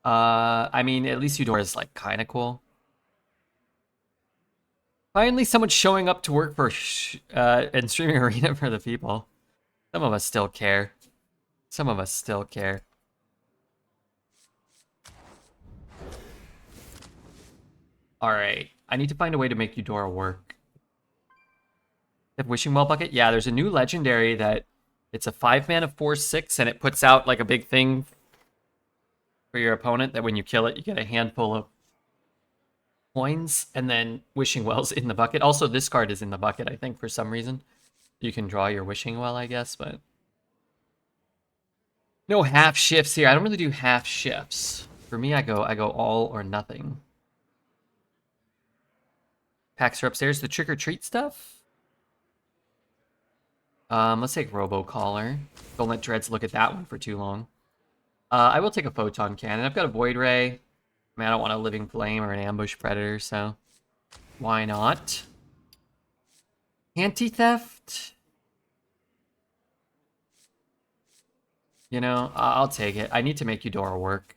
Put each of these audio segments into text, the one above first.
I mean, at least Eudora is like kind of cool. Finally, someone showing up to work for and streaming Arena for the people. Some of us still care. Some of us still care. All right, I need to find a way to make Eudora work. The Wishing Well bucket. Yeah, there's a new legendary that it's a 5-mana 4/6, and it puts out like a big thing for your opponent that when you kill it, you get a handful of coins, and then Wishing Well's in the bucket. Also, this card is in the bucket, I think, for some reason. You can draw your Wishing Well, I guess, but no half shifts here. I don't really do half shifts. For me, I go all or nothing. Packs are upstairs. The trick or treat stuff. Let's take Robocaller. Don't let Dreads look at that one for too long. I will take a Photon Cannon. I've got a Void Ray. I mean, I don't want a Living Flame or an Ambush Predator, so why not? Anti-Theft? You know, I'll take it. I need to make Eudora work.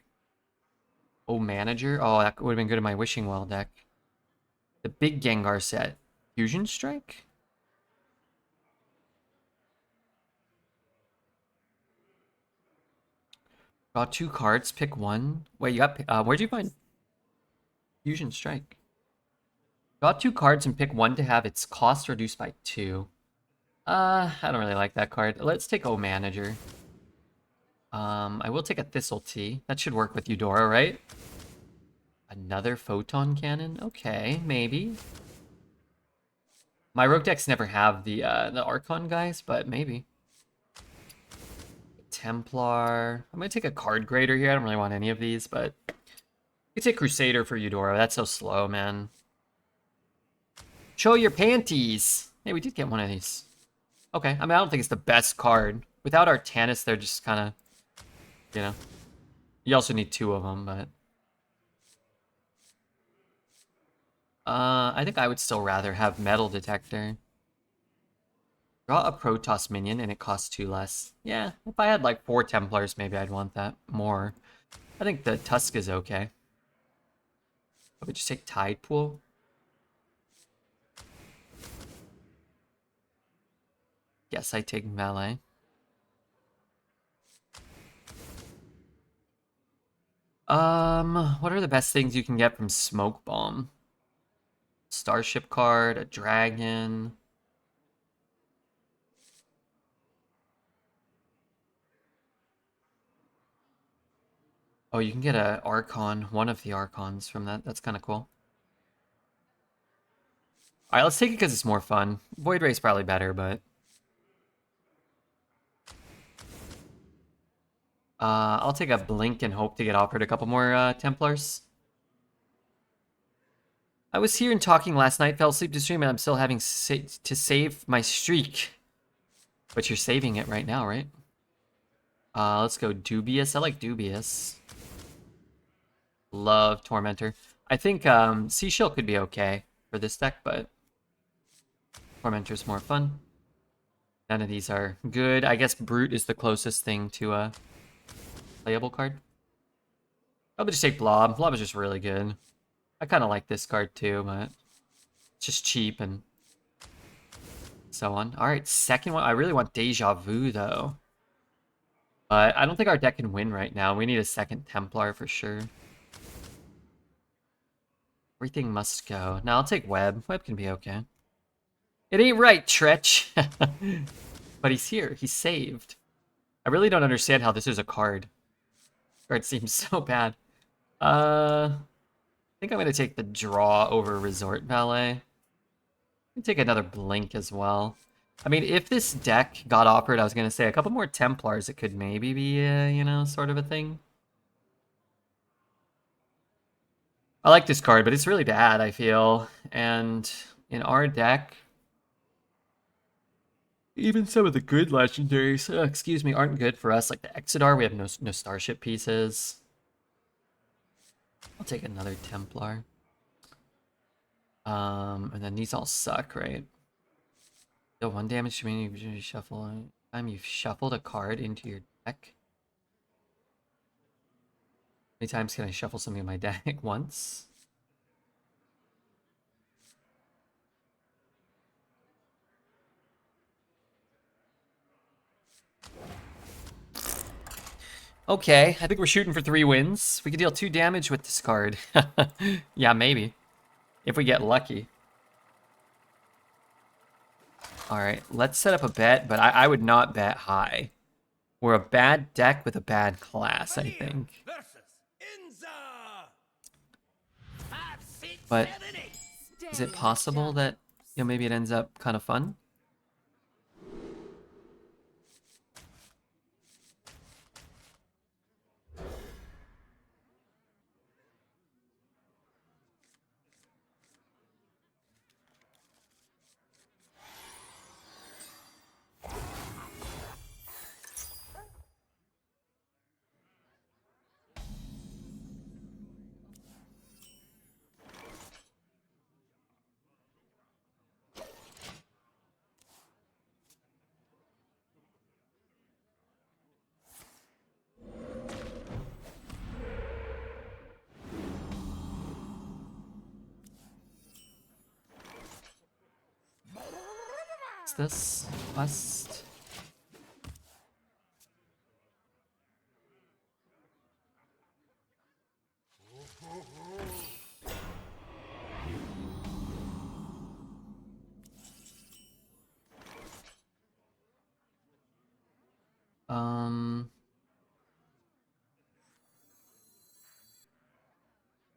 Oh, Manager? Oh, that would have been good in my Wishing Well deck. The big Gengar set. Fusion Strike? Draw 2 cards, pick one. Wait, you got... where'd you find Fusion Strike? Draw 2 cards and pick one to have its cost reduced by 2. I don't really like that card. Let's take O Manager. I will take a Thistle Tea. That should work with Eudora, right? Another Photon Cannon? Okay, maybe. My rogue decks never have the Archon guys, but maybe. Templar. I'm gonna take a card grader here. I don't really want any of these, but you take Crusader for Eudora. That's so slow, man. Show your panties. Hey, we did get one of these. Okay, I mean, I don't think it's the best card. Without Artanis, they're just kind of, you know. You also need 2 of them, but... I think I would still rather have Metal Detector. Draw a Protoss minion and it costs 2 less. Yeah, if I had like 4 Templars, maybe I'd want that more. I think the Tusk is okay. I would just take Tide Pool. Yes, I take Melee. What are the best things you can get from Smoke Bomb? Starship card, a dragon. Oh, you can get a Archon, one of the Archons from that. That's kind of cool. All right, let's take it because it's more fun. Void Ray is probably better, but... I'll take a Blink and hope to get offered a couple more Templars. I was here and talking last night, fell asleep to stream, and I'm still having to save my streak. But you're saving it right now, right? Let's go Dubious. I like Dubious. Love Tormentor. I think Seashell could be okay for this deck, but Tormentor's more fun. None of these are good. I guess Brute is the closest thing to a playable card. Probably just take Blob. Blob is just really good. I kind of like this card too, but it's just cheap and so on. All right, second one. I really want Deja Vu, though. But I don't think our deck can win right now. We need a second Templar for sure. Everything must go. Now I'll take Web. Web can be okay. It ain't right, Tretch. But he's here. He's saved. I really don't understand how this is a card. Card seems so bad. I think I'm going to take the draw over Resort Valet. I'm going to take another Blink as well. I mean, if this deck got offered, I was going to say a couple more Templars, it could maybe be, you know, sort of a thing. I like this card, but it's really bad, I feel. And in our deck, even some of the good legendaries, excuse me, aren't good for us. Like the Exodar, we have no Starship pieces. I'll take another Templar. And then these all suck, right? Deal 1 damage to me, you shuffle. Time you've shuffled a card into your deck. many times can I shuffle something in my deck? Once? Okay, I think we're shooting for 3 wins. We could deal 2 damage with this card. Yeah, maybe. If we get lucky. Alright, let's set up a bet, but I would not bet high. We're a bad deck with a bad class, I think. But is it possible that, you know, maybe it ends up kind of fun? Is this must?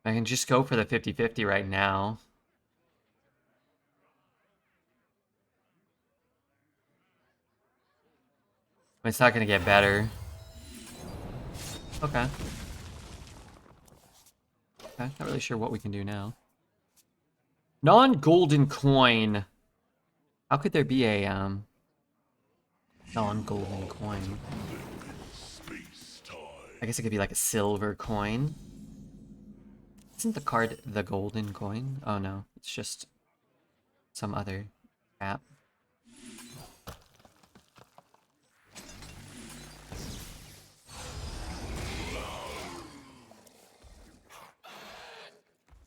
I can just go for the 50-50 right now. It's not gonna get better. Okay. Okay, not really sure what we can do now. Non-golden coin. How could there be a non-golden coin? I guess it could be like a silver coin. Isn't the card the golden coin? Oh no, it's just some other app.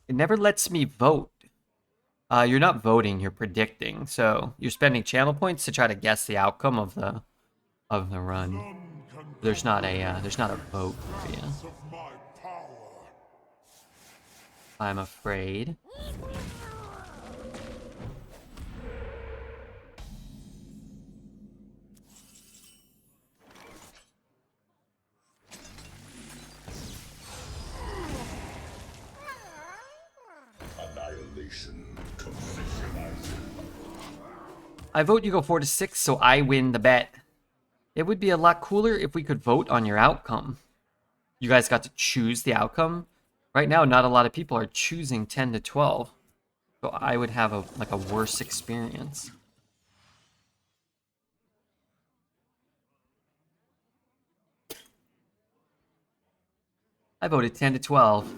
It never lets me vote. You're not voting, you're predicting. So you're spending channel points to try to guess the outcome of the run. There's not a vote for you. I'm afraid. I vote you go 4 to 6, so I win the bet. It would be a lot cooler if we could vote on your outcome. You guys got to choose the outcome. Right now, not a lot of people are choosing 10 to 12. So I would have a worse experience. I voted 10 to 12.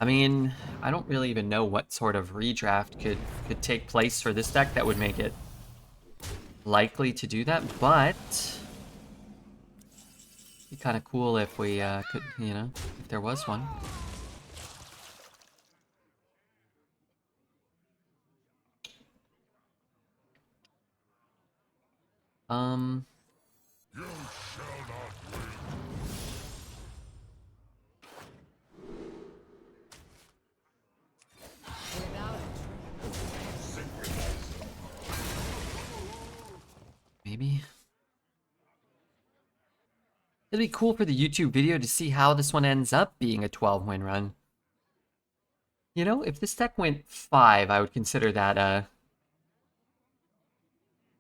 I mean, I don't really even know what sort of redraft could take place for this deck that would make it likely to do that, but it'd be kind of cool if we could, you know, if there was one. You shall not win. Maybe. It'd be cool for the YouTube video to see how this one ends up being a 12-win run. You know, if this deck went 5, I would consider that a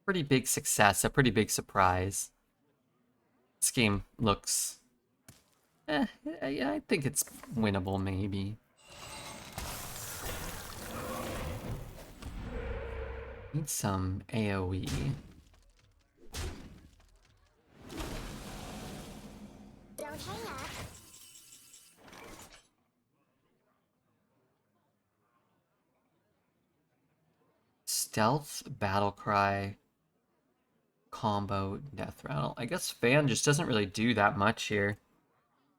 pretty big success, a pretty big surprise. This game looks... I think it's winnable, maybe. Need some AoE. Don't hang up. Stealth, Battlecry, combo, Death Rattle. I guess Fan just doesn't really do that much here.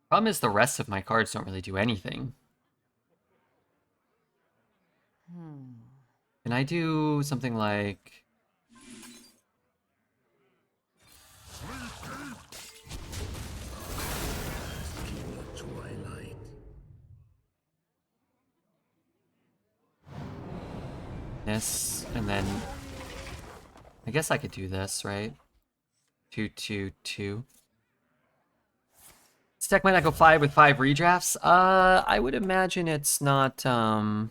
Problem is the rest of my cards don't really do anything. Can I do something like... this, and then... I guess I could do this, right? 2, 2, 2. This deck might not go 5 with 5 redrafts. I would imagine it's not, No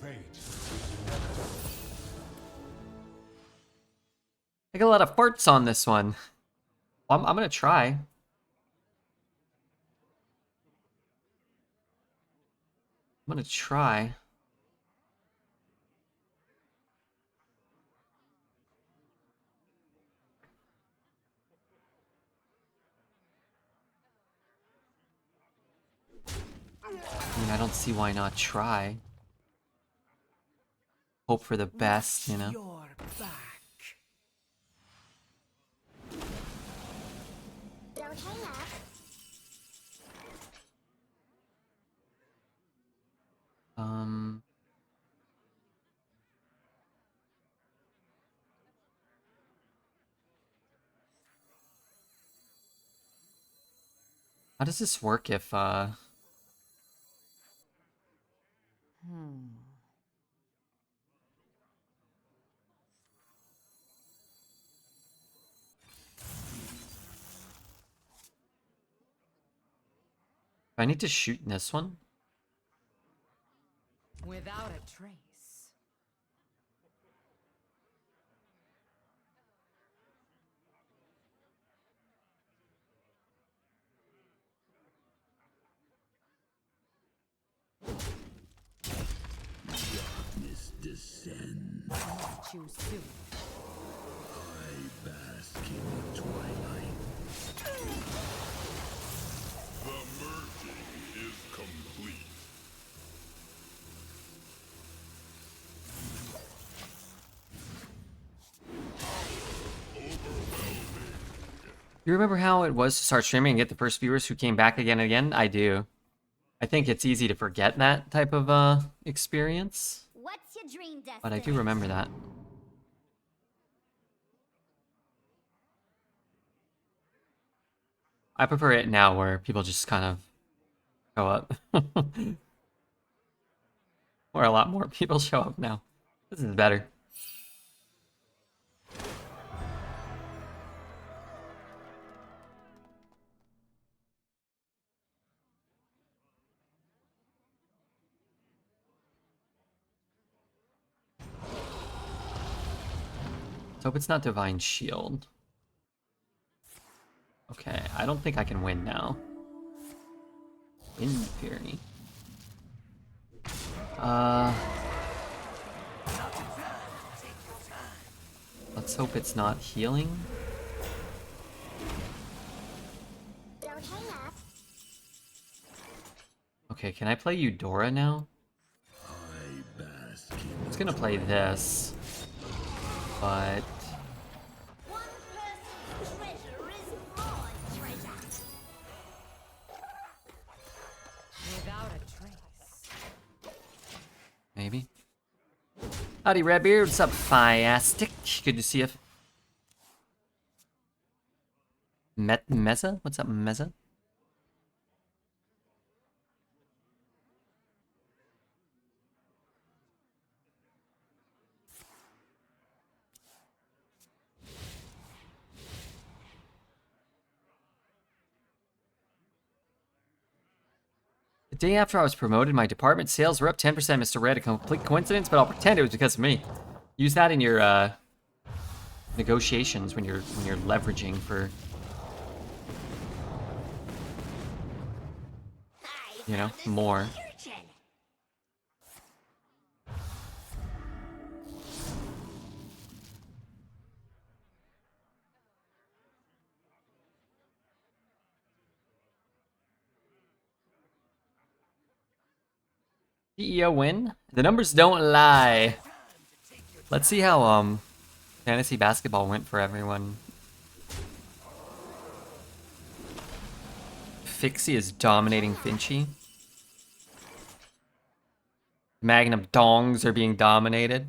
fate. I got a lot of farts on this one. Well, I'm gonna try. I'm gonna try. I mean, I don't see why not try. Hope for the best, you know? Don't hang up. How does this work if, I need to shoot in this one? Without a trace. Darkness descends. Choose soon. I bask in the twilight. The merging is complete. You remember how it was to start streaming and get the first viewers who came back again and again? I do. I think it's easy to forget that type of experience. What's your dream destination? But I do remember that. I prefer it now where people just kind of show up. Or a lot more people show up now. This is better. Let's hope it's not Divine Shield. Okay, I don't think I can win now. Wind Fury. Let's hope it's not healing. Don't hang up. Okay, can I play Eudora now? I bask I in was gonna play this, but One person's treasure is my treasure. Without a trace. maybe. Howdy, Redbeard. What's up, Fiastic? Good to see you. Meza? What's up, Meza? The day after I was promoted, my department sales were up 10%, Mr. Red. A complete coincidence, but I'll pretend it was because of me. Use that in your negotiations when you're leveraging for, you know, more. CEO win? The numbers don't lie. Let's see how fantasy basketball went for everyone. Fixie is dominating Finchy. Magnum Dongs are being dominated.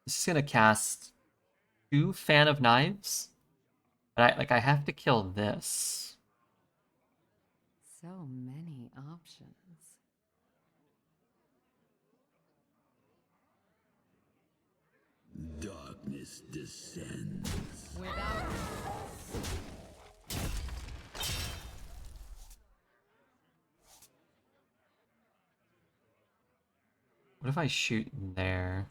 This is gonna cast 2 Fan of Knives. But I have to kill this. So many options. Darkness descends. Without What if I shoot there?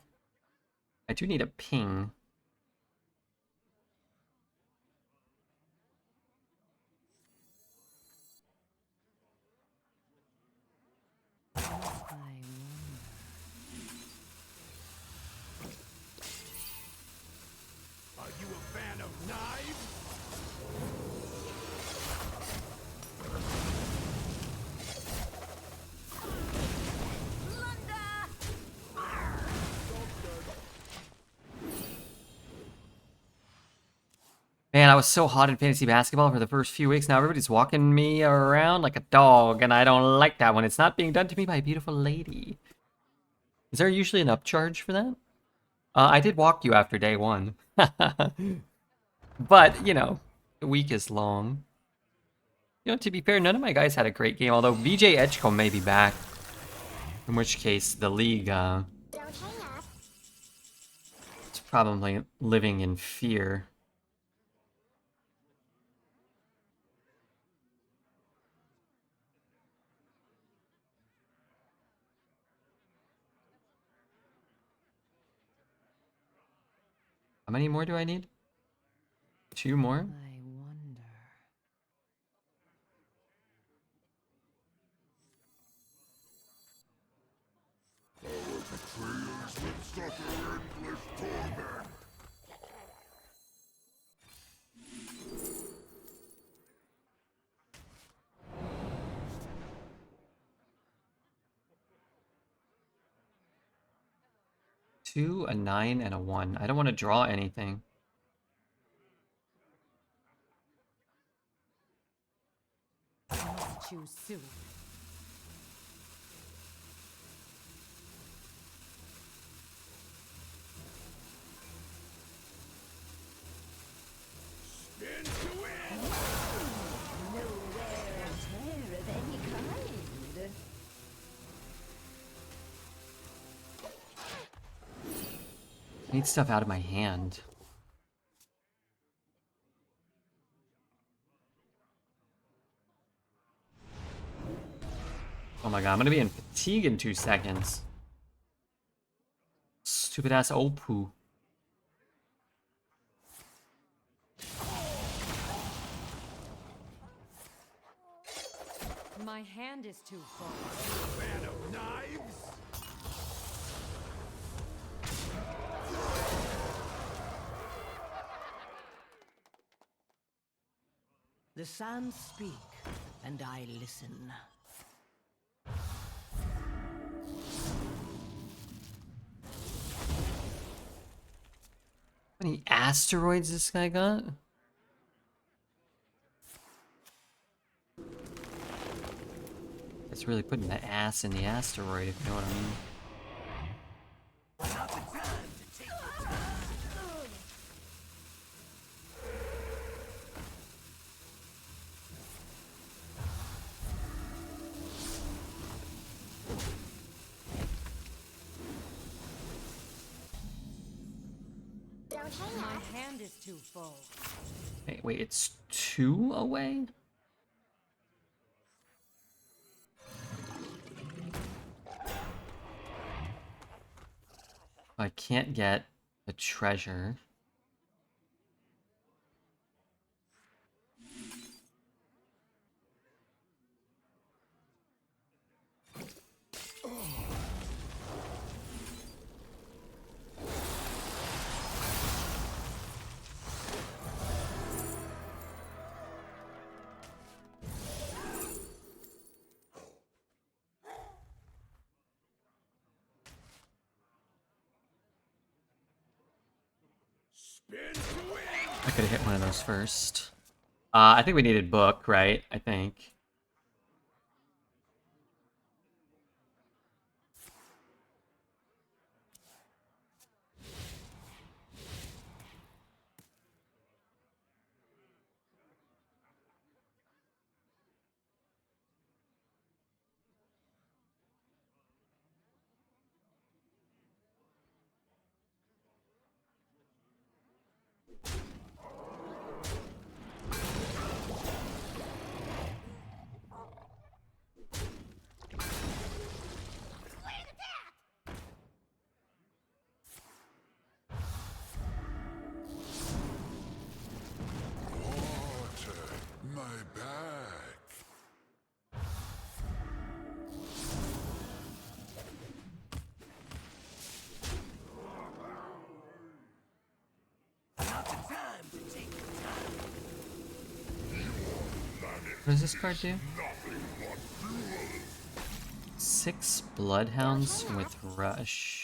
I do need a ping. I wonder. Are you a fan of knives? Man, I was so hot in fantasy basketball for the first few weeks. Now everybody's walking me around like a dog, and I don't like that when it's not being done to me by a beautiful lady. Is there usually an upcharge for that? I did walk you after day 1. But, you know, the week is long. You know, to be fair, none of my guys had a great game, although VJ Edgecombe may be back. In which case, the league Don't hang up. is probably living in fear. How many more do I need? 2 more? I wonder. Betrayers would suffer endless torment. Two, a 9, and a 1. I don't want to draw anything. I must choose soon. Into it! No wear and tear of any kind. I need stuff out of my hand. Oh my god, I'm gonna be in fatigue in 2 seconds. Stupid ass Opu. My hand is too full. Fan of knives? The sands speak, and I listen. How many asteroids this guy got? It's really putting the ass in the asteroid, if you know what I mean. Don't hang My up. hand is too full. Wait, it's 2 away? I can't get the treasure. I could have hit one of those first. I think we needed book, right? I think. My back. What does this card do? 6 Bloodhounds with Rush.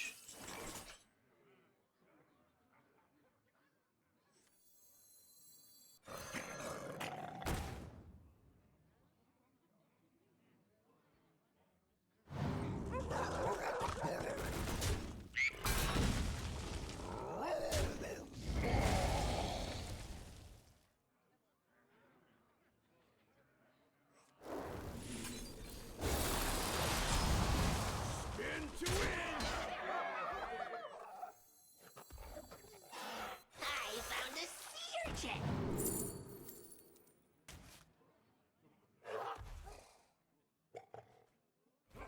I found a sea urchin.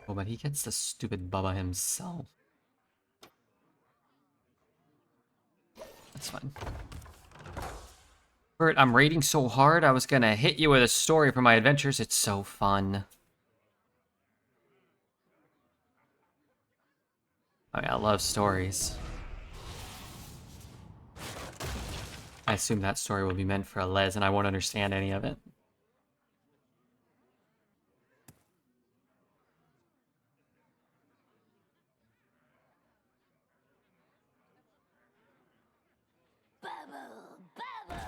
Oh, but he gets the stupid Bubba himself. That's fine. Bert, I'm raiding so hard, I was gonna hit you with a story from my adventures. It's so fun. Oh yeah, I love stories. I assume that story will be meant for a Les, and I won't understand any of it. Bubble, bubble.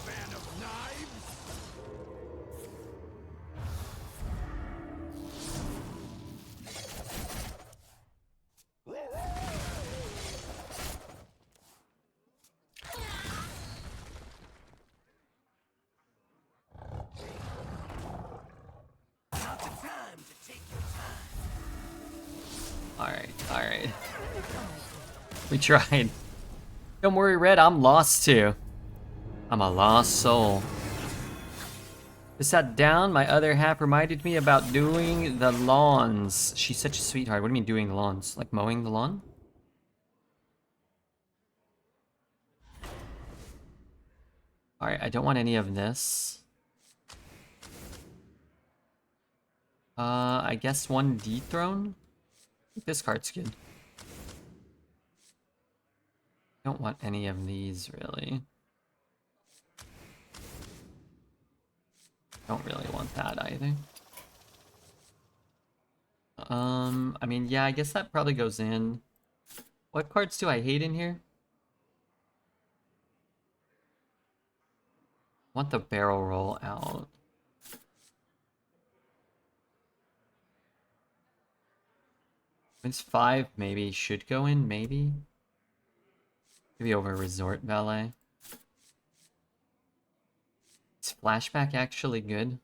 Fan of knives? Alright. We tried. Don't worry, Red, I'm lost too. I'm a lost soul. I sat down, my other half reminded me about doing the lawns. She's such a sweetheart. What do you mean doing the lawns? Like mowing the lawn? Alright, I don't want any of this. I guess one dethrone? I think this card's good. Don't want any of these, really. Don't really want that either. I mean, yeah, I guess that probably goes in. What cards do I hate in here? Want the barrel roll out. It's 5 maybe should go in, maybe. Maybe over Resort Ballet. Is Flashback actually good?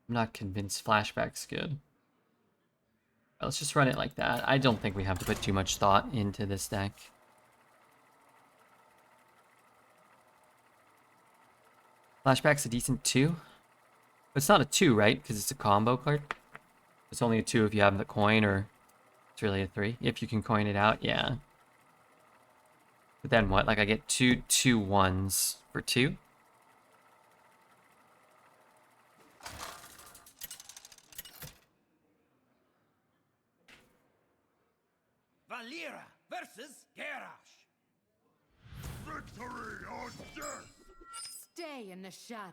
I'm not convinced Flashback's good. Let's just run it like that. I don't think we have to put too much thought into this deck. Flashback's a decent 2. But it's not a 2, right? Because it's a combo card. It's only a 2 if you have the coin, or it's really a 3. If you can coin it out, yeah. But then what? Like I get 2 2-1s for 2? Valera versus Garrosh. Victory or death! Stay in the shadows.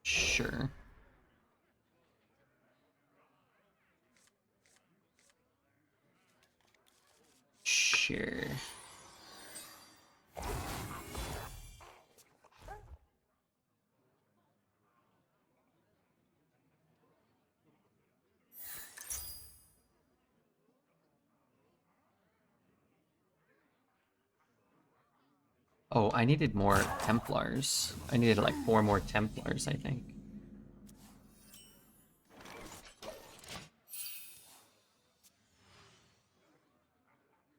Sure. Sure. Sure. Oh, I needed more Templars. I needed like 4 more Templars, I think.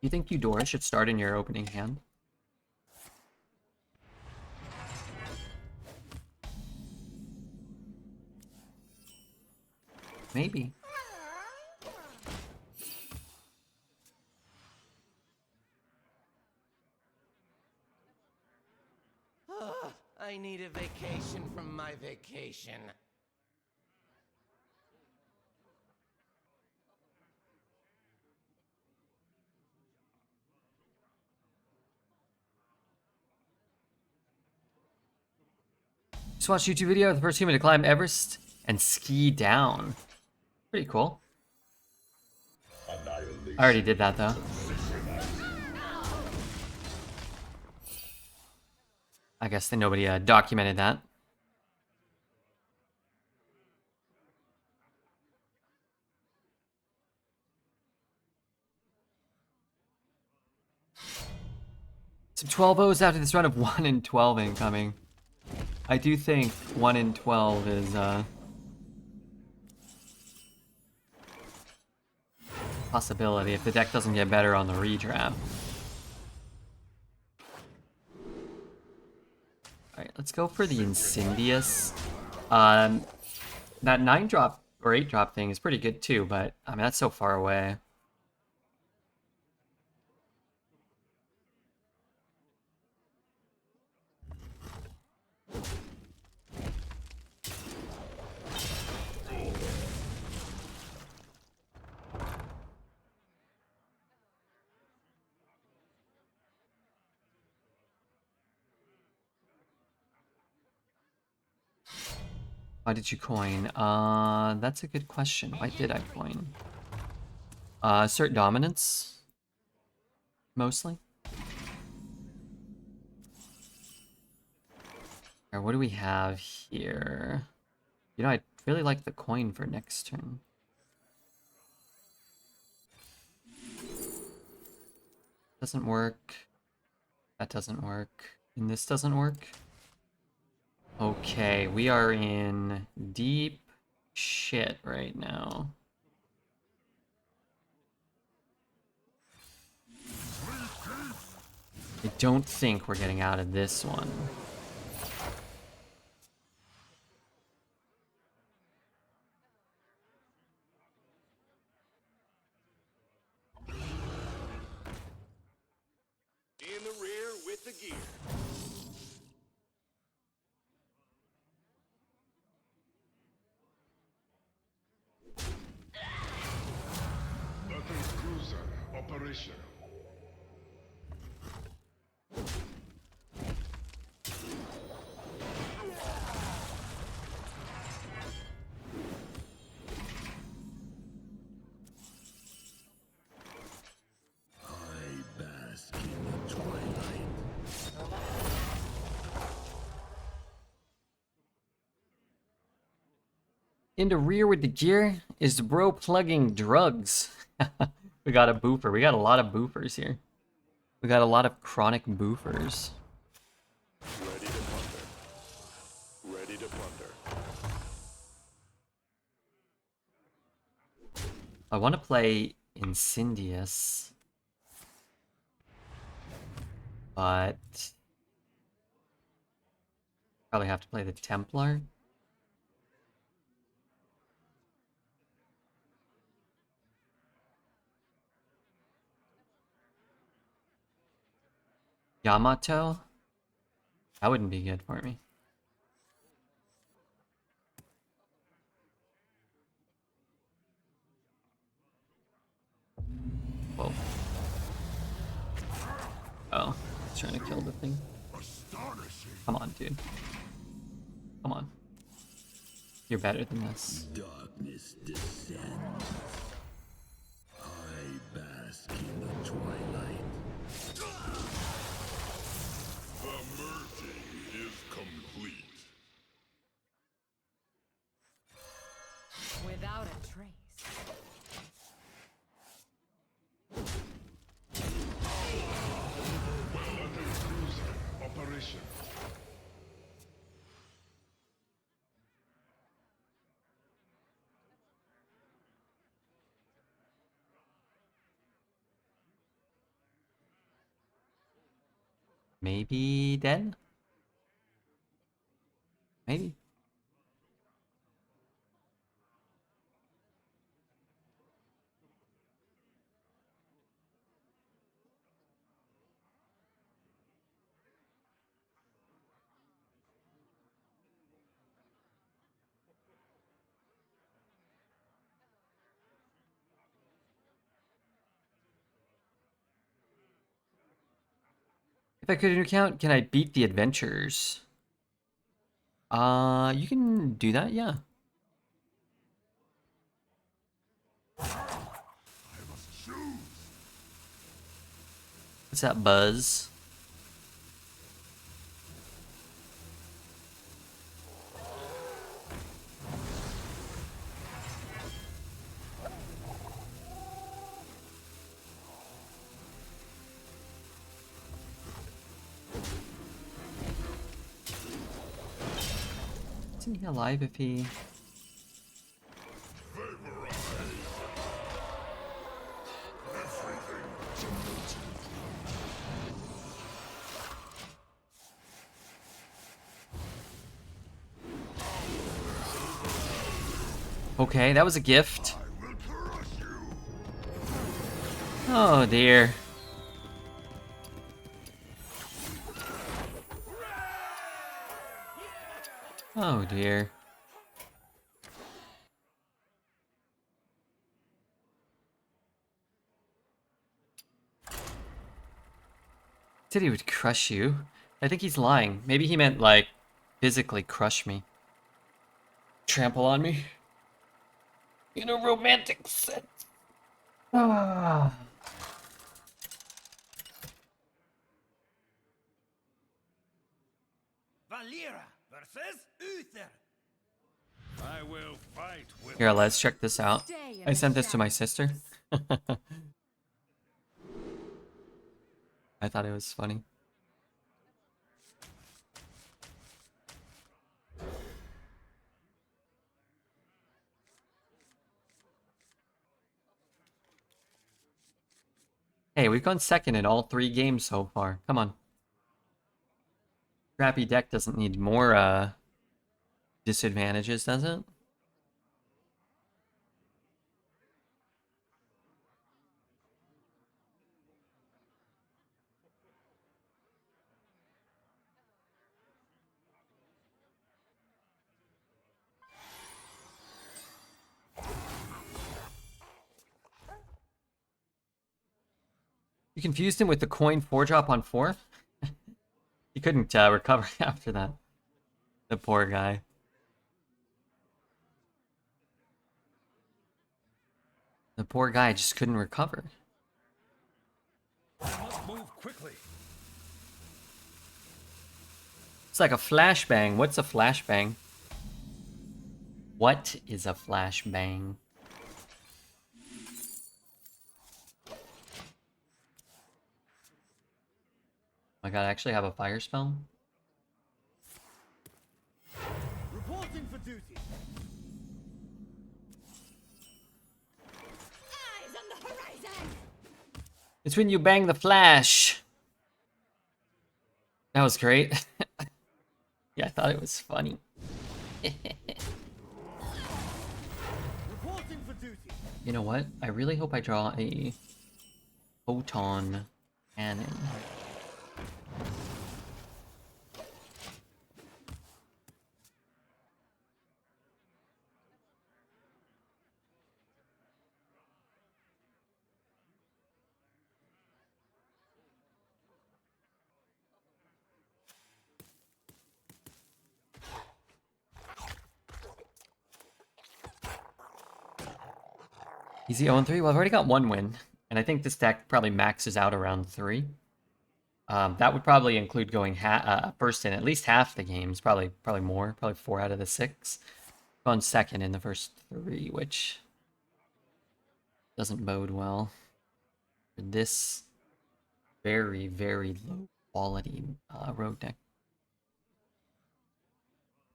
You think Eudora should start in your opening hand? Maybe. I need a vacation from my vacation. Just watched a YouTube video of the first human to climb Everest and ski down. Pretty cool. I already did that though. I guess that nobody documented that. Some 12-0s after this run of 1 in 12 incoming. I do think 1 in 12 is possibility if the deck doesn't get better on the redraft. Alright, let's go for the Incendious. That 9-drop or 8-drop thing is pretty good too, but I mean that's so far away. Why did you coin? That's a good question. Why did I coin? Assert dominance. Mostly. Alright, what do we have here? You know, I'd really like the coin for next turn. Doesn't work. That doesn't work. And this doesn't work. Okay, we are in deep shit right now. I don't think we're getting out of this one. In the rear with the gear. Battle cruiser operational. I bask in the twilight. Into rear with the gear is bro plugging drugs. We got a boofer. We got a lot of boofers here. We got a lot of chronic boofers. Ready to plunder. Ready to plunder. I want to play Incendious, but probably have to play the Templar. Yamato? That wouldn't be good for me. Whoa. Oh, he's trying to kill the thing. Astonishing. Come on, dude. Come on. You're better than this. Darkness descends. I bask in the twilight. The merging is complete. Without a trace. Operation. Maybe dead? Maybe. If I could recount, can I beat the adventurers? You can do that, yeah. What's that buzz? Isn't he alive if he... Okay, that was a gift. Oh dear. Oh dear. Said he would crush you. I think he's lying. Maybe he meant like physically crush me. Trample on me. In a romantic sense. Ah. Valera versus Uther. I will fight with. Here, let's check this out. Stay in I the sent this to my shadows. sister. I thought it was funny. Hey, we've gone second in all 3 games so far. Come on. Crappy deck doesn't need more disadvantages, does it? You confused him with the coin 4-drop on 4th? He couldn't recover after that. The poor guy. The poor guy just couldn't recover. I must move quickly. It's like a flashbang. What's a flashbang? What is a flashbang? Oh my god, I actually have a fire spell? Reporting for duty. Eyes on the horizon! It's when you bang the flash. That was great. Yeah, I thought it was funny. Reporting for duty. You know what? I really hope I draw a photon cannon. Easy 0-3. Well, I've already got one win, and I think this deck probably maxes out around 3. That would probably include going first in at least half the games, probably more, probably 4 out of the 6. Gone second in the first 3, which doesn't bode well for this very, very low quality rogue deck.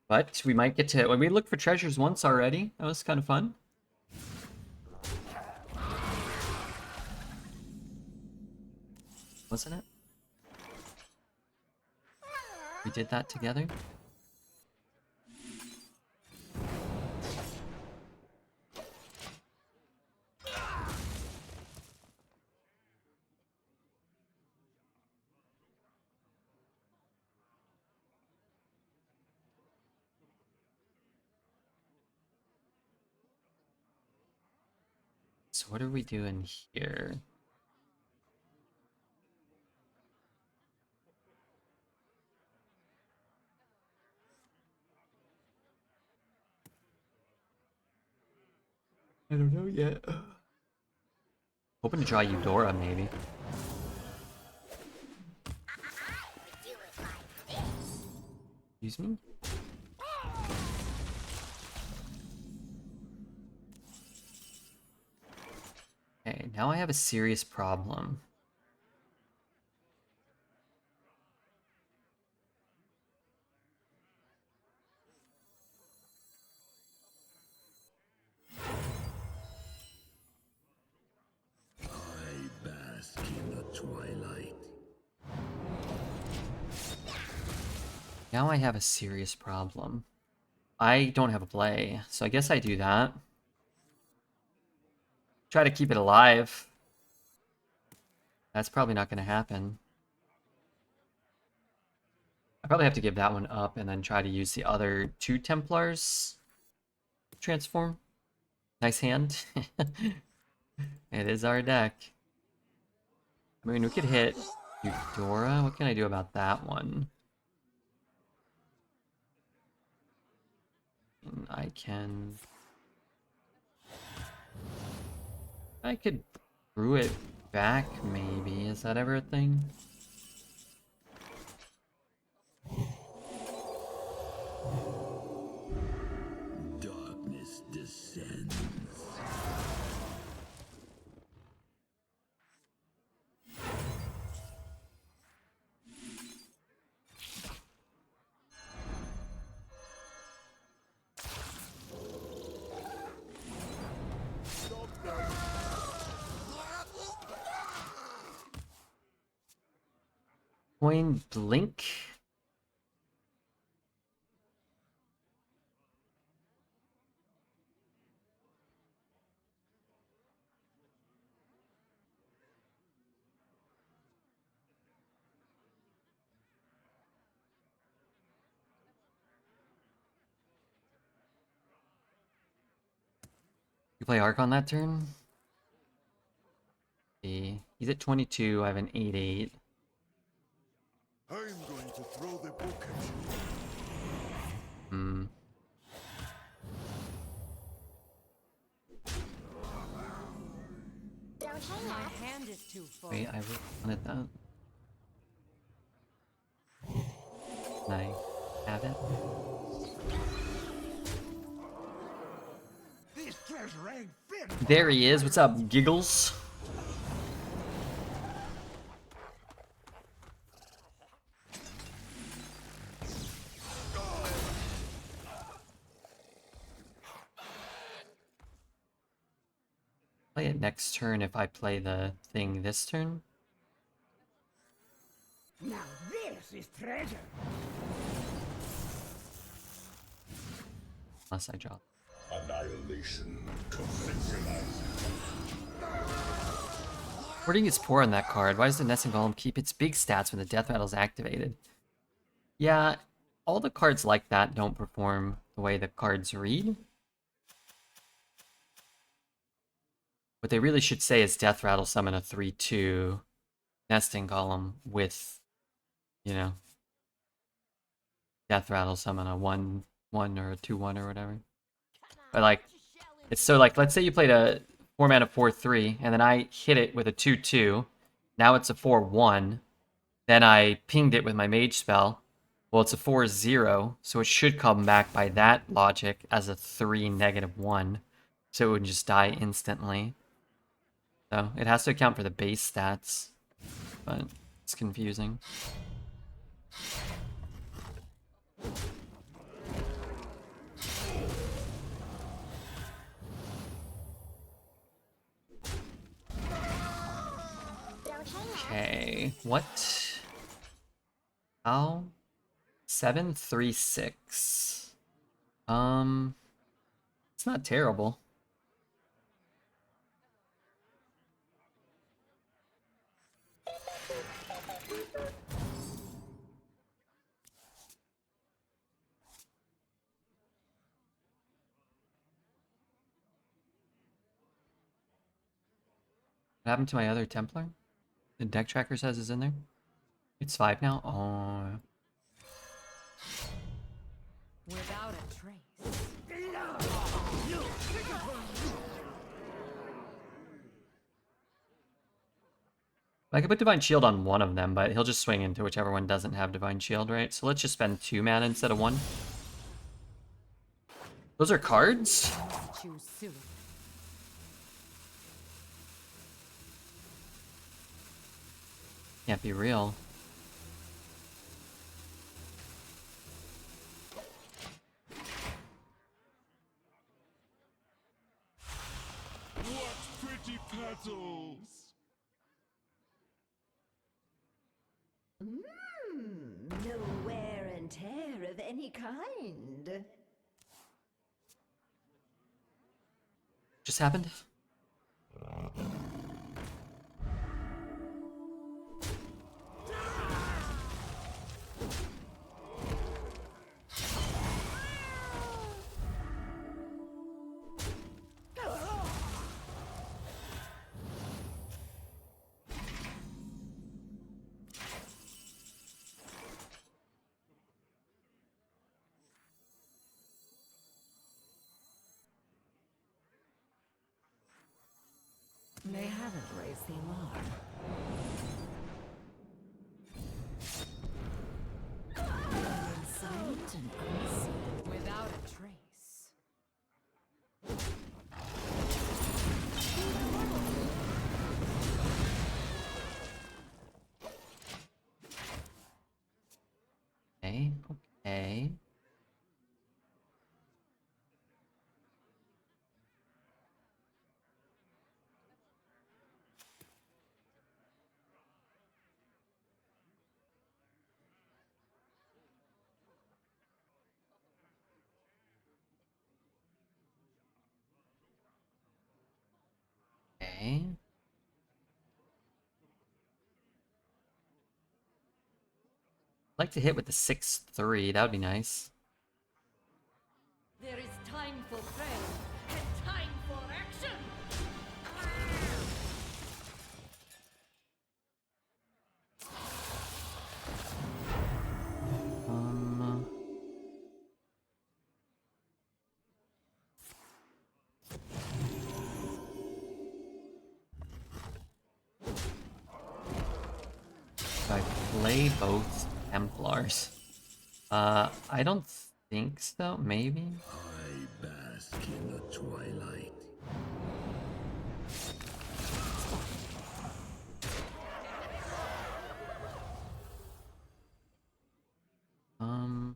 But we might get to, when we looked for treasures once already, that was kind of fun. Wasn't it? We did that together. So what are we doing here? I don't know yet. Hoping to draw Eudora, maybe. Excuse me? Okay, now I have a serious problem. I bask in the twilight. Now I have a serious problem. I don't have a play, so I guess I do that. Try to keep it alive. That's probably not going to happen. I probably have to give that one up and then try to use the other 2 Templars transform. Nice hand. It is our deck. I mean, we could hit Eudora. What can I do about that one? And I could brew it back, maybe. Is that ever a thing? Darkness descends. Coin Blink. You play Arc on that turn? Okay. He's at 22. I have an 8-8. I'm going to throw the book at you. Hmm. My hand is too full. Wait, I really wanted that. Can I have it? This treasure ain't fit. There he is. What's up, Giggles? Play it next turn if I play the thing this turn. Now this is treasure. Unless I draw. Annihilation conceptualized. Wording is poor on that card. Why does the Nesting Golem keep its big stats when the death rattle is activated? Yeah, all the cards like that don't perform the way the cards read. What they really should say is Death Rattle summon a 3/2 Nesting Golem with, you know, Death Rattle summon a 1/1 or a 2/1 or whatever. But like, it's so like, let's say you played a 4 mana 4/3, and then I hit it with a 2/2. Now it's a 4/1. Then I pinged it with my mage spell. Well, it's a 4/0, so it should come back by that logic as a 3 -1. So it would just die instantly. So it has to account for the base stats, but it's confusing. Okay, what? How? 7/3/6. It's not terrible. What happened to my other Templar? The deck tracker says is in there. It's 5 now? Oh. Without a trace. I could put Divine Shield on one of them, but he'll just swing into whichever one doesn't have Divine Shield, right? So let's just spend 2 mana instead of 1. Those are cards? Choose soon. Can't be real. What pretty petals! No wear and tear of any kind. Just happened? They haven't raised the alarm. Silent and unseen. Without a trace. Okay, okay. Okay. I'd like to hit with the 6/3. That would be nice. There is time for prayer and time for action. Um. Do I play both Templars? I don't think so. Maybe. I bask in the twilight. Um.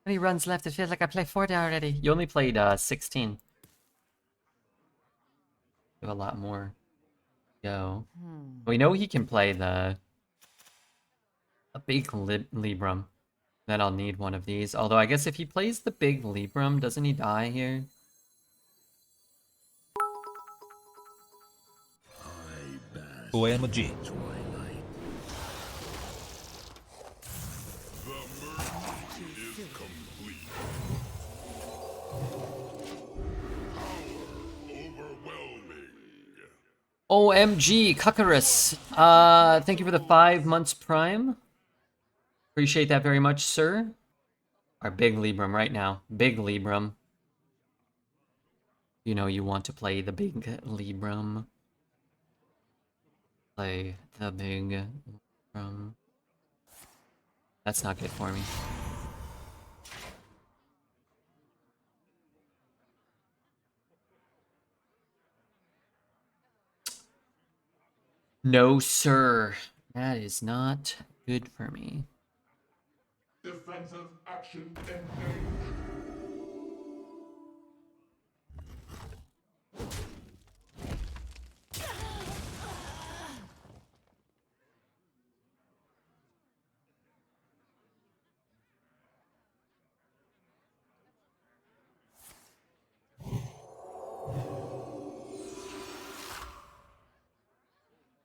How many runs left? It feels like I played 40 already. You only played 16. You have a lot more. Go. We know he can play a big Libram. Then I'll need one of these. Although I guess if he plays the big Libram, doesn't he die here? I bask OMG. in the twilight. The merge is complete. Power overwhelming. OMG, Kakarus. Thank you for the 5 months Prime. Appreciate that very much, sir. Our big Libram right now. Big Libram. You know you want to play the big Libram. Play the big Libram. That's not good for me. No, sir. That is not good for me. Defensive action engaged.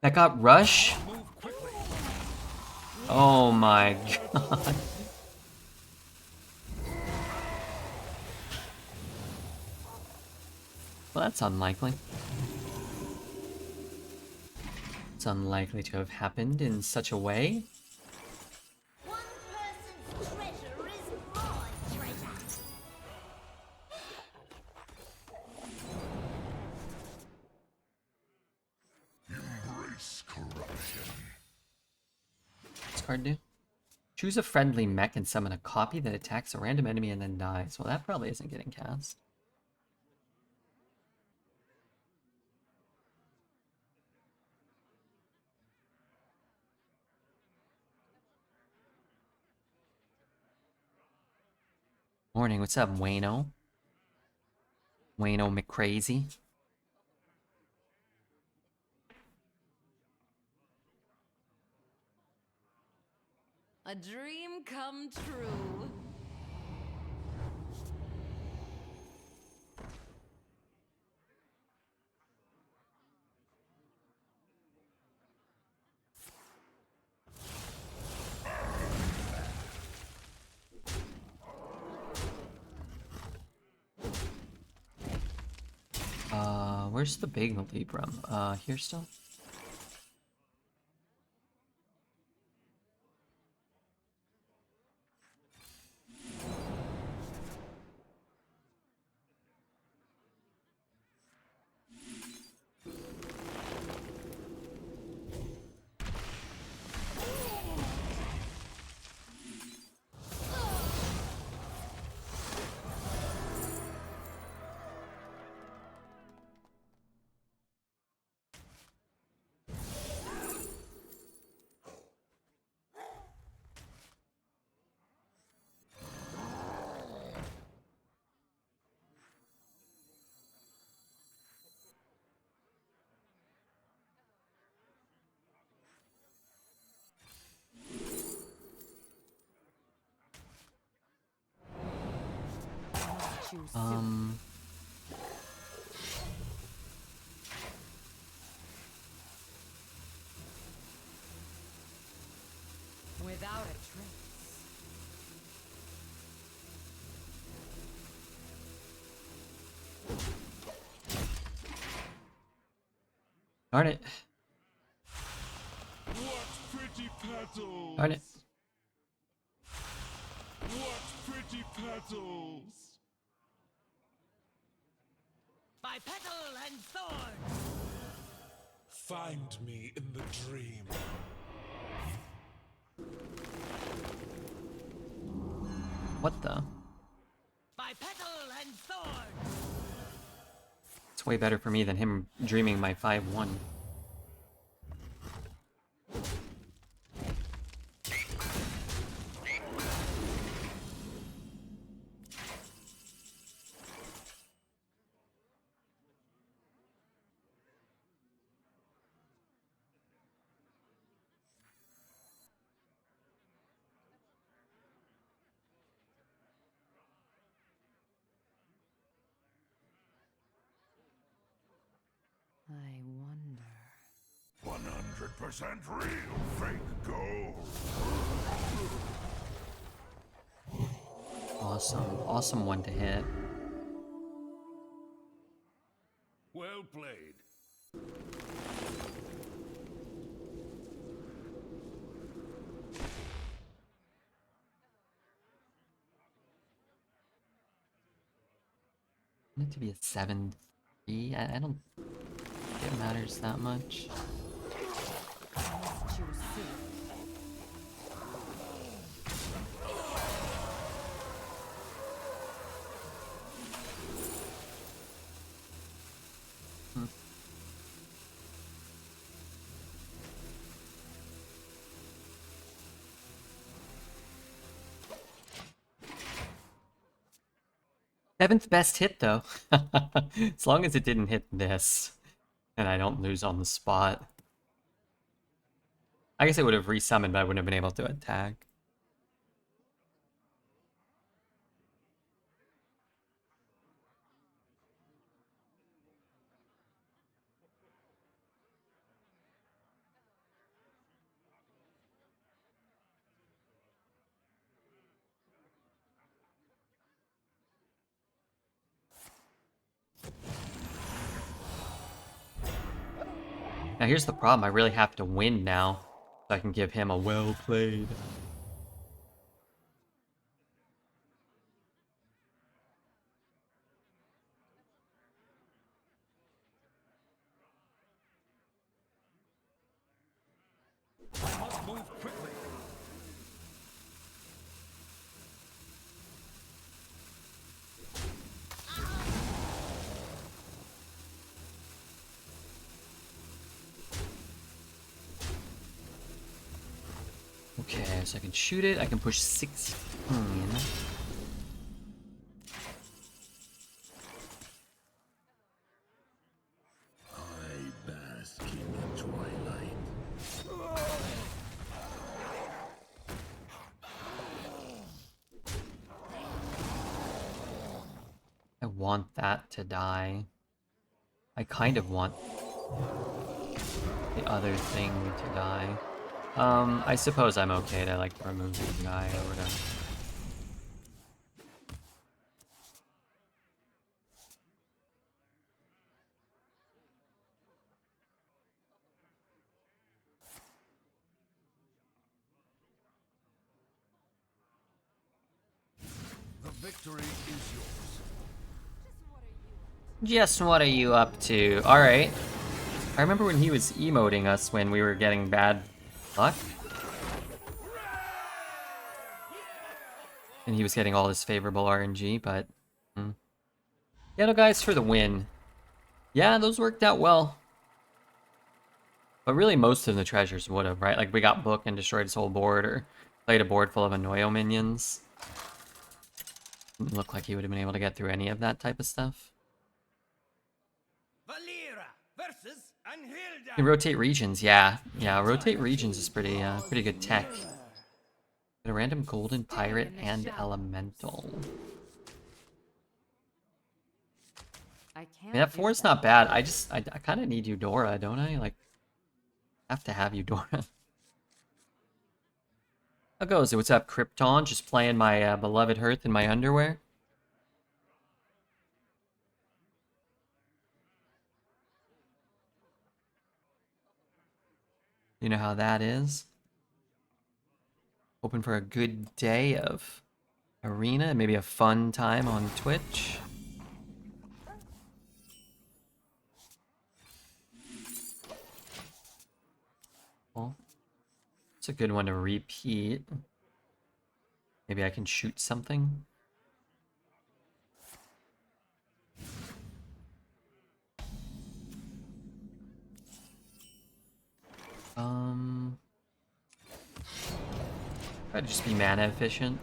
That got Rush? Oh my god. Well, that's unlikely. It's unlikely to have happened in such a way. One person's treasure is my treasure. Embrace corruption. What's card do? Choose a friendly mech and summon a copy that attacks a random enemy and then dies. Well, that probably isn't getting cast. Morning, what's up, Wayno? Wayno McCrazy. A dream come true. Where's the big Libram? Here still? Without a trace. Darn it. What pretty petals! Darn it. What pretty petals! By petal and thorn! Find me in the dream. What the? By petal and thorn! It's way better for me than him dreaming my 5-1. I wonder. 100% real fake gold. Awesome. Awesome one to hit. Well played. want it to be a 7-3. I don't think it matters that much. Must choose soon. Seventh best hit though. As long as it didn't hit this. And I don't lose on the spot. I guess it would have resummoned, but I wouldn't have been able to attack. Now here's the problem, I really have to win now, so I can give him a well played. I must move quickly. Okay, so I can shoot it, I can push 16. I bask in the twilight. I want that to die. I kind of want the other thing to die. I suppose I'm okay to like remove the guy or whatever. The victory is yours. Just what are you up to? Alright. I remember when he was emoting us when we were getting bad luck. And he was getting all this favorable RNG, but... Ghetto guys for the win. Yeah, those worked out well. But really most of the treasures would have, right? Like we got Book and destroyed his whole board, or played a board full of Annoyo minions. Didn't look like he would have been able to get through any of that type of stuff. Valera versus Anhilda. You rotate regions, yeah. Yeah, rotate regions is pretty pretty good tech. Get a random golden pirate and elemental. I I can't mean, that do 4 is not bad. I kind of need Eudora, don't I? Like, have to have Eudora. How goes it? What's up, Krypton? Just playing my beloved Hearth in my underwear? You know how that is? Hoping for a good day of Arena, maybe a fun time on Twitch. Well, it's a good one to repeat. Maybe I can shoot something. Try to just be mana efficient.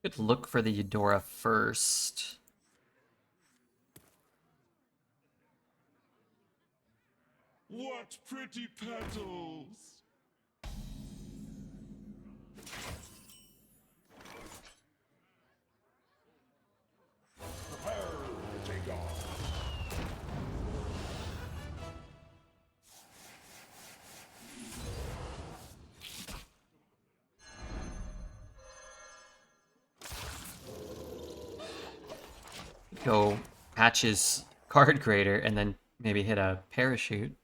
Could look for the Eudora first. What pretty petals! Prepare to take off. Go patch his card creator and then maybe hit a parachute.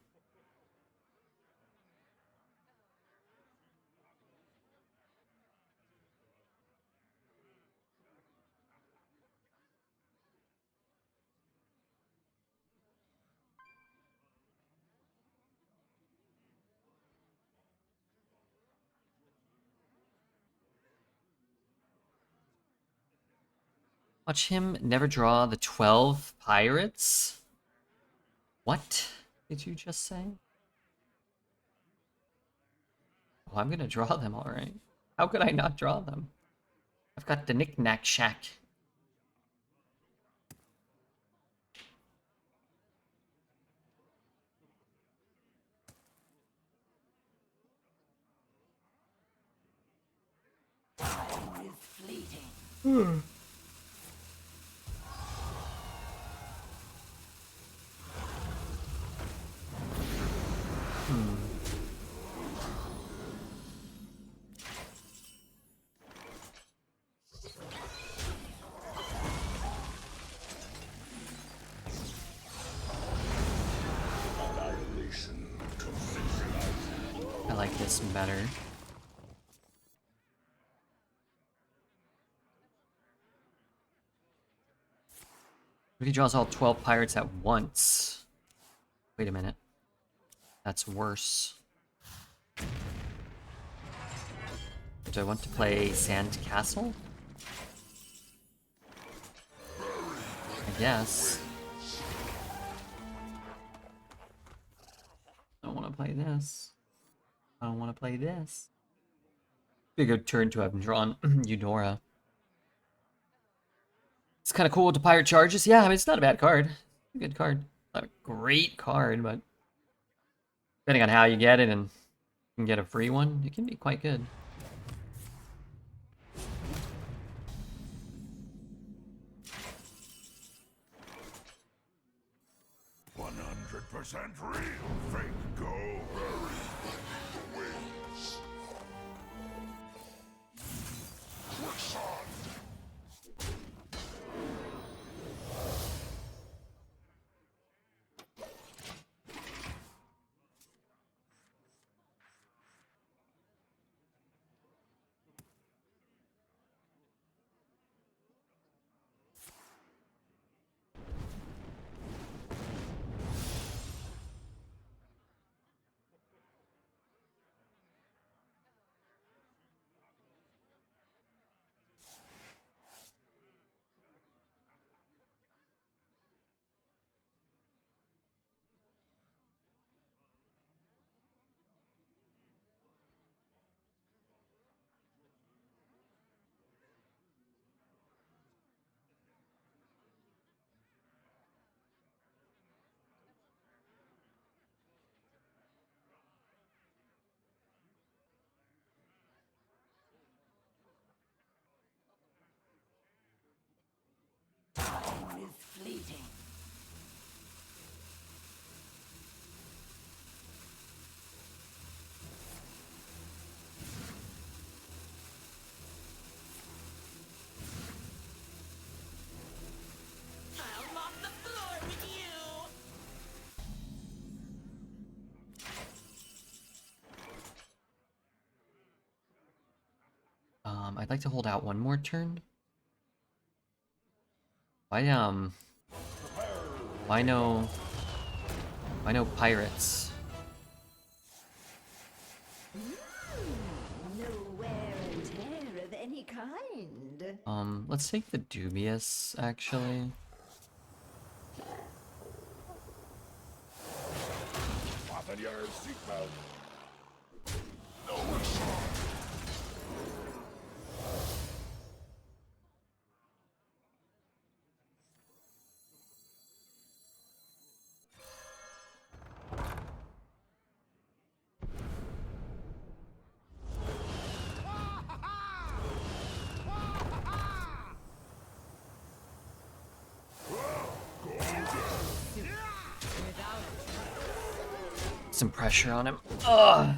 Watch him never draw the 12 pirates. What did you just say? Oh, I'm gonna draw them, alright. How could I not draw them? I've got the knick-knack shack. Time is fleeting. Annihilation commences. I like this better. If he draws all 12 pirates at once. Wait a minute. That's worse. Do I want to play Sand Castle? I guess. I don't want to play this. I don't want to play this. Be a good turn to have drawn Eudora. It's kind of cool with the pirate charges. Yeah, I mean, it's not a bad card. It's a good card. Not a great card, but depending on how you get it and you can get a free one, it can be quite good. %100% real. Fake go bury the wings. Quicksand. Time is fleeting. I'll mop the floor with you. I'd like to hold out one more turn. Why no pirates? No wear and tear of any kind. Let's take the dubious, actually. Fasten your seatbelt. No quicksand. Some pressure on him. Ugh.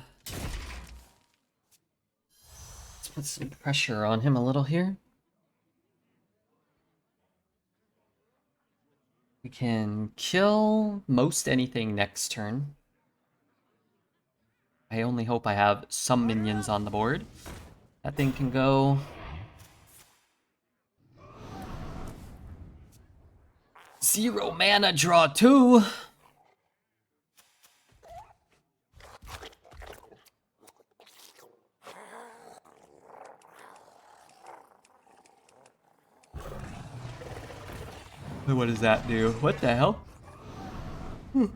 Let's put some pressure on him a little here. We can kill most anything next turn. I only hope I have some minions on the board. That thing can go. Zero mana, draw 2. What does that do? What the hell? I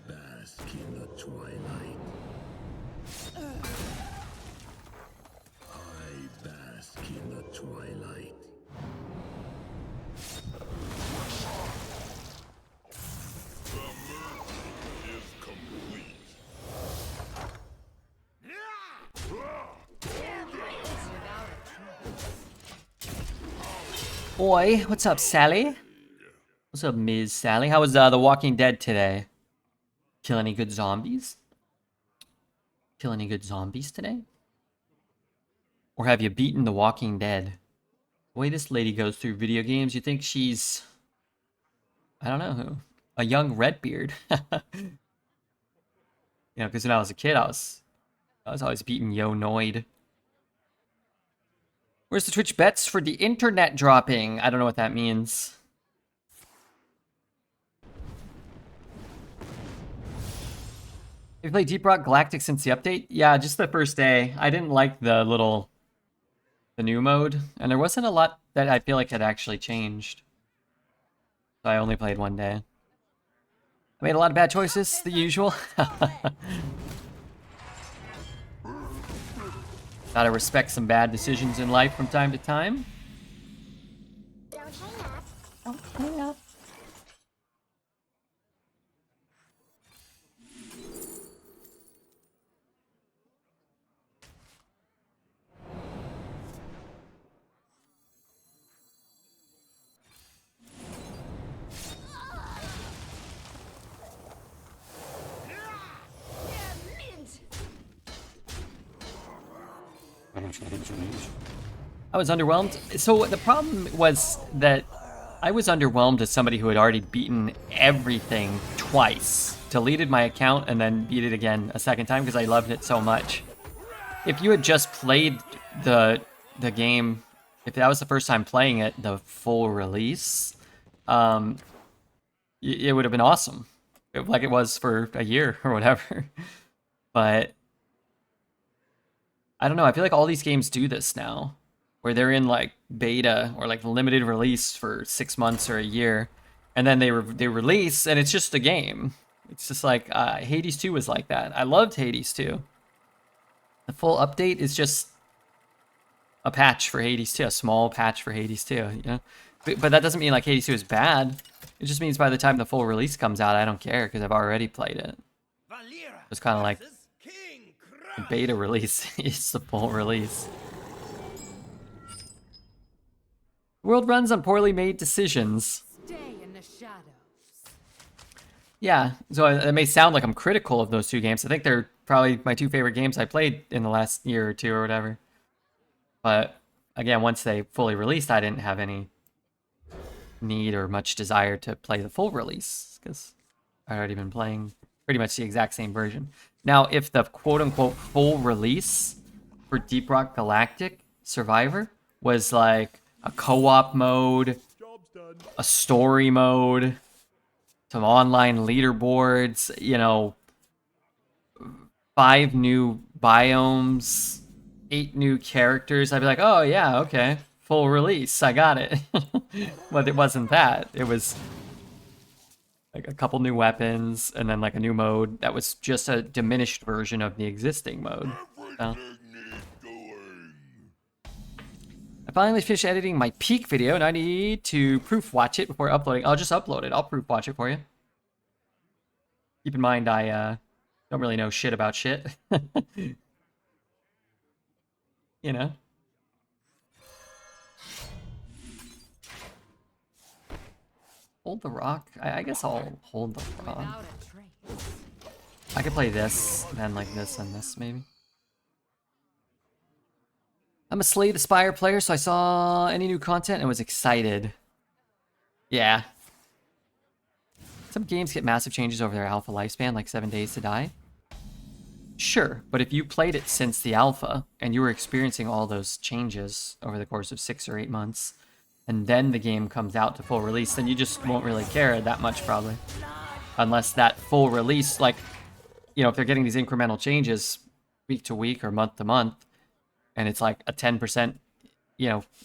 bask in the twilight. I bask in the twilight. Is complete. Boy, what's up, Sally? What's up, Ms. Sally? How was The Walking Dead today? Kill any good zombies? Kill any good zombies today? Or have you beaten The Walking Dead? The way this lady goes through video games, you think she's... I don't know who. A young Redbeard. You know, because when I was a kid, I was always beating Yo Noid. Where's the Twitch bets for the internet dropping? I don't know what that means. Have you played Deep Rock Galactic since the update? Yeah, just the first day. I didn't like the new mode, and there wasn't a lot that I feel like had actually changed. So I only played one day. I made a lot of bad choices, the usual. Gotta respect some bad decisions in life from time to time. Don't hang up. Don't hang up. I was underwhelmed. So the problem was that I was underwhelmed as somebody who had already beaten everything twice. Deleted my account and then beat it again a second time because I loved it so much. If you had just played the game, if that was the first time playing it, the full release, it would have been awesome. Like it was for a year or whatever. But I don't know, I feel like all these games do this now, where they're in like beta or like limited release for 6 months or a year, and then they release and it's just a game. It's just like Hades 2 was like that. I loved Hades 2. The full update is just a patch for Hades 2, a small patch for Hades 2, you know? But that doesn't mean like Hades 2 is bad. It just means by the time the full release comes out, I don't care because I've already played it. It's kind of like the beta release is the full release. The world runs on poorly made decisions. Stay in the shadows. Yeah, so it may sound like I'm critical of those two games. I think they're probably my two favorite games I played in the last year or two or whatever. But again, once they fully released, I didn't have any need or much desire to play the full release because I'd already been playing pretty much the exact same version. Now, if the quote-unquote full release for Deep Rock Galactic Survivor was like a co-op mode, a story mode, some online leaderboards, you know, 5 new biomes, 8 new characters, I'd be like, oh yeah, okay, full release, I got it. But it wasn't that. It was like a couple new weapons and then like a new mode that was just a diminished version of the existing mode. So, Everything needs doing. I finally finished editing my peak video and I need to proof watch it before uploading. I'll just upload it. I'll proof watch it for you. Keep in mind I don't really know shit about shit. You know? Hold the rock? I guess I'll hold the rock. Without a trace. I could play this, then like this and this, maybe. I'm a Slay the Spire player, so I saw any new content and was excited. Yeah. Some games get massive changes over their alpha lifespan, like 7 days to die. Sure, but if you played it since the alpha, and you were experiencing all those changes over the course of 6 or 8 months, and then the game comes out to full release, then you just won't really care that much, probably. unless that full release, like, if they're getting these incremental changes week to week or month to month, and it's like a 10%,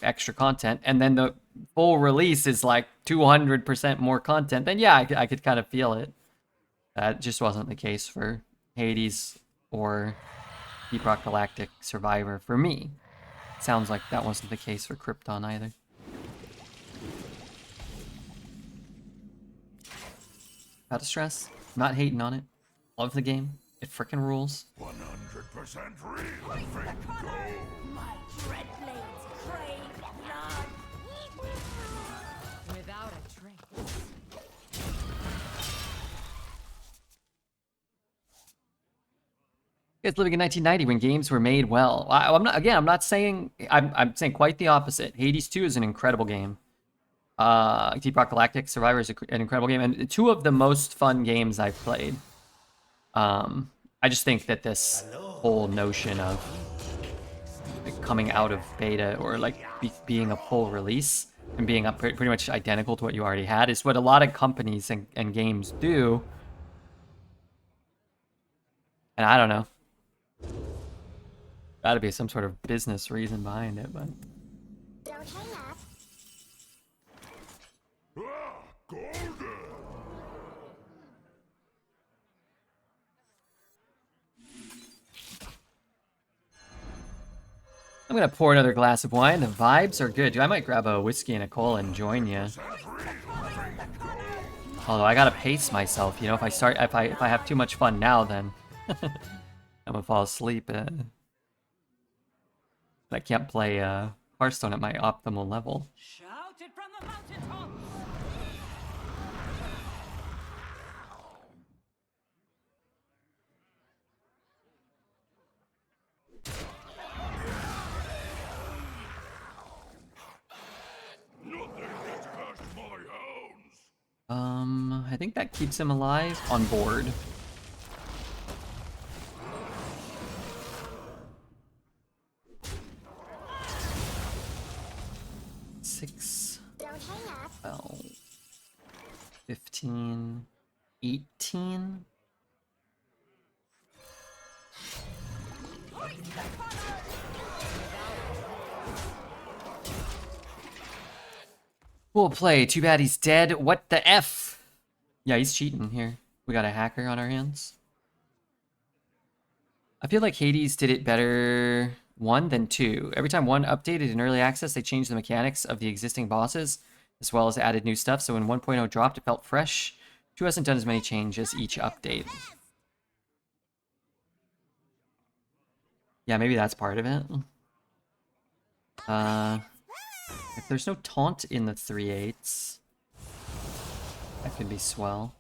extra content, and then the full release is like 200% more content, then yeah, I could kind of feel it. That just wasn't the case for Hades or Deep Rock Galactic Survivor for me. Sounds like that wasn't the case for Krypton either. Out of stress. Not hating on it. Love the game. It frickin' rules. 100% real. Fake go. My dread blades crave blood. Without a trace. It's living in 1990 when games were made well. I'm not saying. I'm saying quite the opposite. Hades 2 is an incredible game. Deep Rock Galactic Survivor is an incredible game, and two of the most fun games I've played. I just think that this whole notion of coming out of beta or like being a full release and being up pretty much identical to what you already had is what a lot of companies and games do. And I don't know. Gotta be some sort of business reason behind it, but... Don't hang up. Golden. I'm gonna pour another glass of wine. The vibes are good. Dude, I might grab a whiskey and a cola and join you. Although I gotta pace myself, if I have too much fun now, then I'm gonna fall asleep. I can't play Hearthstone at my optimal level. Shout it from the mountaintops. Nothing gets past my hounds. I think that keeps him alive on board. Don't hang up. 12, 15, 18. We'll play. Too bad he's dead. What the F? Yeah, he's cheating here. We got a hacker on our hands. I feel like Hades did it better 1 than 2. Every time 1 updated in early access, they changed the mechanics of the existing bosses, as well as added new stuff. So when 1.0 dropped, it felt fresh. 2 hasn't done as many changes each update. Yeah, maybe that's part of it. If there's no taunt in the 3/8, that could be swell.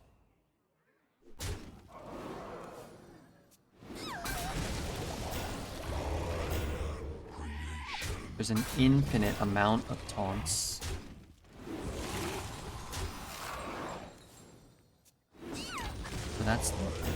There's an infinite amount of taunts. So that's lovely.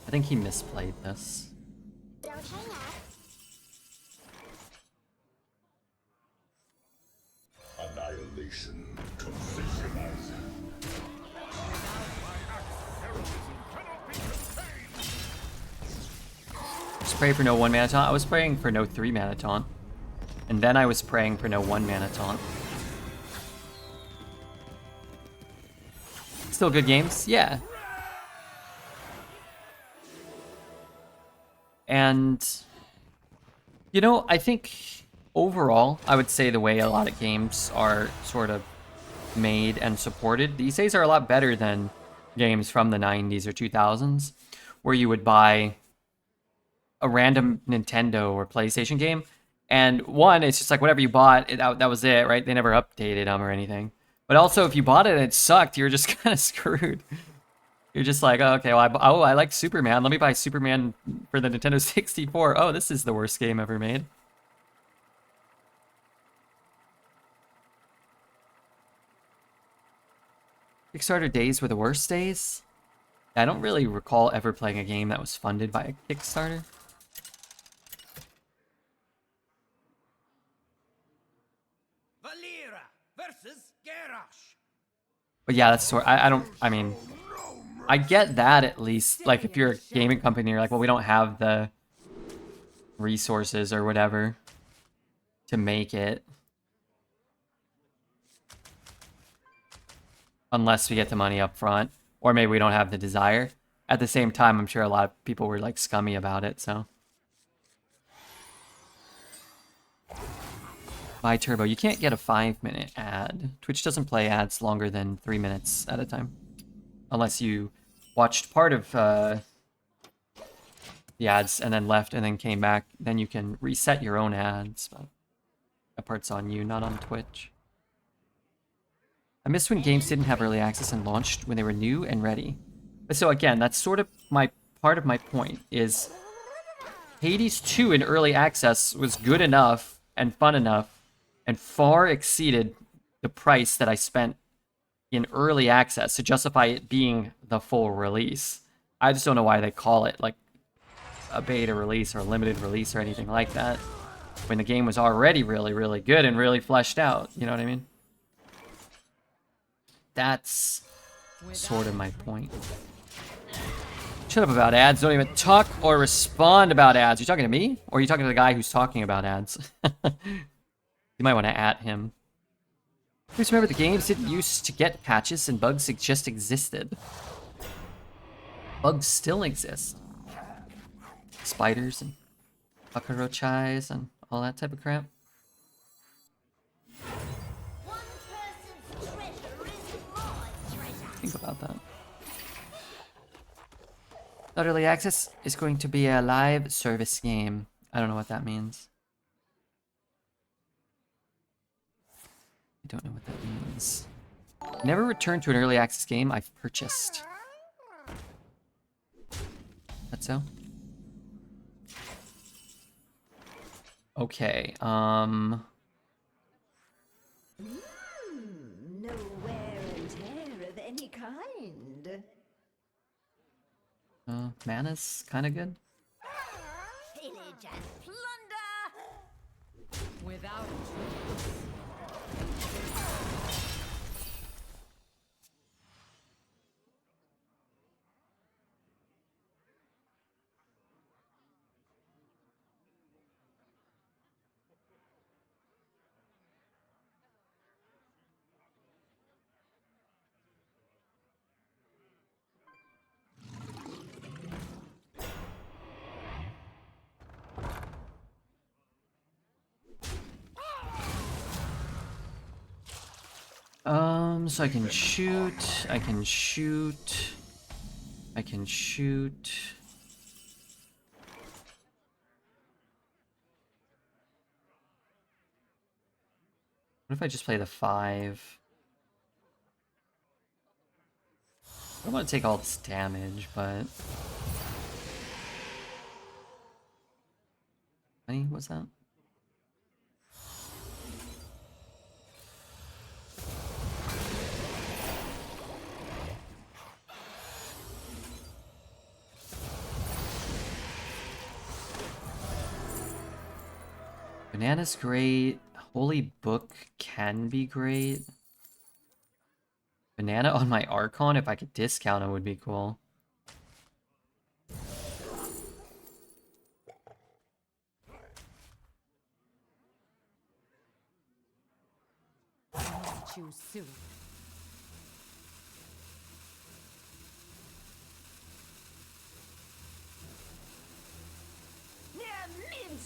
I think he misplayed this. Don't hang up. Annihilation confusionizing. Just pray for no 1 mana taunt. I was praying for no 3 mana taunt. And then I was praying for no 1 mana taunt. Still good games? Yeah. And, I think overall, I would say the way a lot of games are sort of made and supported these days are a lot better than games from the 90s or 2000s, where you would buy a random Nintendo or PlayStation game, and one, it's just like whatever you bought, that was it, right? They never updated them or anything. But also, if you bought it and it sucked, you're just kind of screwed. You're just like, oh, okay, well, I like Superman. Let me buy Superman for the Nintendo 64. Oh, this is the worst game ever made. Kickstarter days were the worst days. I don't really recall ever playing a game that was funded by a Kickstarter. Valera versus Garrosh. But yeah, that's sort. I mean, I get that at least. Like, if you're a gaming company, you're like, well, we don't have the resources or whatever to make it, unless we get the money up front, or maybe we don't have the desire. At the same time, I'm sure a lot of people were like scummy about it. So, bye Turbo. You can't get a 5-minute ad. Twitch doesn't play ads longer than 3 minutes at a time, unless you watched part of the ads and then left and then came back. Then you can reset your own ads, but that part's on you, not on Twitch. I missed when games didn't have early access and launched when they were new and ready. But so again, that's sort of part of my point is Hades 2 in early access was good enough and fun enough and far exceeded the price that I spent in early access to justify it being the full release. I just don't know why they call it like a beta release or a limited release or anything like that when the game was already really, really good and really fleshed out. You know what I mean? That's sort of my point. Shut up about ads. Don't even talk or respond about ads. You talking to me? Or are you talking to the guy who's talking about ads? You might want to at him. Please remember the games didn't used to get patches and bugs just existed. Bugs still exist. Spiders and cockroaches and all that type of crap. One person's treasure is my treasure. Think about that. Not early access is going to be a live service game. I don't know what that means. I don't know what that means. Never returned to an early access game I've purchased. That's so? Okay, No wear and tear of any kind. Mana's kind of good. Pillage and plunder. Without a trace. So I can shoot, I can shoot, I can shoot. What if I just play the 5? I don't want to take all this damage, but... Honey, what's that? Banana's great. Holy Book can be great. Banana on my Archon, if I could discount it, would be cool. Choose soon. Near mint.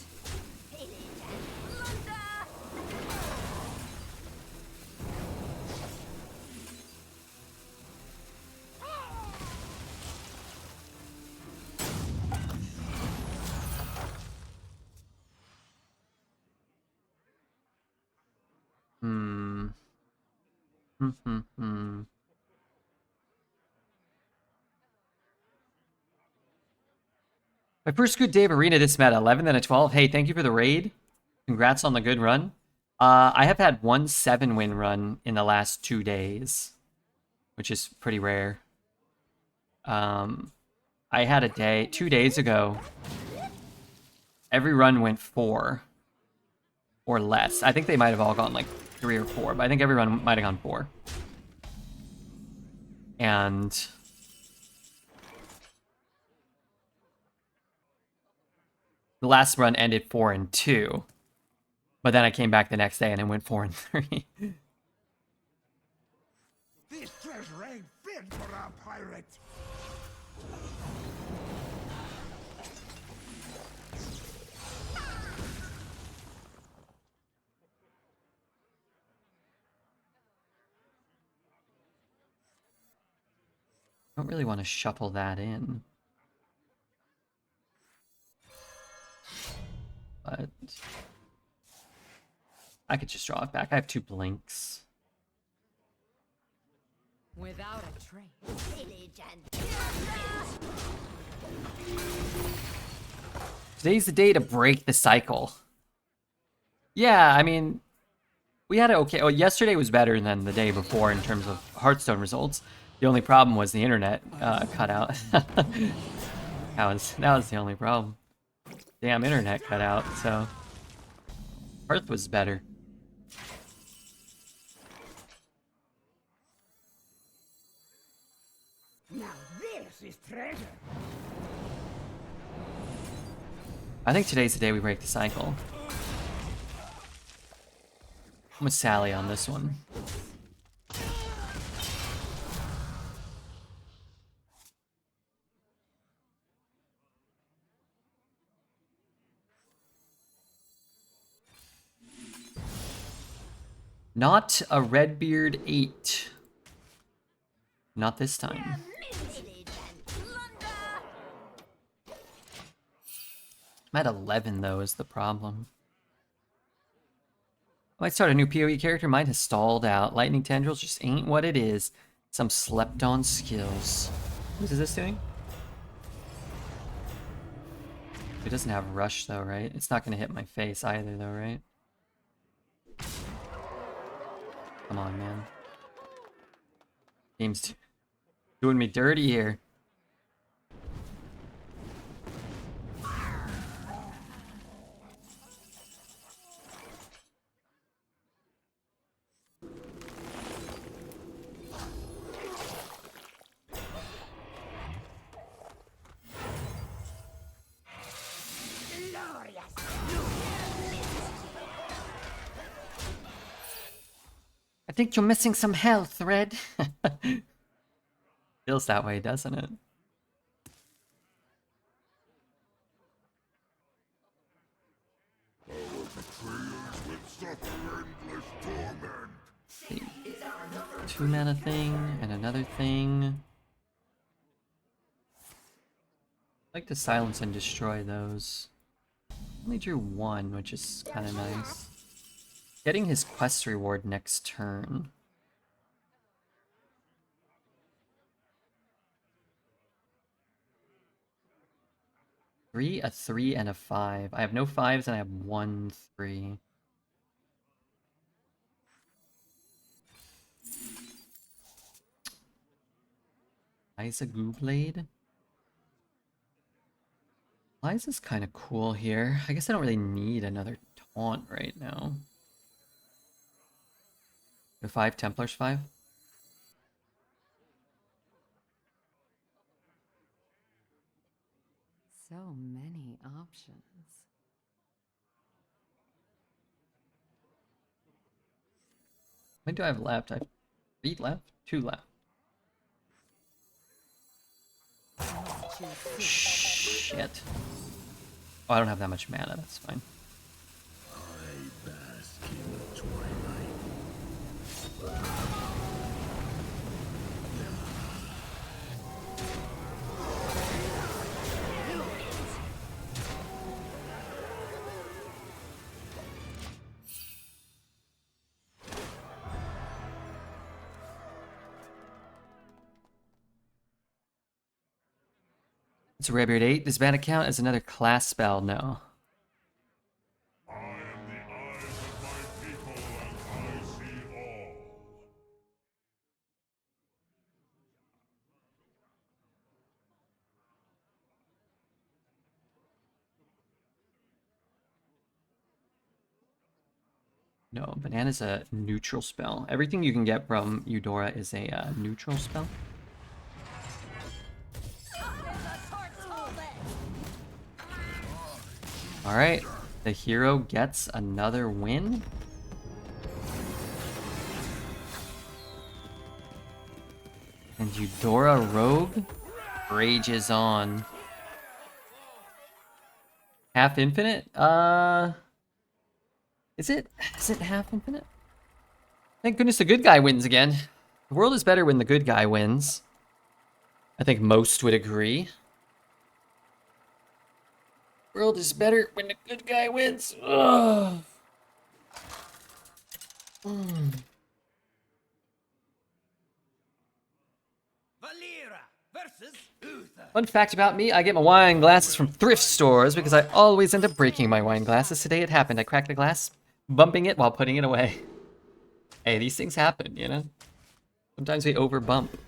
Pillage and plunder. My first good day of Arena this meta, 11 then a 12. Hey, thank you for the raid. Congrats on the good run. I have had one 7-win run in the last 2 days. which is pretty rare. I had a day 2 days ago. Every run went 4 or less. I think they might have all gone like 3 or 4, but I think every run might have gone 4. And the last run ended 4-2, but then I came back the next day and it went 4-3. This treasure ain't fit for a pirate. I don't really want to shuffle that in. But I could just draw it back. I have 2 blinks. Without a trace. Pillage and Today's the day to break the cycle. Yeah, I mean, we had it okay. Well, yesterday was better than the day before in terms of Hearthstone results. The only problem was the internet cut out. that was the only problem. Damn, internet cut out. So Hearth was better. Now this is treasure. I think today's the day we break the cycle. I'm with Sally on this one. Not a Redbeard 8. Not this time. pillage and plunder. I'm at 11 though is the problem. I might start a new PoE character. Mine has stalled out. Lightning Tendrils just ain't what it is. Some slept on skills. What is this doing? It doesn't have rush though, right? It's not gonna hit my face either though, right? Come on, man. Game's doing me dirty here. I think you're missing some health, Red. Feels that way, doesn't it? Our betrayers will suffer endless torment. See. 2 mana thing and another thing. I like to silence and destroy those. Only drew 1, which is kind of nice. Getting his quest reward next turn. A 3, and a 5. I have no 5s and I have 1 3. Liza Gooblade. Liza's kind of cool here. I guess I don't really need another taunt right now. The 5 Templars 5. So many options. How many do I have left? I have 3 left? 2 left. Shit. Oh, I don't have that much mana, that's fine. I bask in the twilight. It's a Redbeard 8. Does Bandit count as another class spell? No. I am the eyes of my people, and I see all. No, banana's a neutral spell. Everything you can get from Eudora is a neutral spell. Alright, the hero gets another win. And Eudora Rogue rages on. Half infinite? Is it half infinite? Thank goodness the good guy wins again. The world is better when the good guy wins. I think most would agree. World is better when the good guy wins. Ugh. Valera versus Uther. Fun fact about me, I get my wine glasses from thrift stores because I always end up breaking my wine glasses. Today it happened. I cracked a glass, bumping it while putting it away. Hey, these things happen, you know? Sometimes we over bump.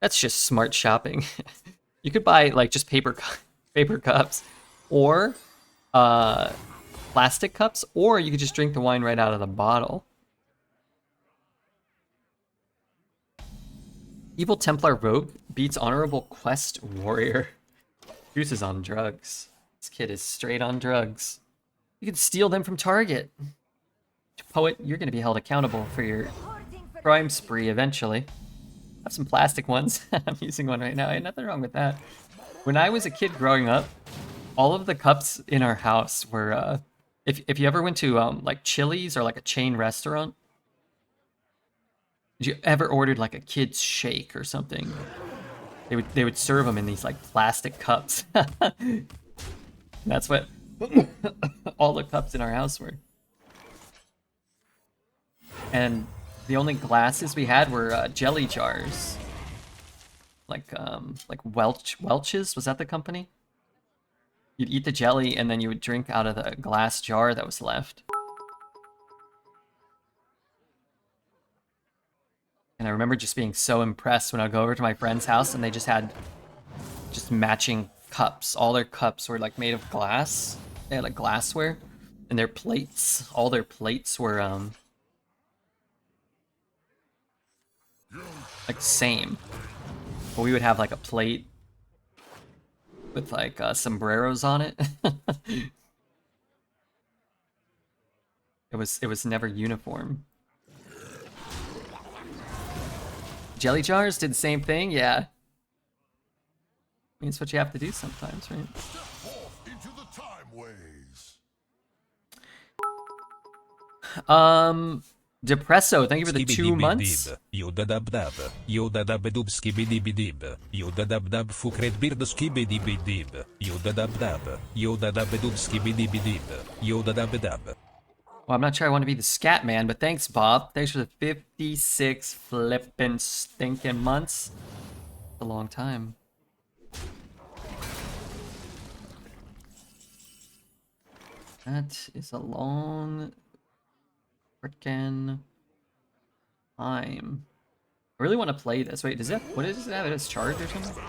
That's just smart shopping. You could buy like just paper cups or plastic cups, or you could just drink the wine right out of the bottle. Evil Templar Rogue beats Honorable Quest Warrior. Goose is on drugs. This kid is straight on drugs. You can steal them from Target. Poet, you're going to be held accountable for your crime spree eventually. I have some plastic ones. I'm using one right now. Ain't nothing wrong with that. When I was a kid growing up, all of the cups in our house were, if you ever went to like Chili's or like a chain restaurant, did you ever ordered like a kid's shake or something? They would serve them in these like plastic cups. That's what all the cups in our house were. And the only glasses we had were jelly jars. Like Welch's, was that the company? You'd eat the jelly and then you would drink out of the glass jar that was left. And I remember just being so impressed when I'd go over to my friend's house and they just had just matching cups. All their cups were like made of glass. They had like glassware. And their plates, all their plates were like same. But we would have like a plate with like sombreros on it. It was never uniform. Jelly jars did the same thing, yeah. I mean, it's what you have to do sometimes, right? Step forth into the time ways. Depresso, thank you for the 2 months. Yoda dab dab. Yoda dab dub skibidi bidib. Yoda dab dab fukret bird skibidi bidib. Yoda dab dab. Yoda dab dub skibidi bidib. Yoda dab dab. Well, I'm not sure I want to be the scat man, but thanks, Bob. Thanks for the 56 flippin' stinking months. It's a long time. That is a long frickin' time. I really want to play this. Wait, does it? What does it have? It has charge or something?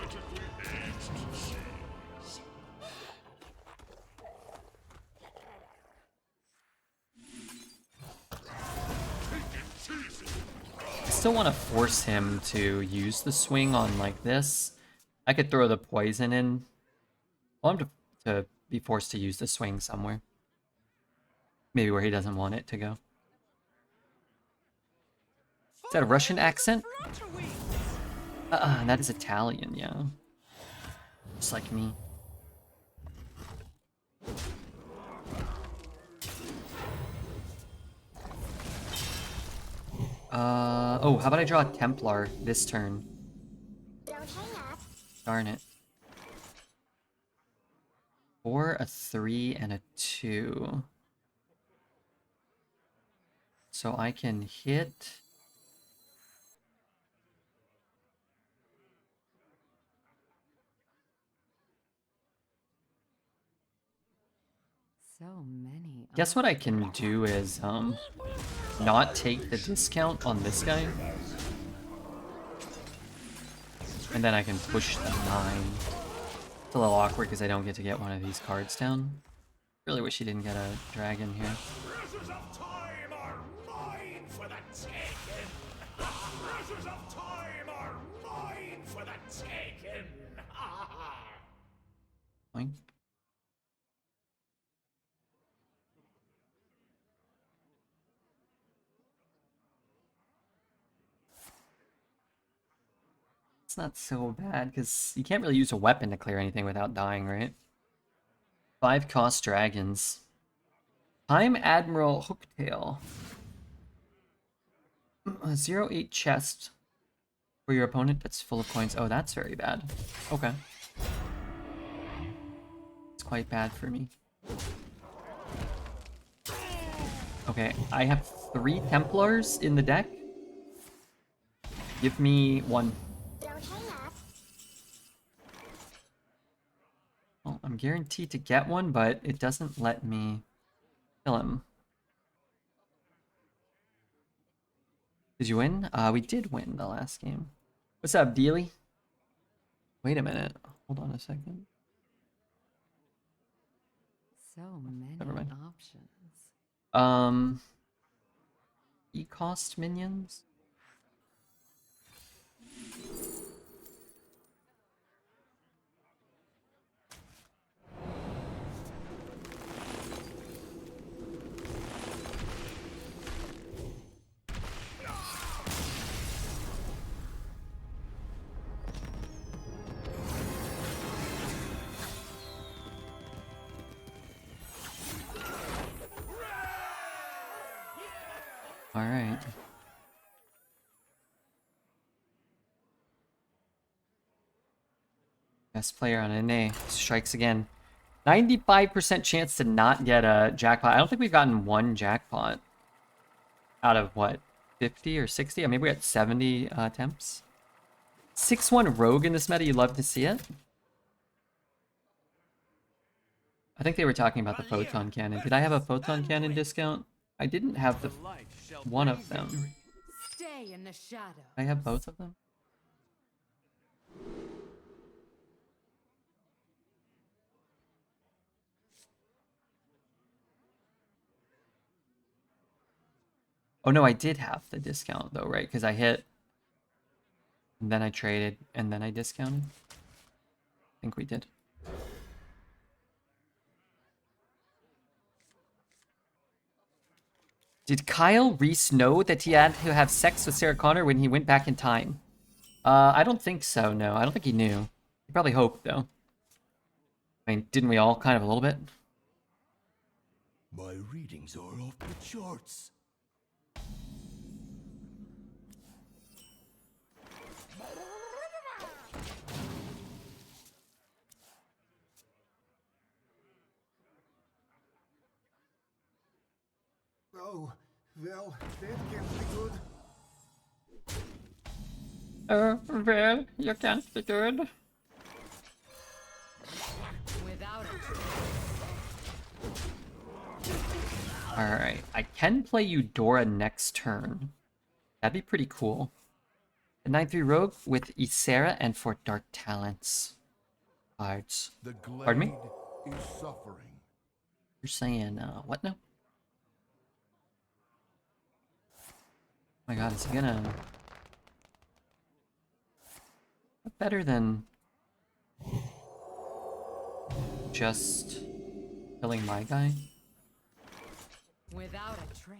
I still want to force him to use the swing on like this. I could throw the poison in. I want him to be forced to use the swing somewhere. Maybe where he doesn't want it to go. Is that a Russian accent? That is Italian, yeah. Just like me. Oh, how about I draw a Templar this turn? Darn it. 4, a 3, and a 2. So I can hit... So many. Guess what I can do is, not take the discount on this guy. And then I can push the 9. It's a little awkward because I don't get to get one of these cards down. Really wish he didn't get a dragon here. treasures of time are mine for the taking! Boink. It's not so bad, because you can't really use a weapon to clear anything without dying, right? 5 cost dragons. Time Admiral Hooktail. 0-8 chest for your opponent that's full of coins. Oh, that's very bad. Okay. It's quite bad for me. Okay, I have 3 Templars in the deck. Give me 1. Don't hang up. Well, I'm guaranteed to get one, but it doesn't let me kill him. Did you win? We did win the last game. What's up, Dealy? Wait a minute. Hold on a second. So many Never mind. options. E-cost minions? Alright. Best player on NA strikes again. 95% chance to not get a jackpot. I don't think we've gotten one jackpot out of what, 50 or 60? Maybe we got 70 attempts. 6-1 rogue in this meta, you love to see it. I think they were talking about the photon cannon. Did I have a photon cannon discount? I didn't have the one of them. Stay in the shadow. I have both of them. Oh no, I did have the discount though, right? Because I hit, and then I traded, and then I discounted. I think we did. Did Kyle Reese know that he had to have sex with Sarah Connor when he went back in time? I don't think so, no. I don't think he knew. He probably hoped, though. I mean, didn't we all kind of a little bit? My readings are off the charts. Oh, well, that can't be good. Well, you can't be good. Without it. Alright, I can play Eudora next turn. That'd be pretty cool. The 9-3 rogue with Ysera and for Dark Talents cards. The glade Pardon me? is suffering. You're saying, what now? Oh my god, is he gonna... better than... just... killing my guy? Without a trace.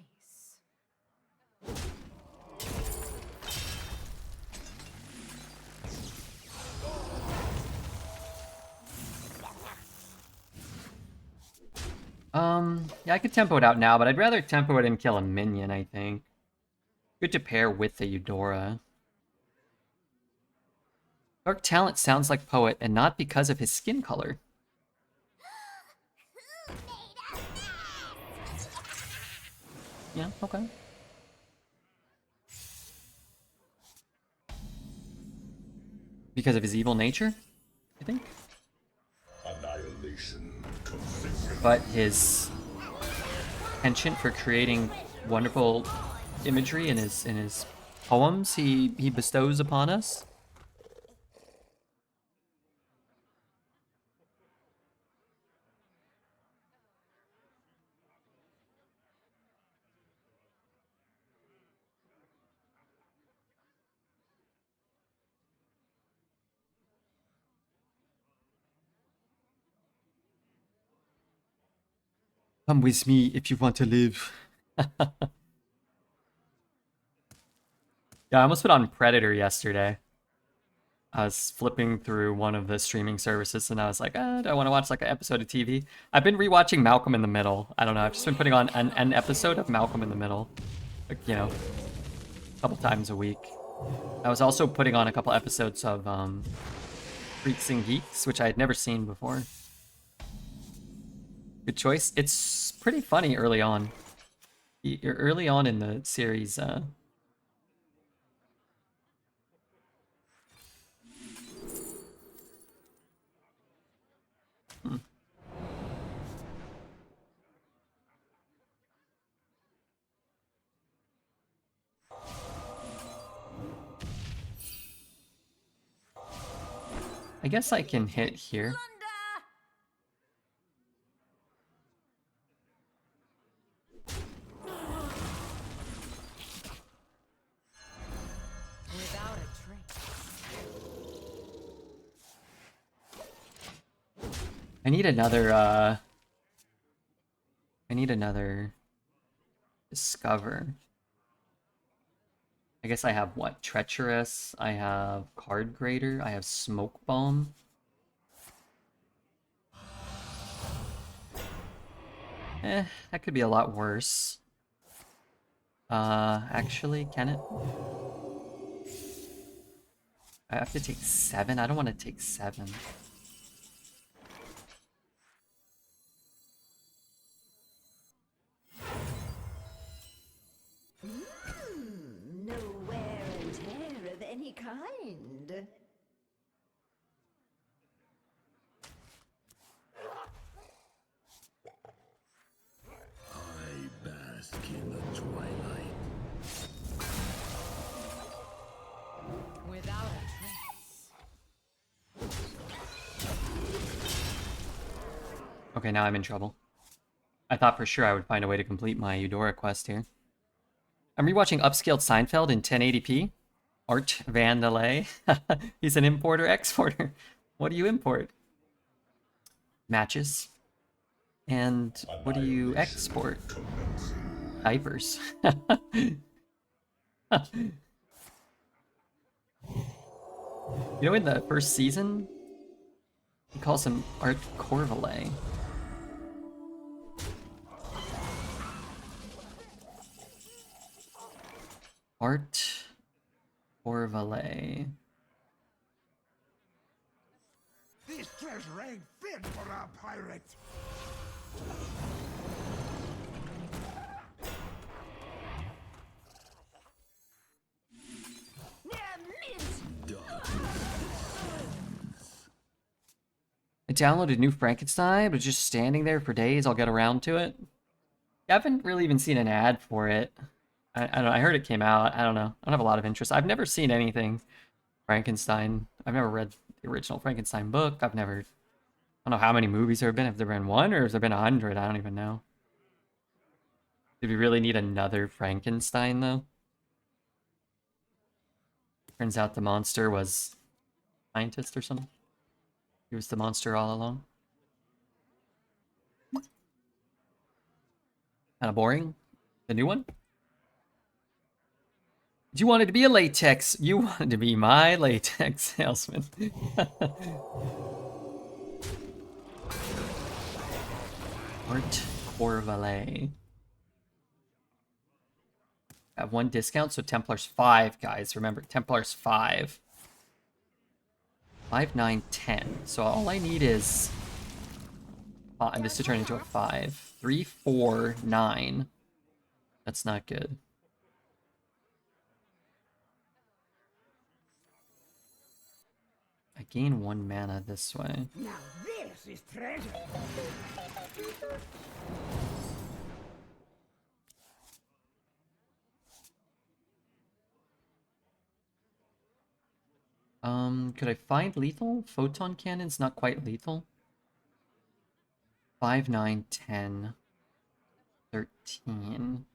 Yeah, I could tempo it out now, but I'd rather tempo it and kill a minion, I think. Good to pair with the Eudora. Dark Talent sounds like Poet, and not because of his skin color. Yeah, okay. Because of his evil nature, I think? Annihilation. But his penchant for creating wonderful imagery in his poems he bestows upon us. Come with me if you want to live. Yeah, I almost put on Predator yesterday. I was flipping through one of the streaming services and I was like, do I want to watch like an episode of TV? I've been rewatching Malcolm in the Middle. I don't know. I've just been putting on an episode of Malcolm in the Middle, like, you know, a couple times a week. I was also putting on a couple episodes of Freaks and Geeks, which I had never seen before. Good choice. It's pretty funny early on. Early on in the series, I guess I can hit here. Without a trace. I need another discover. I guess I have what? Treacherous, I have Card Grader, I have Smoke Bomb. That could be a lot worse. Actually, can it? I have to take 7? I don't want to take 7. No wear and tear of any kind. I bask in the twilight. Without a trace. Okay, now I'm in trouble. I thought for sure I would find a way to complete my Eudora quest here. I'm rewatching Upscaled Seinfeld in 1080p. Art Vandalay. He's an importer-exporter. What do you import? Matches. And what do you export? Diapers. You know, in the first season, he calls him Art Corvalet. Art Corvalet. This treasure ain't fit for a pirate. I downloaded New Frankenstein, but just standing there for days. I'll get around to it. I haven't really even seen an ad for it. I don't know. I heard it came out. I don't know. I don't have a lot of interest. I've never seen anything Frankenstein. I've never read the original Frankenstein book. I don't know how many movies there have been. Have there been 1 or has there been 100? I don't even know. Did we really need another Frankenstein, though? Turns out the monster was a scientist or something. He was the monster all along. Kind of boring. The new one? You wanted to be a latex. You wanted to be my latex salesman. Art Corvalet. I have 1 discount, so Templar's 5, guys. Remember, Templar's 5. 5, 9, 10. So all I need is... and this to turn into a 5. 3, 4, 9. That's not good. I gain 1 mana this way. Now this is treasure. Could I find lethal? Photon cannon's not quite lethal. 5, 9, 10, 13.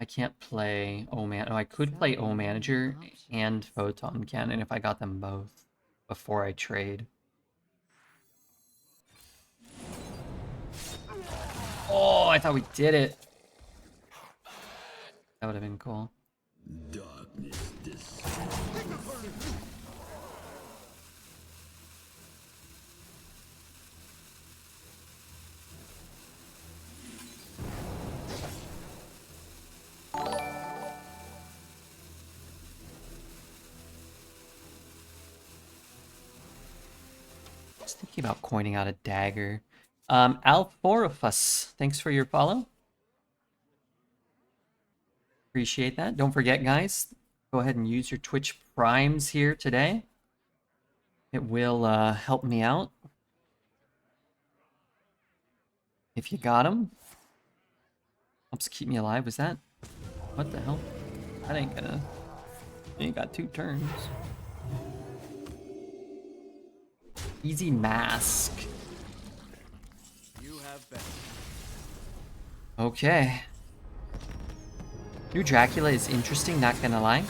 I can't play I could play O Manager and Photon Cannon if I got them both before I trade. Oh, I thought we did it. That would have been cool. Darkness descends. Just thinking about coining out a dagger. Alphorophus, thanks for your follow. Appreciate that. Don't forget, guys, go ahead and use your Twitch Primes here today. It will help me out. If you got them. Helps keep me alive. Was that? What the hell? That ain't gonna... You ain't got 2 turns. Easy mask. You have been. Okay. New Dracula is interesting, not gonna lie.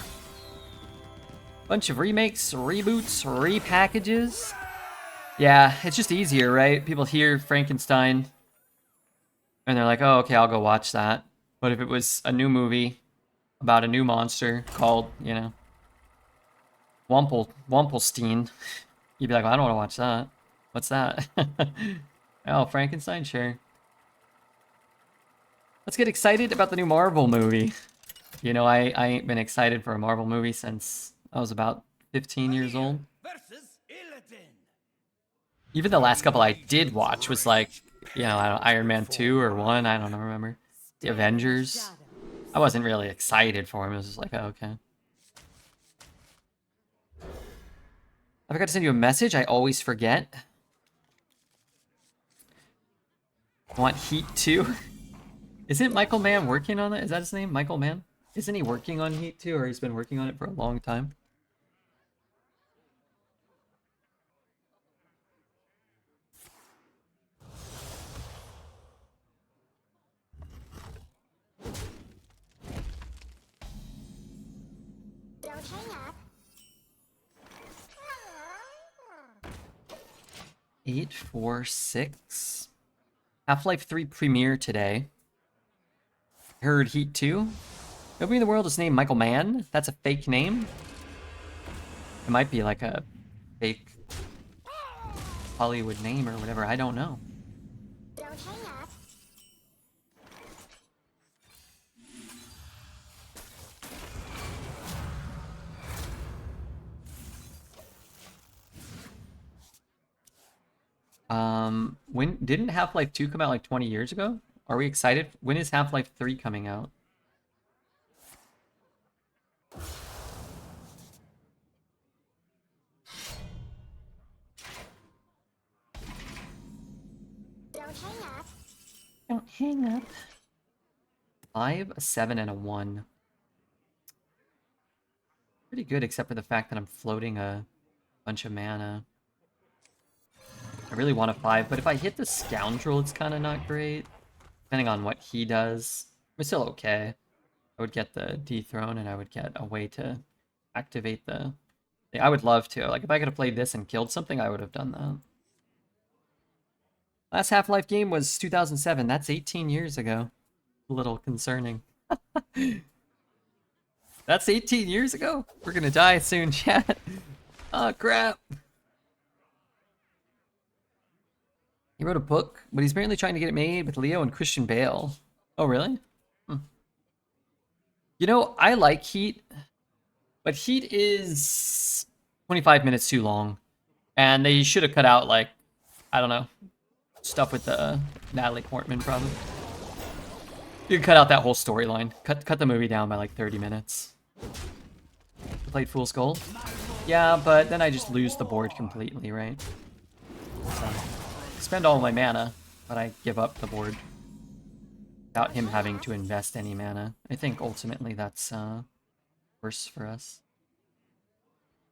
Bunch of remakes, reboots, repackages. Yeah, it's just easier, right? People hear Frankenstein and they're like, oh, okay, I'll go watch that. But if it was a new movie about a new monster called, you know, Wumpelstein, you'd be like, well, I don't want to watch that. What's that? Oh, Frankenstein? Sure. Let's get excited about the new Marvel movie. You know, I ain't been excited for a Marvel movie since I was about 15 years old. Versus Illidan. Even the last couple I did watch was like, you know, I don't know, Iron Man 2 or 1, I don't remember. The Avengers. I wasn't really excited for him. It was just like, oh, okay. I forgot to send you a message. I always forget. I want Heat 2. Isn't Michael Mann working on that? Is that his name? Michael Mann? Isn't he working on Heat 2, or he's been working on it for a long time? Don't hang up. 846. Half-Life 3 premiere today. Heard Heat 2. Nobody in the world is named Michael Mann. That's a fake name. It might be like a fake Hollywood name or whatever. I don't know. Don't hang up. When didn't Half-Life 2 come out like 20 years ago? Are we excited? When is Half-Life 3 coming out? Don't hang up. Don't hang up. 5, a 7, and a 1. Pretty good, except for the fact that I'm floating a bunch of mana. I really want a 5, but if I hit the Scoundrel, it's kind of not great. Depending on what he does. We're still okay. I would get the Dethrone, and I would get a way to activate the... I would love to. Like, if I could have played this and killed something, I would have done that. Last Half-Life game was 2007. That's 18 years ago. A little concerning. That's 18 years ago? We're gonna die soon, chat. Oh, crap. He wrote a book, but he's apparently trying to get it made with Leo and Christian Bale. Oh, really? You know, I like Heat, but Heat is 25 minutes too long. And they should have cut out, like, I don't know, stuff with Natalie Portman, probably. You could cut out that whole storyline. Cut the movie down by, like, 30 minutes. I played Fool's Gold? Yeah, but then I just lose the board completely, right? So, spend all my mana, but I give up the board without him having to invest any mana. I think ultimately that's worse for us.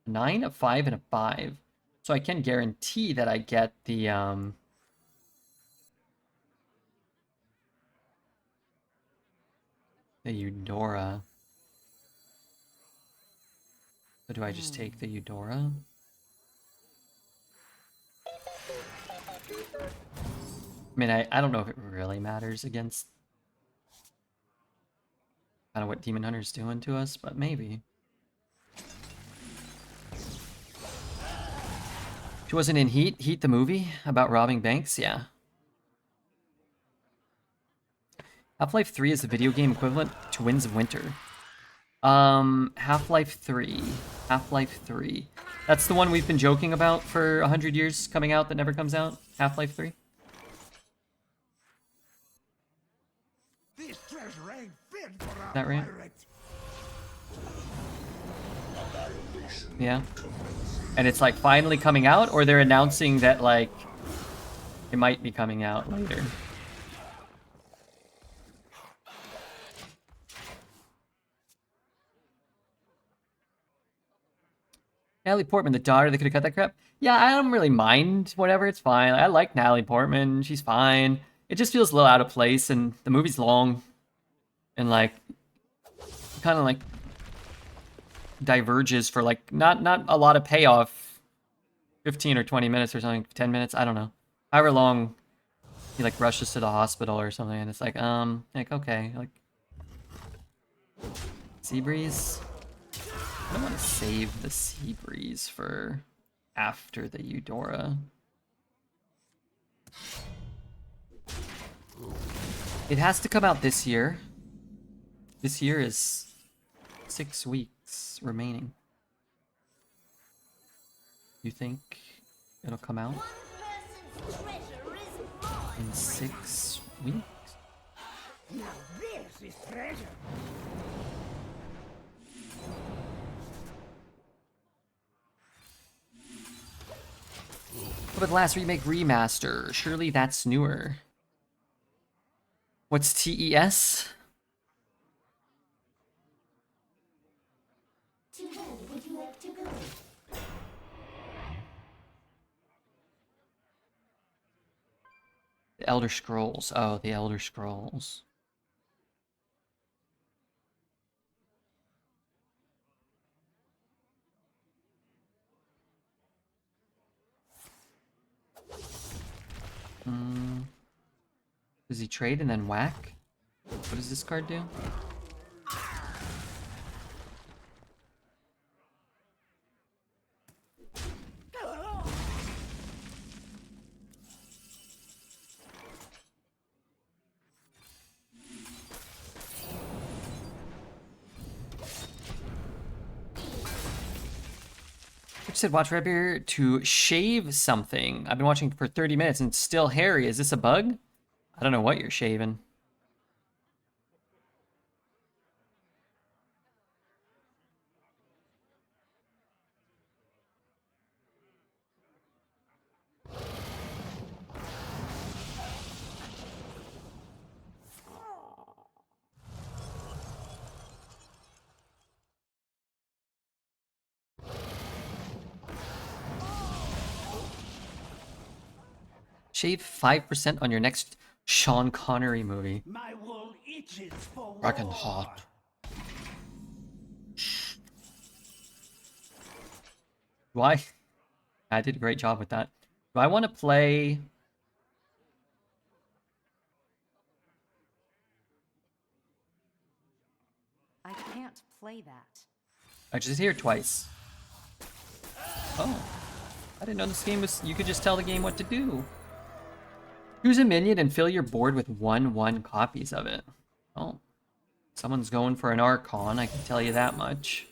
9, a 5, and a 5. So I can guarantee that I get the Eudora. So do I just take the Eudora? mean, I don't know if it really matters against kind of what Demon Hunter's doing to us, but maybe. She wasn't in Heat? Heat the movie about robbing banks? Yeah. Half-Life 3 is the video game equivalent to Winds of Winter. Half-Life 3. Half-Life 3. That's the one we've been joking about for 100 years coming out that never comes out? Half-Life 3? This treasure ain't fit for a That right? pirate. Yeah. And it's like finally coming out, or they're announcing that like it might be coming out later. Natalie Portman, the daughter that could have cut that crap. Yeah, I don't really mind. Whatever, it's fine. I like Natalie Portman. She's fine. It just feels a little out of place, and the movie's long, and like kind of like diverges for like not a lot of payoff. 15 or 20 minutes or something. 10 minutes. I don't know. However long he like rushes to the hospital or something, and it's like okay, like Seabreeze. I don't want to save the Seabreeze for after the Eudora. It has to come out this year. This year is 6 weeks remaining. You think it'll come out in 6 weeks? Now this is treasure. What about the last remake remaster? Surely that's newer. What's TES? To where would you like to go? The Elder Scrolls. Oh, the Elder Scrolls. Does he trade and then whack? What does this card do? Which said watch Redbeard to shave something. I've been watching for 30 minutes and it's still hairy. Is this a bug? I don't know what you're shaving. Shave 5% on your next Sean Connery movie. My wool itches for Rockin' war. hot. Why? I did a great job with that. Do I want to play? I can't play that. I just hear it twice. Oh. I didn't know this game was... You could just tell the game what to do. Choose a minion and fill your board with 1/1 copies of it. Oh. Someone's going for an Archon, I can tell you that much.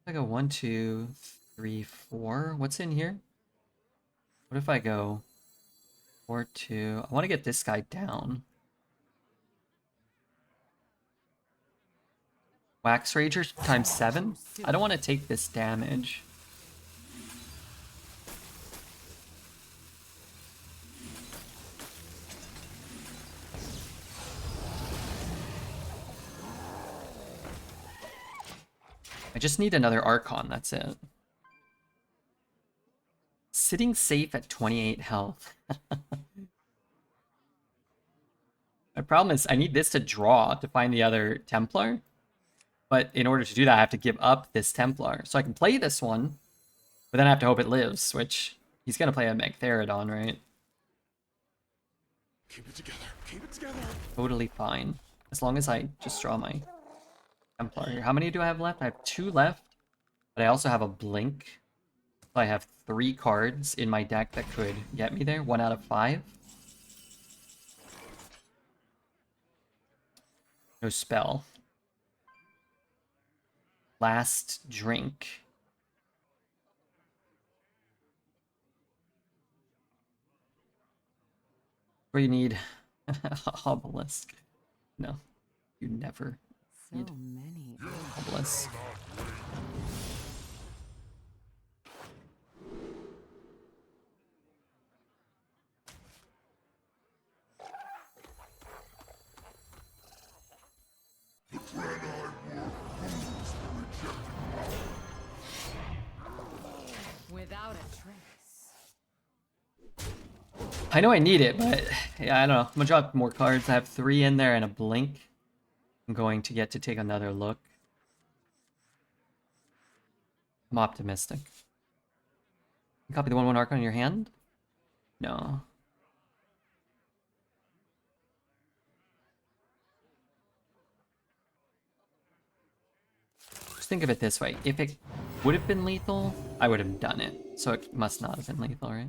I go 1, 2, 3, 4. What's in here? What if I go 4, 2? I want to get this guy down. Wax Rager times 7? I don't want to take this damage. I just need another Archon, that's it. Sitting safe at 28 health. My problem is I need this to draw to find the other Templar. But in order to do that, I have to give up this Templar. So I can play this one, but then I have to hope it lives, which he's going to play a Magtheridon, right? Keep it together. Keep it together. Totally fine. As long as I just draw my Templar here. How many do I have left? I have 2 left, but I also have a Blink. So I have 3 cards in my deck that could get me there. 1 out of 5. No spell. Last drink. Where you need obelisk. No, you never So need many. obelisk. Without a trace. I know I need it, but yeah, I don't know. I'm gonna drop more cards. I have 3 in there and a blink. I'm going to get to take another look. I'm optimistic. You copy the 1/1 Archon in your hand? No. Just think of it this way. If it would have been lethal, I would have done it. So it must not have been lethal, right?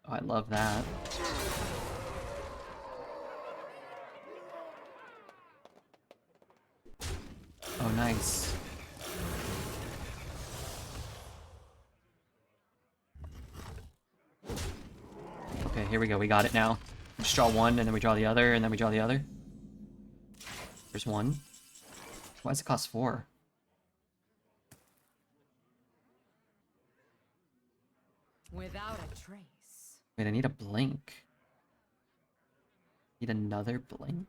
Oh, I love that. Oh, nice. Okay, here we go. We got it now. We just draw 1, and then we draw the other, and then we draw the other. There's 1. Why does it cost 4? Without a trace. Wait, I need a blink. Need another blink?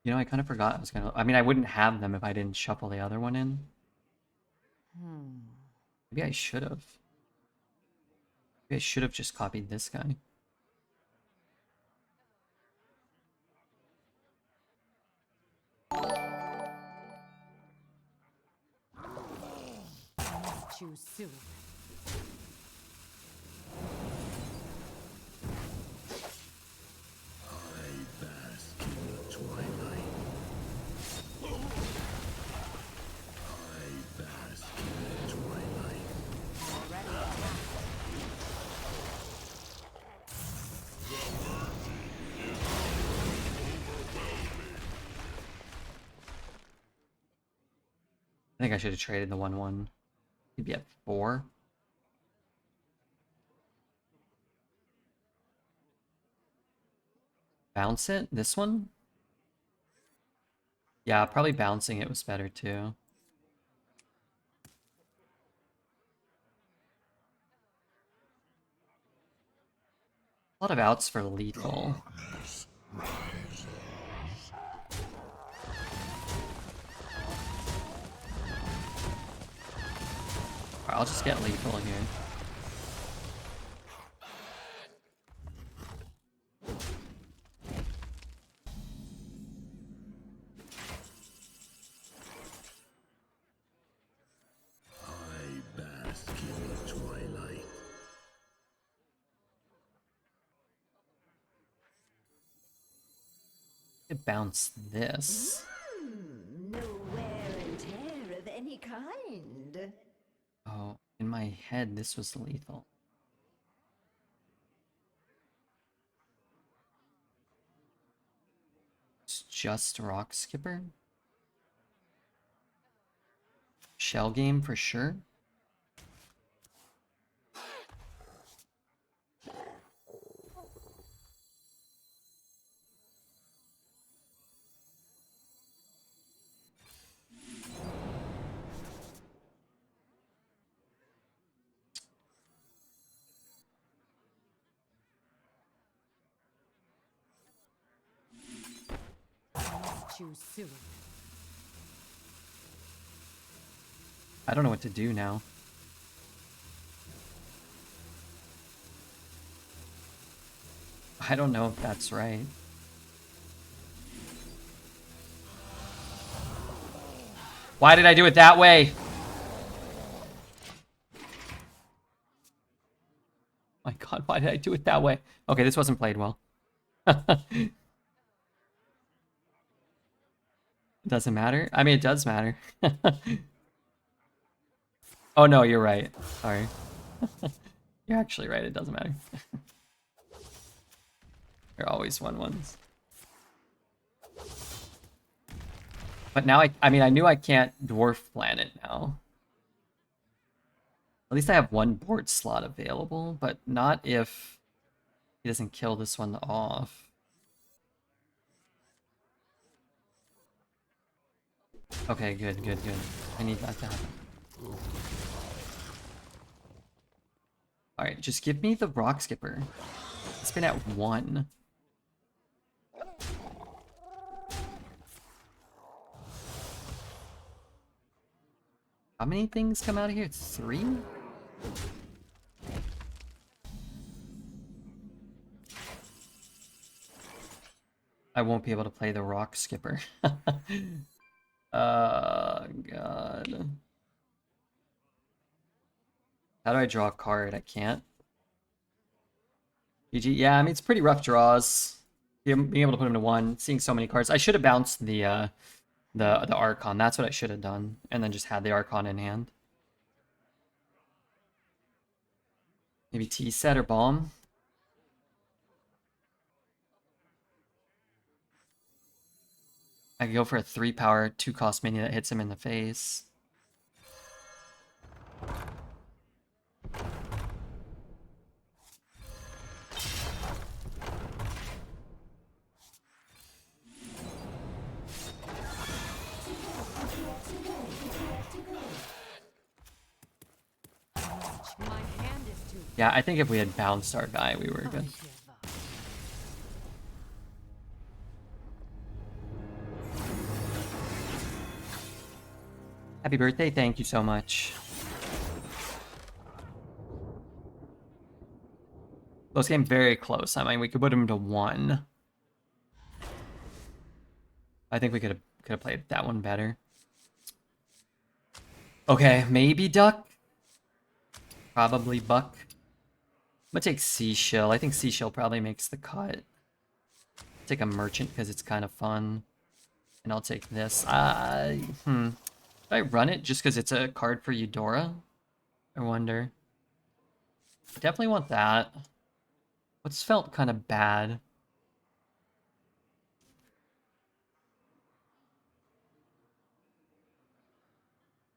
You know, I kind of forgot I was gonna... I mean, I wouldn't have them if I didn't shuffle the other one in. Maybe I should have. Maybe I should have just copied this guy. I must choose soon. I bask in the twilight. I bask in the twilight. Already attacked. I think I should have traded the 1/1. He'd be at 4. Bounce it? This one? Yeah, probably bouncing it was better too. A lot of outs for lethal. Darkness rises. Alright, I'll just get lethal here. I bask in the twilight. Could bounce this. No wear and tear of any kind. Oh, in my head, this was lethal. It's just Rock Skipper? Shell game for sure? Catch you soon. I don't know what to do now. I don't know if that's right. Why did I do it that way? My god, why did I do it that way? Okay, this wasn't played well. Doesn't matter? I mean, it does matter. Oh no, you're right. Sorry. You're actually right, it doesn't matter. You're always 1-1s. But now I mean, I knew I can't dwarf planet now. At least I have one board slot available, but not if he doesn't kill this one off. Okay, good. I need that to happen. Alright, just give me the rock skipper. It's been at 1. How many things come out of here? 3? I won't be able to play the rock skipper. God. How do I draw a card? I can't. GG. Yeah, I mean, it's pretty rough draws. Being able to put him to 1, seeing so many cards. I should have bounced the Archon. That's what I should have done. And then just had the Archon in hand. Maybe T-set or Bomb. I could go for a 3-power, 2-cost minion that hits him in the face. My hand is too. Yeah, I think if we had bounced our guy, we were good. Happy birthday, thank you so much. Close game, very close. I mean, we could put him to 1. I think we could have played that one better. Okay, maybe Duck. Probably Buck. I'm gonna take Seashell. I think Seashell probably makes the cut. Take a Merchant because it's kind of fun. And I'll take this. Should I run it just because it's a card for Eudora? I wonder. I definitely want that. What's felt kind of bad?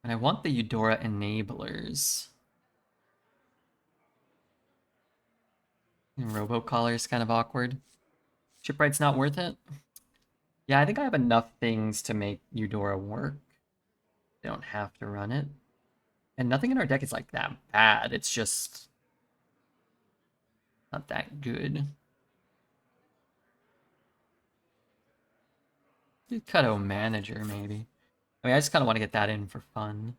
And I want the Eudora enablers. And Robocollar is kind of awkward. Shipwright's not worth it. Yeah, I think I have enough things to make Eudora work. They don't have to run it. And nothing in our deck is like that bad. It's just not that good. Cutto Manager, maybe. I mean, I just kind of want to get that in for fun.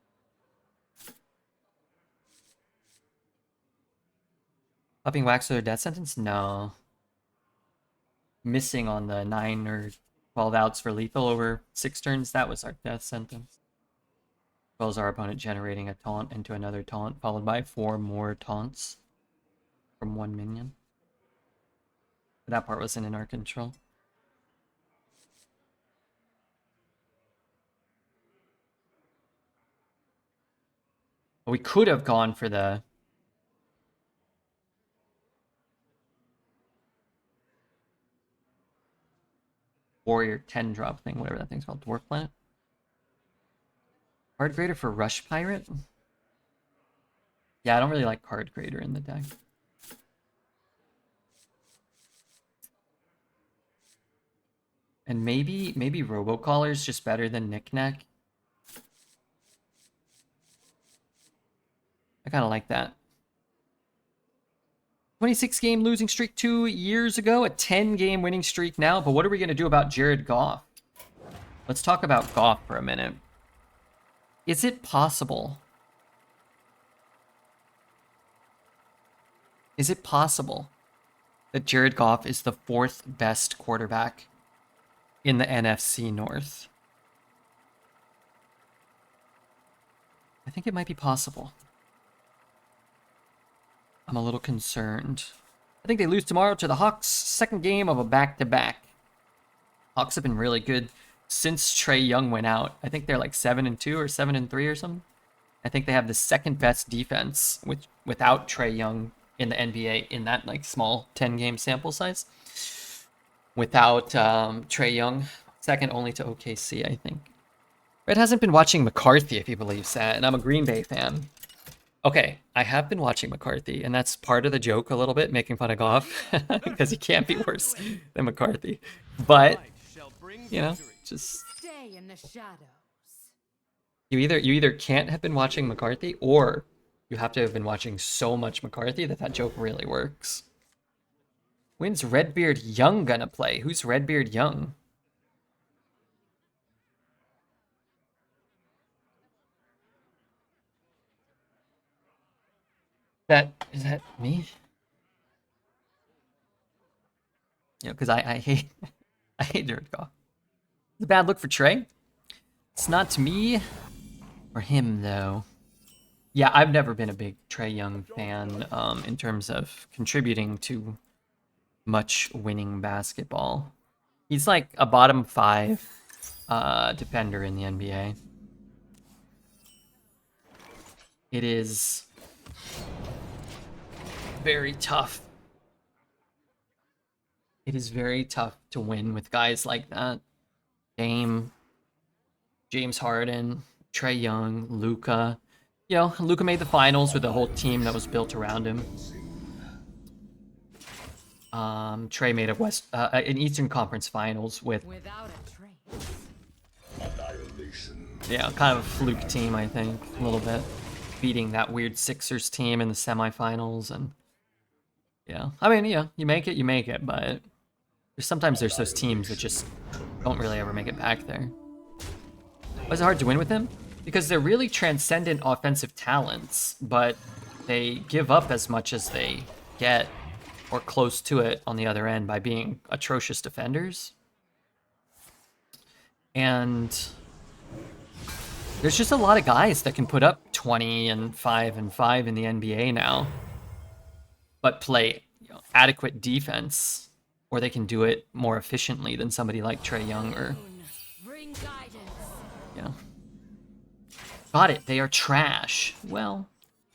Upping Wax or Death Sentence? No. Missing on the 9 or 12 outs for lethal over 6 turns. That was our Death Sentence. As well as our opponent generating a taunt into another taunt, followed by 4 more taunts from 1 minion. But that part wasn't in our control. But we could have gone for the Warrior 10 drop thing, whatever that thing's called. Dwarf Planet. Card Grader for Rush Pirate? Yeah, I don't really like Card Grader in the deck. And maybe Robocollar is just better than Knick-Knack. I kind of like that. 26-game losing streak 2 years ago, a 10-game winning streak now. But what are we going to do about Jared Goff? Let's talk about Goff for a minute. Is it possible? Is it possible that Jared Goff is the 4th best quarterback in the NFC North? I think it might be possible. I'm a little concerned. I think they lose tomorrow to the Hawks, second game of a back-to-back. Hawks have been really good since Trae Young went out. I think they're like 7-2 or 7-3 or something. I think they have the second best defense without Trae Young in the NBA in that like small 10-game sample size. Without Trae Young, second only to OKC, I think. Red hasn't been watching McCarthy, if you believe that, and I'm a Green Bay fan. Okay, I have been watching McCarthy, and that's part of the joke a little bit, making fun of Goff, because he can't be worse than McCarthy. But, you know, just... Stay in the shadows. You either can't have been watching McCarthy, or you have to have been watching so much McCarthy that joke really works. When's Redbeard Young gonna play? Who's Redbeard Young? Is that me? Yeah, because I hate I hate Jared Goff. It's a bad look for Trae. It's not to me or him though. Yeah, I've never been a big Trae Young fan in terms of contributing to much winning basketball. He's like a bottom 5 defender in the NBA. It is very tough. It is very tough to win with guys like that. Dame, James Harden, Trae Young, Luka. You know, Luka made the finals with a whole team that was built around him. Trae made an Eastern Conference Finals with Without a trace. yeah, kind of a fluke team, I think, a little bit, beating that weird Sixers team in the semifinals, and yeah, I mean, yeah, you make it, but sometimes there's those teams that just don't really ever make it back there. Why is it hard to win with them? Because they're really transcendent offensive talents, but they give up as much as they get, or close to it on the other end, by being atrocious defenders. And there's just a lot of guys that can put up 20 and 5 and 5 in the NBA now, but play, you know, adequate defense, or they can do it more efficiently than somebody like Trae Young or, Bring guidance. you know. Got it, they are trash. Well,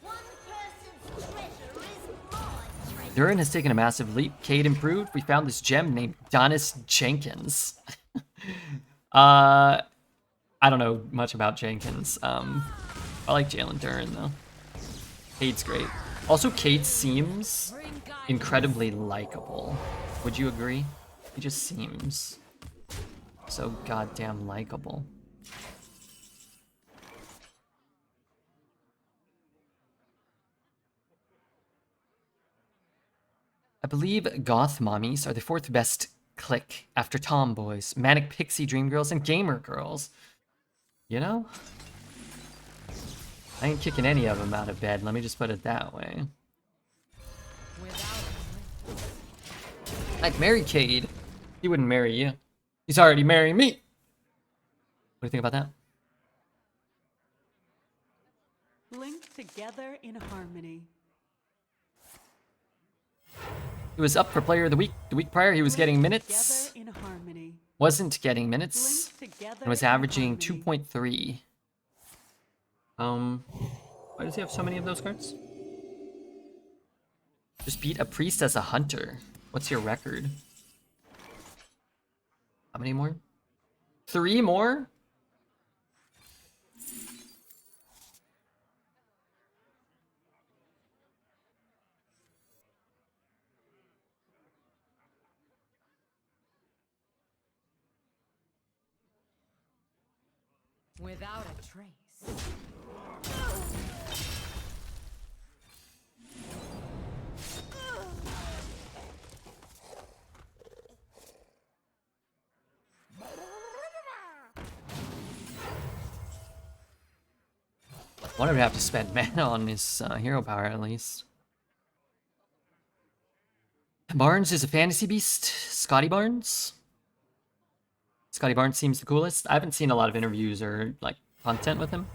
One person's treasure is my treasure. Duran has taken a massive leap. Cade improved. We found this gem named Donis Jenkins. I don't know much about Jenkins. I like Jalen Duran though. Cade's great. Also, Cade seems incredibly likable. Would you agree? He just seems so goddamn likable. I believe goth mommies are the 4th best clique after tomboys, manic pixie dream girls, and gamer girls. You know? I ain't kicking any of them out of bed, let me just put it that way. I'd marry Cade. He wouldn't marry you. He's already marrying me. What do you think about that? Linked together in harmony. He was up for player of the week. The week prior, he was getting minutes. Together in harmony. Wasn't getting minutes. Linked together And was in averaging harmony. 2.3. Why does he have so many of those cards? Just beat a priest as a hunter. What's your record? How many more? 3 more? Without a trace. Wanted to have to spend mana on his hero power at least. Barnes is a fantasy beast. Scotty Barnes. Scotty Barnes seems the coolest. I haven't seen a lot of interviews or like content with him.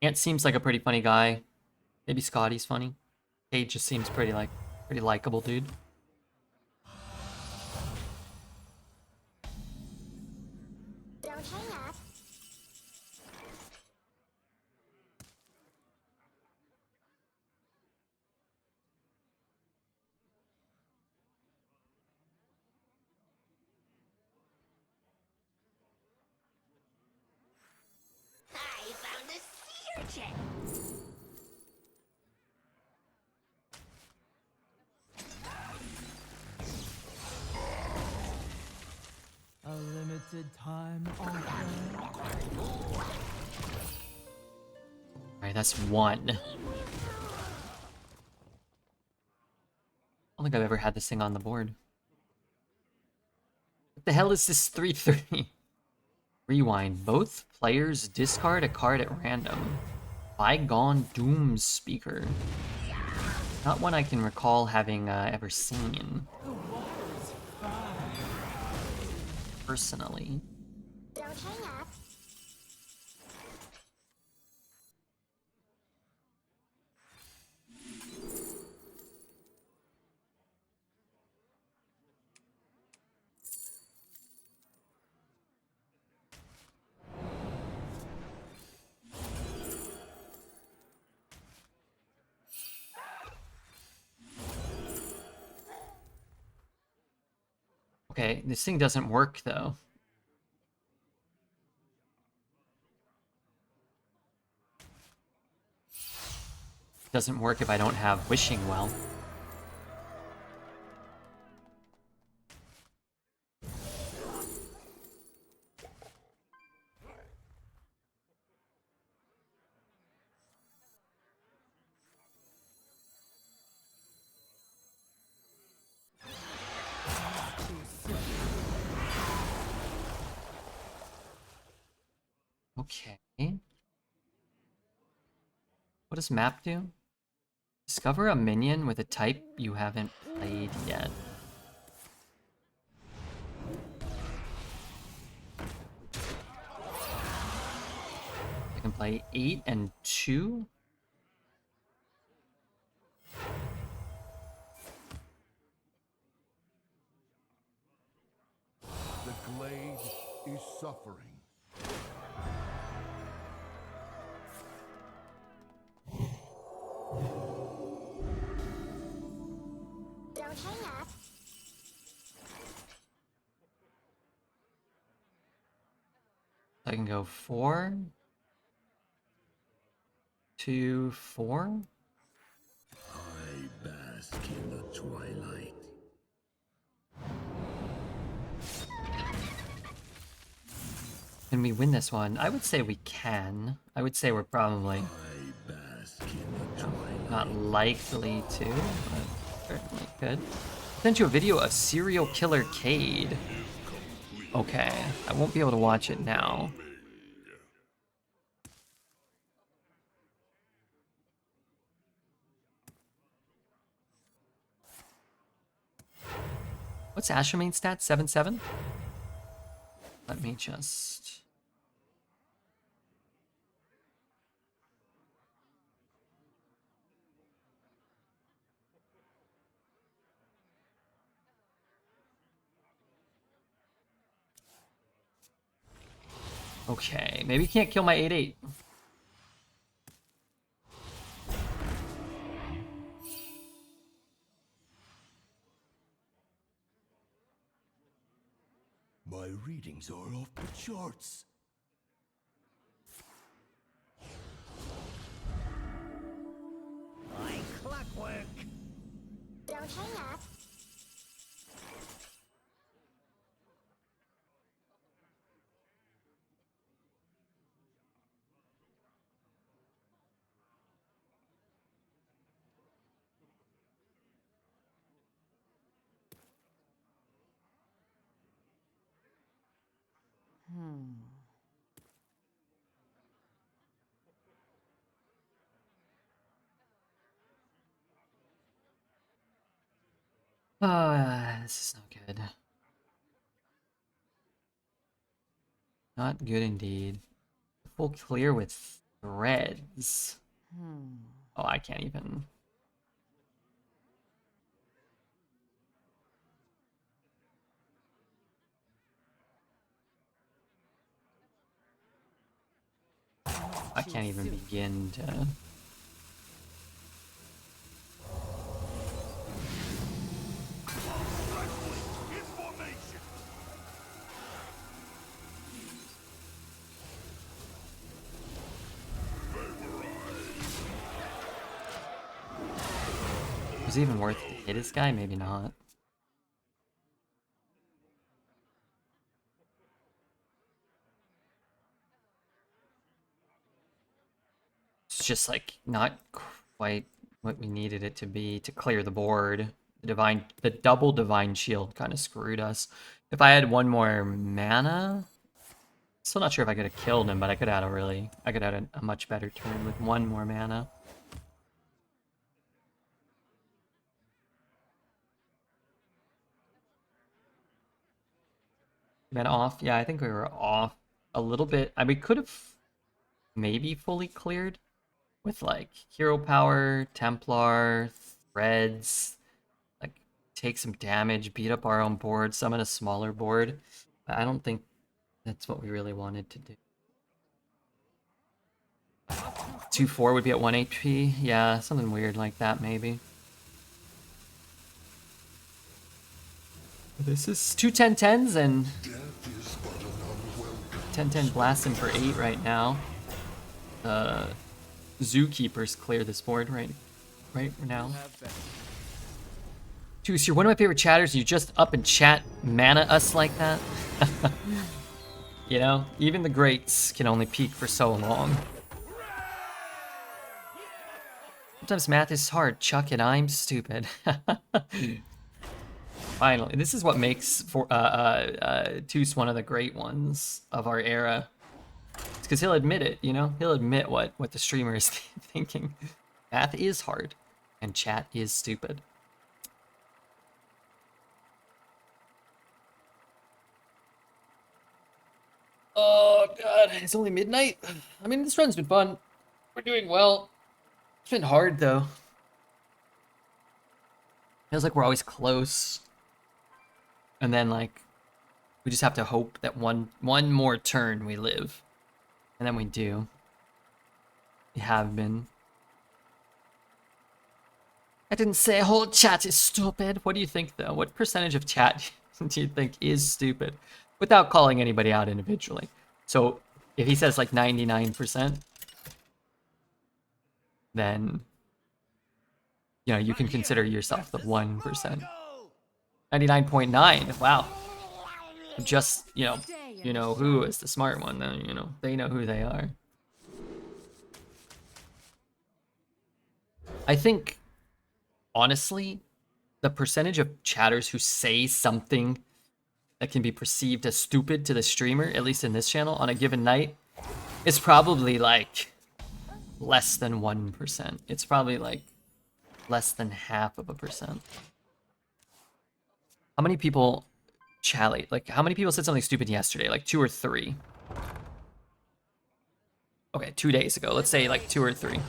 Ant seems like a pretty funny guy. Maybe Scotty's funny. Cade just seems pretty likable dude. Don't hang up. I found a sea urchin. A limited time offer. Alright, that's one. I don't think I've ever had this thing on the board. What the hell is this 3/3? Rewind. Both players discard a card at random. Bygone Doom Speaker. Not one I can recall having ever seen. Personally. Don't hang up. Okay, this thing doesn't work though. Doesn't work if I don't have Wishing Well. Okay. What does map do? Discover a minion with a type you haven't played yet. I can play 8 and 2. The glade is suffering. Don't hang up. I can go 4, 2, 4. I bask in the twilight. Can we win this one? I would say we can. I would say we're probably I bask in the twilight. not likely to, but certainly could. Sent you a video of serial killer Cade. Okay, I won't be able to watch it now. What's Ashermane's stat? 7/7? Let me just... Okay, maybe you can't kill my 8/8. My readings are off the charts. Like clockwork. Don't hang up. This is not good. Not good indeed. Full clear with threads. Oh, I can't even. I can't even begin to. Was it even worth to hit this guy? Maybe not. It's just like not quite what we needed it to be to clear the board. The double divine shield kind of screwed us. If I had one more mana, still not sure if I could have killed him, but I could have had a much better turn with one more mana. Been off? Yeah, I think we were off a little bit. I mean, we could have maybe fully cleared with like hero power, Templar, threads, like take some damage, beat up our own board, summon a smaller board. But I don't think that's what we really wanted to do. 2-4 would be at 1 HP. Yeah, something weird like that maybe. This is 2 10-10s and 10-10 blasting for 8 right now. Zookeepers clear this board right now. Juice, you're one of my favorite chatters. You just up and chat mana us like that. You know, even the greats can only peak for so long. Sometimes math is hard, Chuck, and I'm stupid. Finally, this is what makes Toos one of the great ones of our era. It's because he'll admit it, you know? He'll admit what the streamer is thinking. Math is hard, and chat is stupid. Oh god, it's only midnight. I mean, this run's been fun. We're doing well. It's been hard though. Feels like we're always close. And then like we just have to hope that one more turn we live. And then we do. We have been. I didn't say whole chat is stupid. What do you think though? What percentage of chat do you think is stupid? Without calling anybody out individually. So if he says like 99%, then you know you can consider yourself the 1%. 99.9. Wow. Just you know who is the smart one. Then you know they know who they are. I think honestly, the percentage of chatters who say something that can be perceived as stupid to the streamer, at least in this channel, on a given night, is probably like less than 1%. It's probably like less than 0.5%. How many people like how many people said something stupid yesterday? Like 2 or 3. Okay, 2 days ago. Let's say like 2 or 3.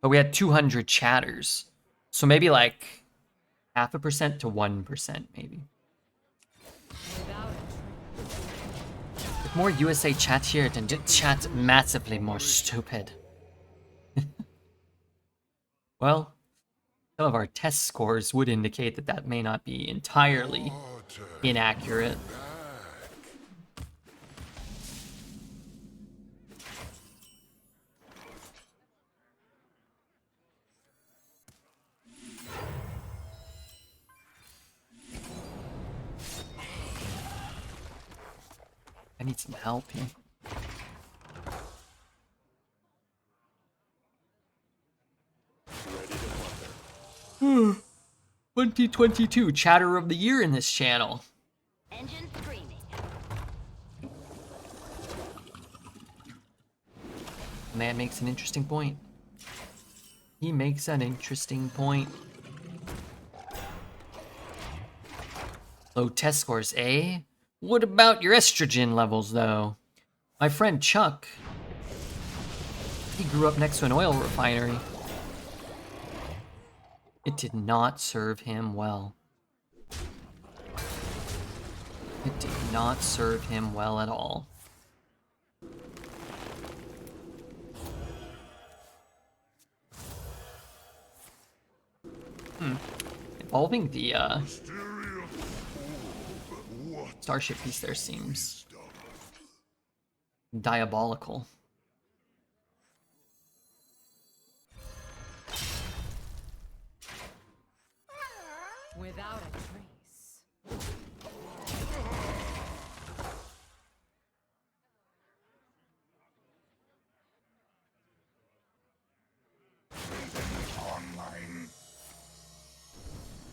But we had 200 chatters. So maybe like 0.5% to 1%, maybe. With more USA chat here, then chat massively more stupid. Well, some of our test scores would indicate that that may not be entirely inaccurate. I need some help here. 2022 Chatter of the Year in this channel. Engine screaming. Man makes an interesting point. He makes an interesting point. Low test scores, eh? What about your estrogen levels, though? My friend Chuck, he grew up next to an oil refinery. It did not serve him well. It did not serve him well at all. Involving the starship piece there seems diabolical. Without a trace.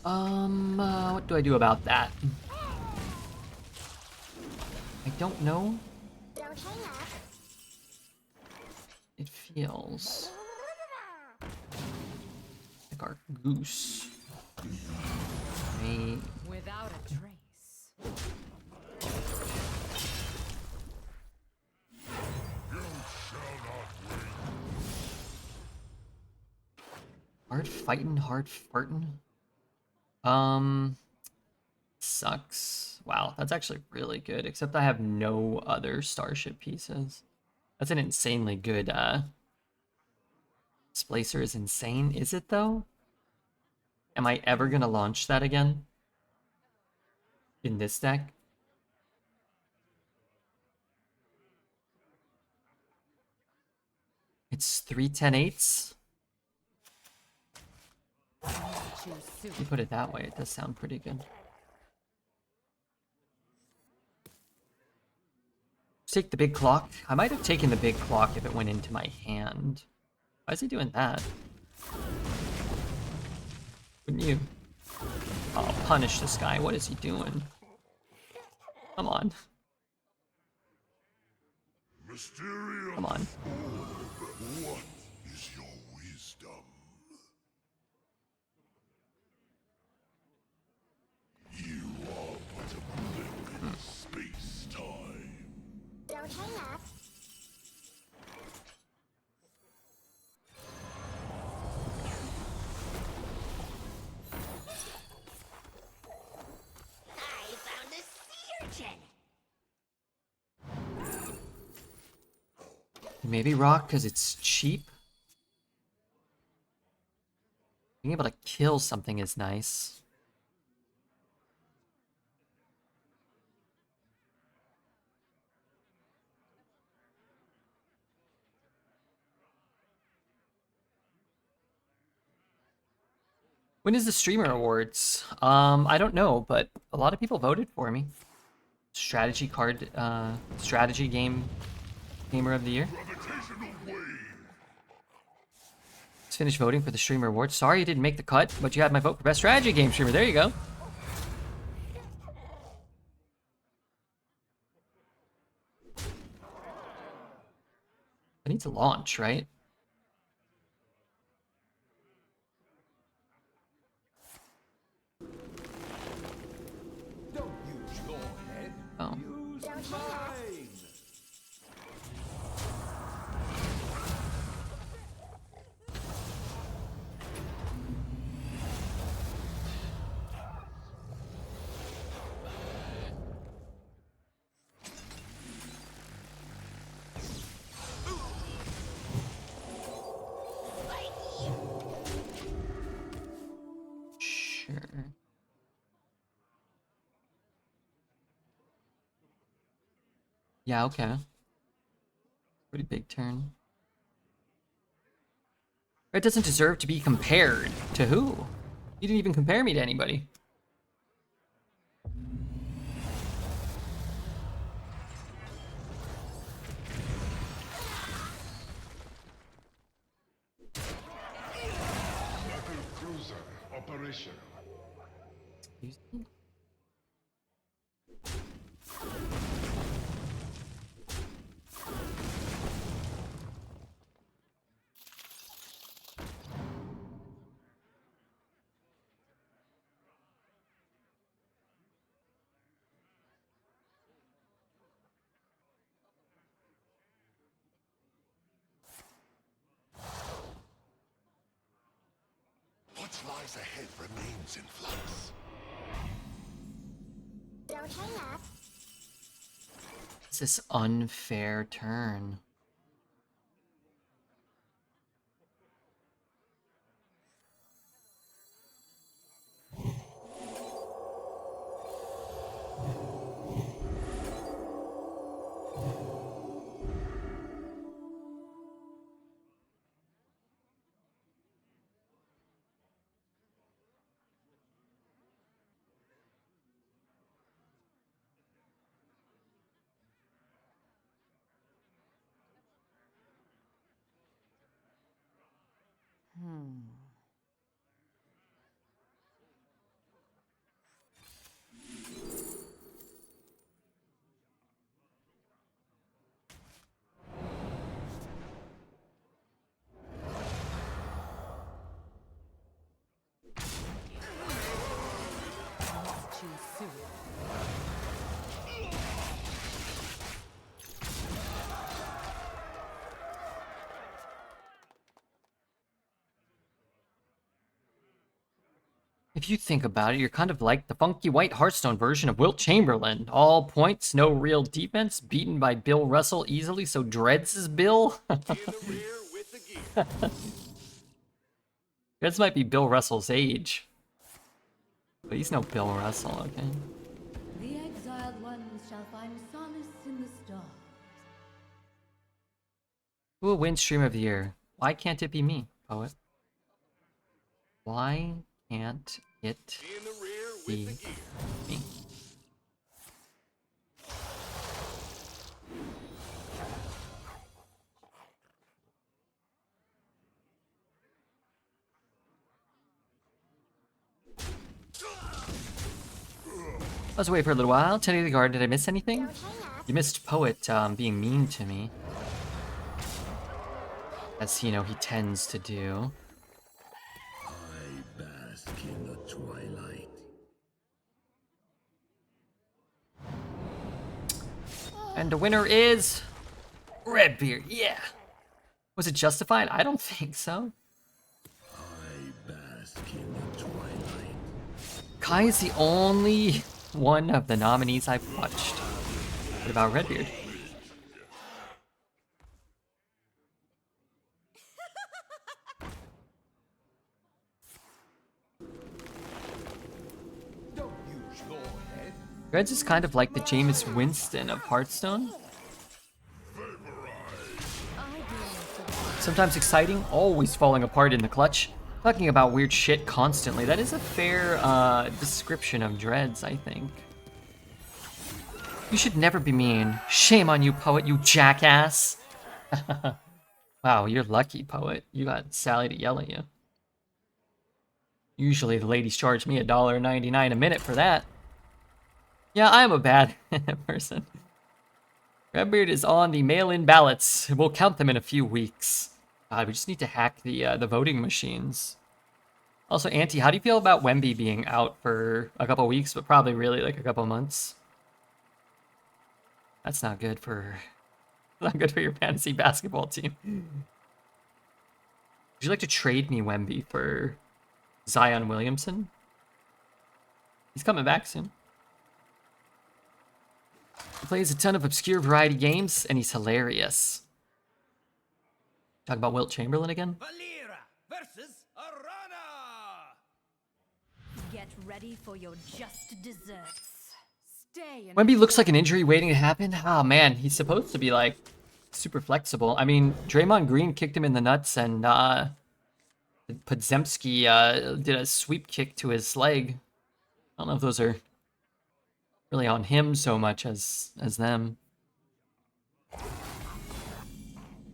What do I do about that? I don't know. It feels like our goose may... Without a trace. Hard fightin', hard fartin'. Sucks. Wow, that's actually really good, except I have no other starship pieces. That's an insanely good, Splicer is insane, is it though? Am I ever gonna launch that again? In this deck? It's 3/10/8s? You put it that way, it does sound pretty good. Take the big clock. I might have taken the big clock if it went into my hand. Why is he doing that? Wouldn't you? Oh, punish this guy. What is he doing? Come on. Mysterious. Come on. What is your wisdom? You are but a blip in space-time. Don't hang up. I found a sea urchin. Maybe rock because it's cheap. Being able to kill something is nice. When is the Streamer Awards? I don't know, but a lot of people voted for me. Strategy card, strategy gamer of the year. Let's finish voting for the Streamer Awards. Sorry you didn't make the cut, but you had my vote for best strategy game streamer. There you go. I need to launch, right? Don't use your head. Oh. Use mine. Sure. Yeah, okay. Pretty big turn. Red doesn't deserve to be compared. To who? You didn't even compare me to anybody. Battle cruiser operational. Excuse me? What lies ahead remains in flux. Don't hang up. It's this unfair turn. Too soon. If you think about it, you're kind of like the funky white Hearthstone version of Wilt Chamberlain. All points, no real defense, beaten by Bill Russell easily, so Dreads is Bill. In the rear with the gear. Dreads might be Bill Russell's age. But he's no Bill Russell, okay? The exiled ones shall find solace in the stars. Who will win Stream of the Year? Why can't it be me, Poet? Why can't it In the rear be with the gear. me? I was away for a little while. Teddy the Guard, did I miss anything? Don't hang up. You missed Poet being mean to me. As, you know, he tends to do. I bask in the twilight. And the winner is... Redbeard, yeah! Was it justified? I don't think so. I bask in the twilight. Kai is the only one of the nominees I've watched. What about Redbeard? Don't use your head. Reds is kind of like the Jameis Winston of Hearthstone. Sometimes exciting, always falling apart in the clutch. Talking about weird shit constantly. That is a fair description of Dreads, I think. You should never be mean. Shame on you, Poet, you jackass. Wow, you're lucky, Poet. You got Sally to yell at you. Usually the ladies charge me $1.99 a minute for that. Yeah, I'm a bad person. Redbeard is on the mail-in ballots. We'll count them in a few weeks. God, we just need to hack the voting machines. Also, Auntie, how do you feel about Wemby being out for a couple weeks, but probably really like a couple months? That's not good for your fantasy basketball team. Would you like to trade me Wemby for Zion Williamson? He's coming back soon. He plays a ton of obscure variety games, and he's hilarious. Talk about Wilt Chamberlain again? Valera versus Arana! Get ready for your just desserts. Stay in Wemby looks like an injury waiting to happen. Oh man, he's supposed to be like super flexible. I mean, Draymond Green kicked him in the nuts, and Podziemski did a sweep kick to his leg. I don't know if those are really on him so much as them.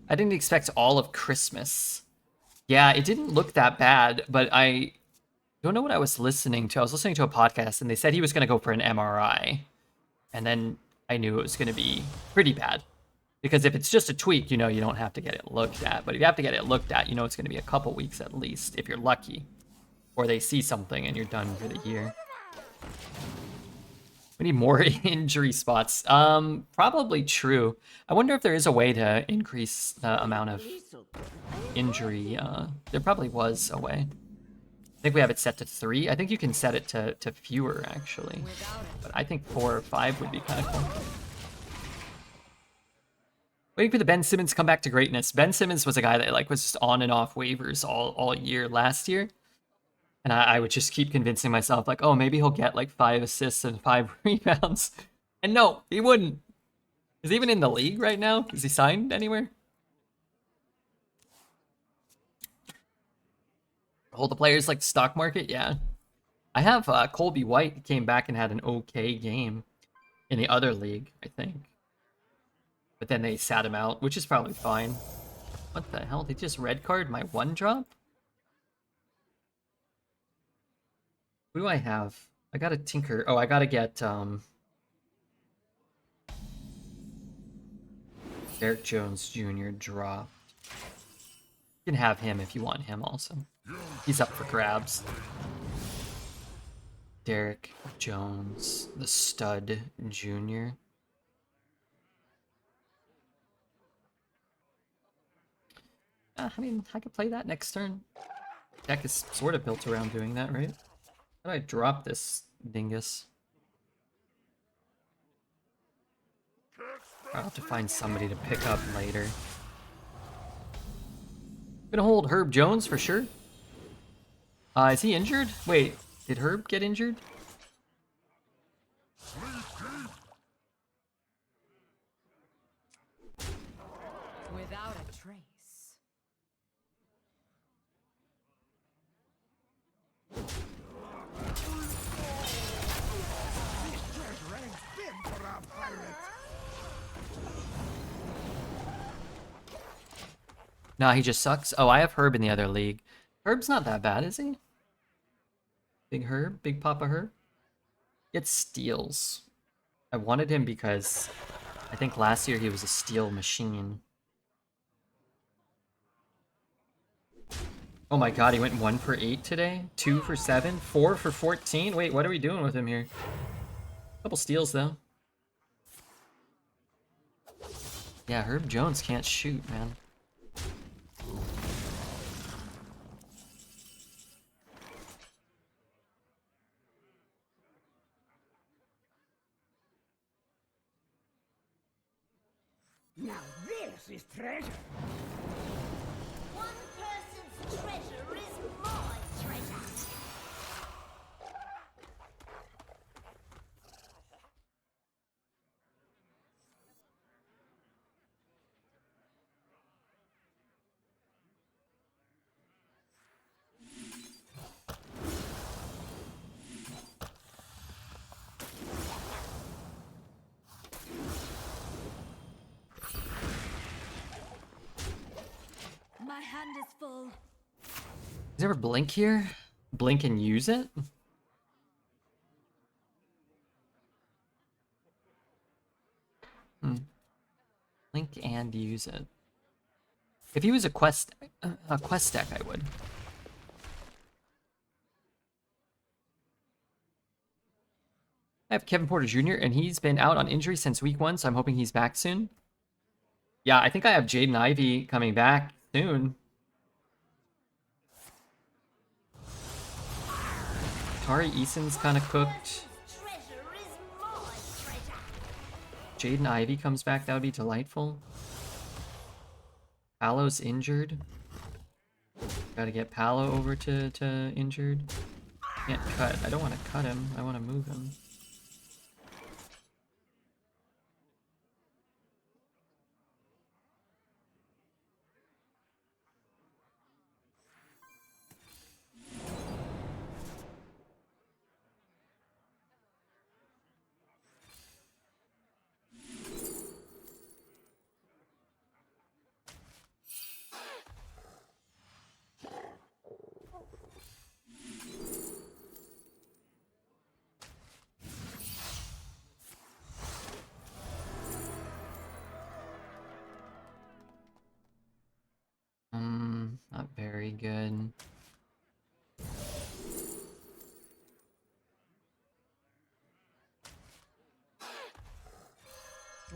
I didn't expect all of Christmas. Yeah, it didn't look that bad, but I don't know what I was listening to. I was listening to a podcast, and they said he was going to go for an MRI. And then I knew it was going to be pretty bad. Because if it's just a tweak, you know, you don't have to get it looked at. But if you have to get it looked at, you know it's going to be a couple weeks at least, if you're lucky. Or they see something and you're done for the year. We need more injury spots. Probably true. I wonder if there is a way to increase the amount of injury. There probably was a way. think we have it set to 3. I think you can set it to fewer, actually. But I think 4 or 5 would be kind of cool. Waiting for the Ben Simmons comeback to greatness. Ben Simmons was a guy that like was just on and off waivers all year last year. And I would just keep convincing myself, like, oh, maybe he'll get like 5 assists and 5 rebounds. And no, he wouldn't. Is he even in the league right now? Is he signed anywhere? Hold the players like the stock market? Yeah. I have Colby White came back and had an okay game in the other league, I think. But then they sat him out, which is probably fine. What the hell? They just red card my 1-drop? Who do I have? I gotta tinker. Oh, I gotta get Derek Jones Jr. dropped. You can have him if you want him also. He's up for grabs. Derek Jones, the stud Jr. I mean, I could play that next turn. Deck is sort of built around doing that, right? How do I drop this dingus? I'll have to find somebody to pick up later. Gonna hold Herb Jones for sure. Is he injured? Wait, did Herb get injured? Without a trace. This treasure ain't fit for a pirate. Nah, he just sucks. Oh, I have Herb in the other league. Herb's not that bad, is he? Big Herb? Big Papa Herb? Gets steals. I wanted him because I think last year he was a steal machine. Oh my god, he went 1 for 8 today? 2 for 7? 4 for 14? Wait, what are we doing with him here? Couple steals, though. Yeah, Herb Jones can't shoot, man. Now this is treasure. One person's treasure is my treasure. My hand is full. Is there ever blink here? Blink and use it? Blink and use it. If he was a quest deck, I would. I have Kevin Porter Jr. and he's been out on injury since week 1, so I'm hoping he's back soon. Yeah, I think I have Jaden Ivey coming back soon. Tari Eason's kind of cooked. Treasure is my treasure. Jaden Ivey comes back, that would be delightful. Palo's injured. Gotta get Palo over to injured. Can't cut. I don't want to cut him. I want to move him. Not very good.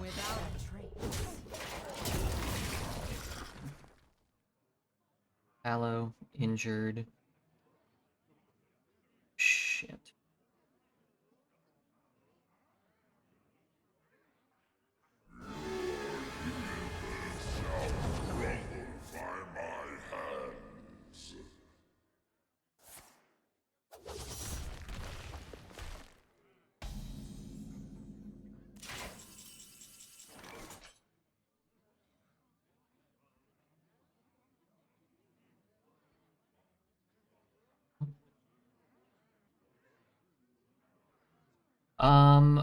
Without a trace. Palo injured.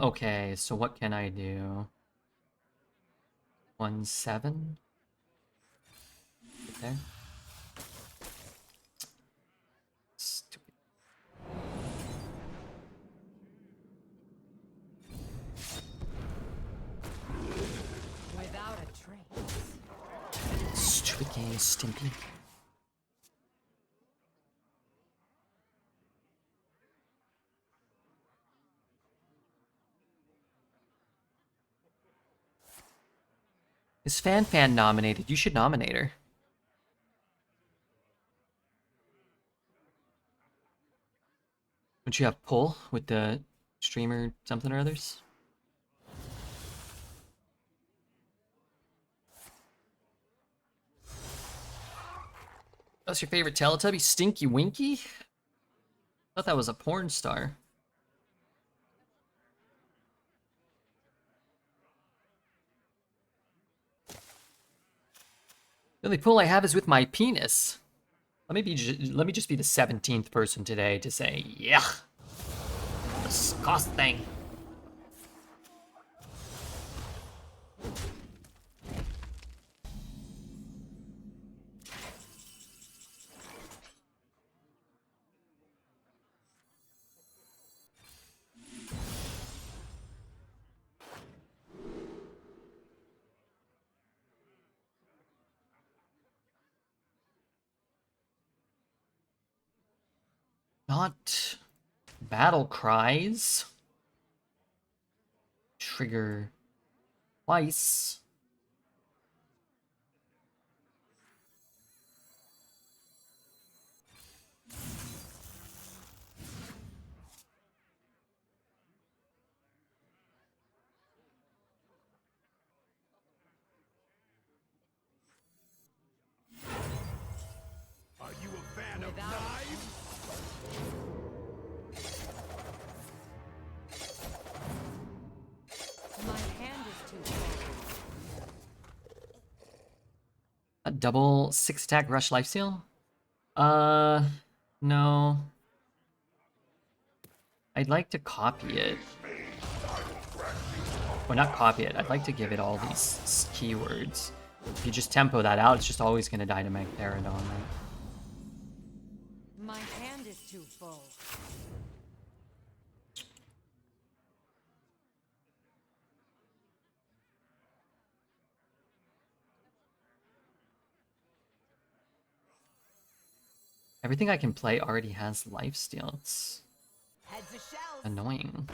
Okay, so what can I do? 1-7? Right there. Stupid. Without a trace. Stupid game, Stimpy. Is Fan nominated? You should nominate her. Would you have pull with the streamer something or others? What's your favorite Teletubby? Stinky Winky? Thought that was a porn star. The only pull I have is with my penis. Let me just be the 17th person today to say, yeah, disgusting. Not battle cries. Trigger twice. Are you a fan of knives? My hand is too full. A double 6-attack rush lifesteal? No. I'd like to copy it. Or not copy it, I'd like to give it all these keywords. If you just tempo that out, it's just always going to die to Magtheridon, right? My hand is too full. Everything I can play already has lifesteal. It's Heads or shells. annoying.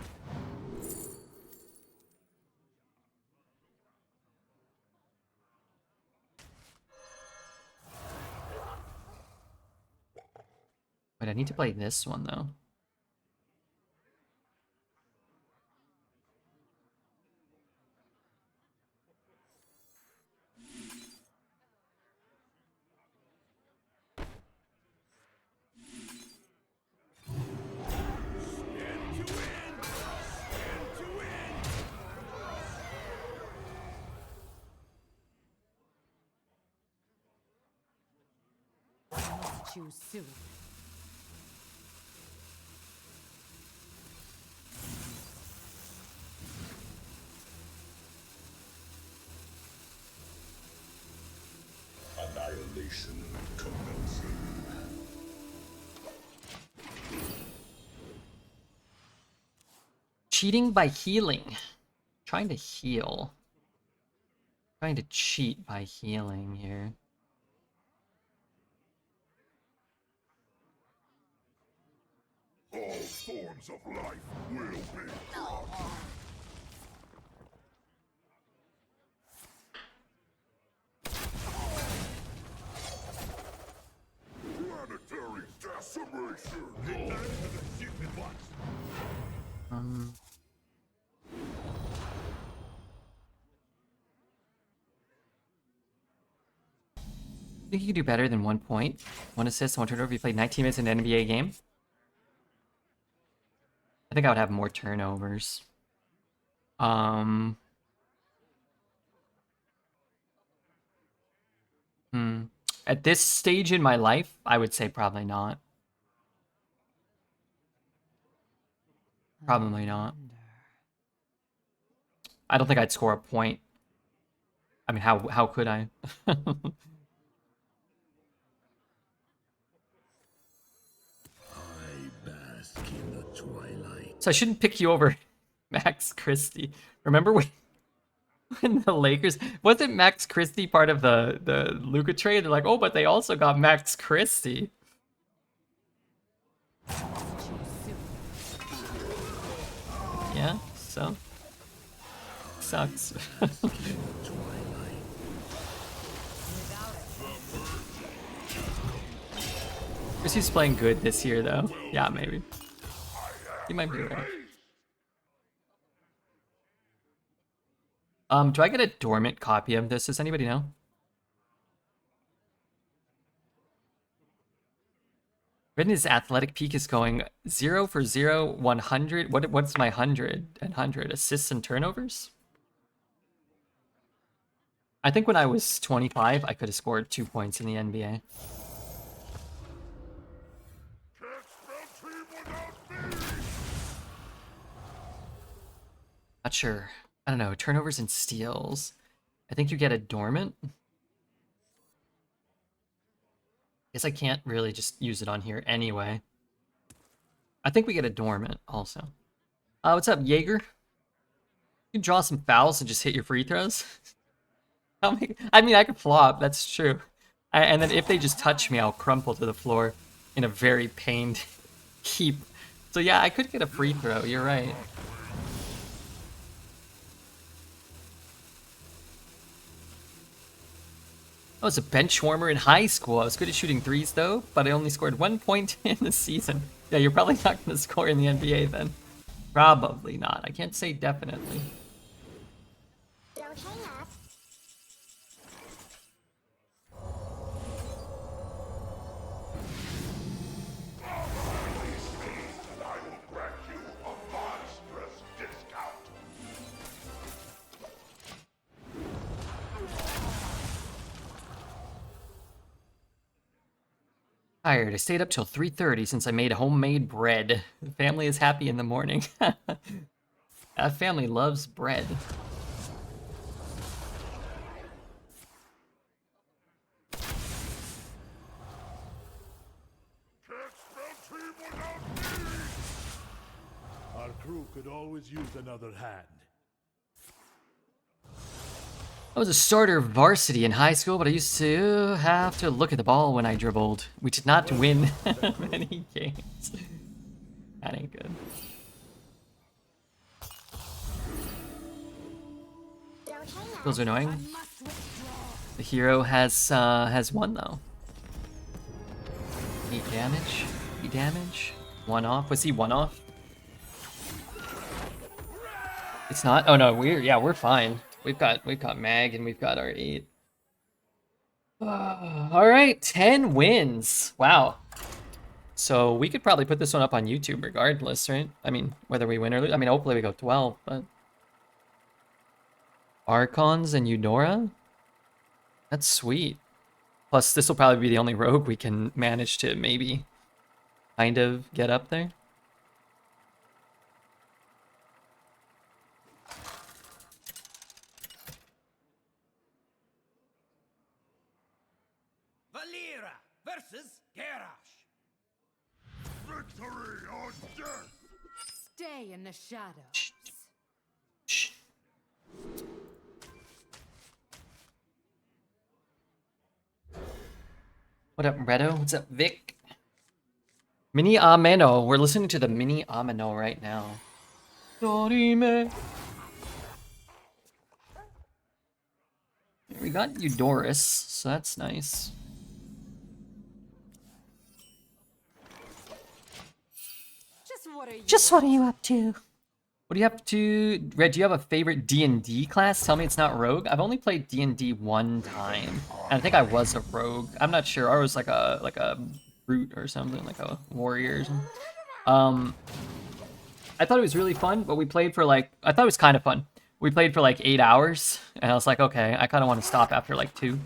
Wait, I need to play this one, though. Choose soon. Annihilation commencing. Cheating by healing. Trying to heal. Trying to cheat by healing here. All forms of life will be dropped. Planetary decimation! Return to the secret box. Think you could do better than 1 point, 1 assist, 1 turnover if you played 19 minutes in an NBA game? I think I would have more turnovers. At this stage in my life, I would say probably not. Probably not. I don't think I'd score a point. I mean, how could I? I bask in the twilight. So I shouldn't pick you over Max Christie. Remember when the Lakers wasn't Max Christie part of the Luka trade? They're like, oh, but they also got Max Christie. Yeah, so sucks. Christie's playing good this year, though. Yeah, maybe. He might be right. Do I get a dormant copy of this? Does anybody know? Ridden's athletic peak is going 0 for 0, 100. What's my 100 and 100? Assists and turnovers? I think when I was 25, I could have scored 2 points in the NBA. Not sure. I don't know. Turnovers and steals. I think you get a dormant. Guess I can't really just use it on here anyway. I think we get a dormant also. What's up, Jaeger? You can draw some fouls and just hit your free throws. I mean, I could flop. That's true. And then if they just touch me, I'll crumple to the floor in a very pained heap. So yeah, I could get a free throw. You're right. I was a bench warmer in high school. I was good at shooting threes, though, but I only scored 1 point in the season. Yeah, you're probably not going to score in the NBA then. Probably not. I can't say definitely. Don't hang up. I will grant you a monstrous discount. Tired. I stayed up till 3:30 since I made homemade bread. The family is happy in the morning. That family loves bread. Can't spell team without me. Our crew could always use another hand. I was a starter varsity in high school, but I used to have to look at the ball when I dribbled. We did not win many games. That ain't good. Don't hang up. Feels annoying. The hero has one though. 8 damage. 8 damage. 1 off. Was he 1 off? It's not. Oh no, we're fine. We've got mag and we've got our 8. All right, 10 wins. Wow. So we could probably put this one up on YouTube regardless, right? I mean, whether we win or lose. I mean, hopefully we go 12, but Archons and Eudora? That's sweet. Plus, this will probably be the only rogue we can manage to maybe kind of get up there. Valera versus Garrosh. Victory or death. Stay in the shadows. Shh. What up, Redo? What's up, Vic? Mini Ameno. We're listening to the Mini Ameno right now. Dorime. We got Eudoris, so that's nice. Just what are you up to? What do you have to... Red, do you have a favorite D&D class? Tell me it's not Rogue. I've only played D&D 1 time. And I think I was a Rogue. I'm not sure. I was like a Brute or something, like a Warrior or something. I thought it was really fun, but we played for like... I thought it was kind of fun. We played for like 8 hours, and I was like, okay, I kind of want to stop after like 2.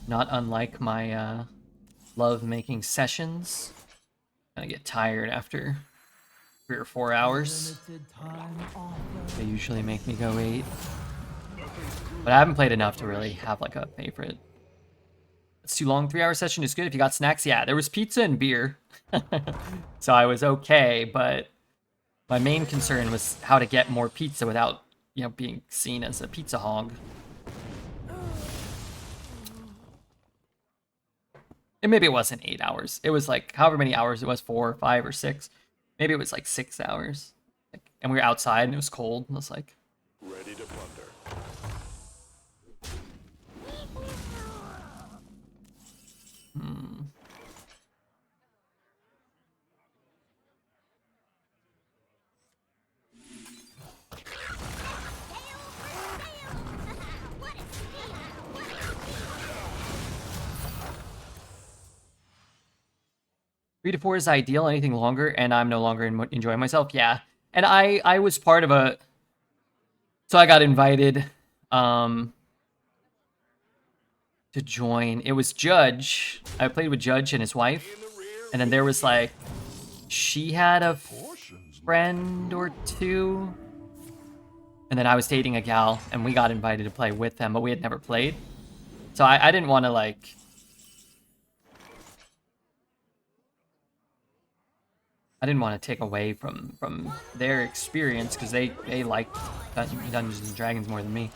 Not unlike my love-making sessions. I get tired after 3 or 4 hours. They usually make me go 8. But I haven't played enough to really have like a favorite. It's too long. 3-hour session is good if you got snacks. Yeah, there was pizza and beer. So I was okay, but my main concern was how to get more pizza without, being seen as a pizza hog. And maybe it wasn't 8 hours. It was like however many hours it was, 4 or 5 or 6. Maybe it was like 6 hours. And we were outside and it was cold. And I was like, Ready to plunder. Three to 4 is ideal. Anything longer, and I'm no longer enjoying myself. Yeah, and I was part of a. So I got invited, to join. It was Judge. I played with Judge and his wife, and then there was like, she had a friend or two, and then I was dating a gal, and we got invited to play with them, but we had never played. So I didn't want to like. I didn't want to take away from their experience because they liked Dungeons and Dragons more than me.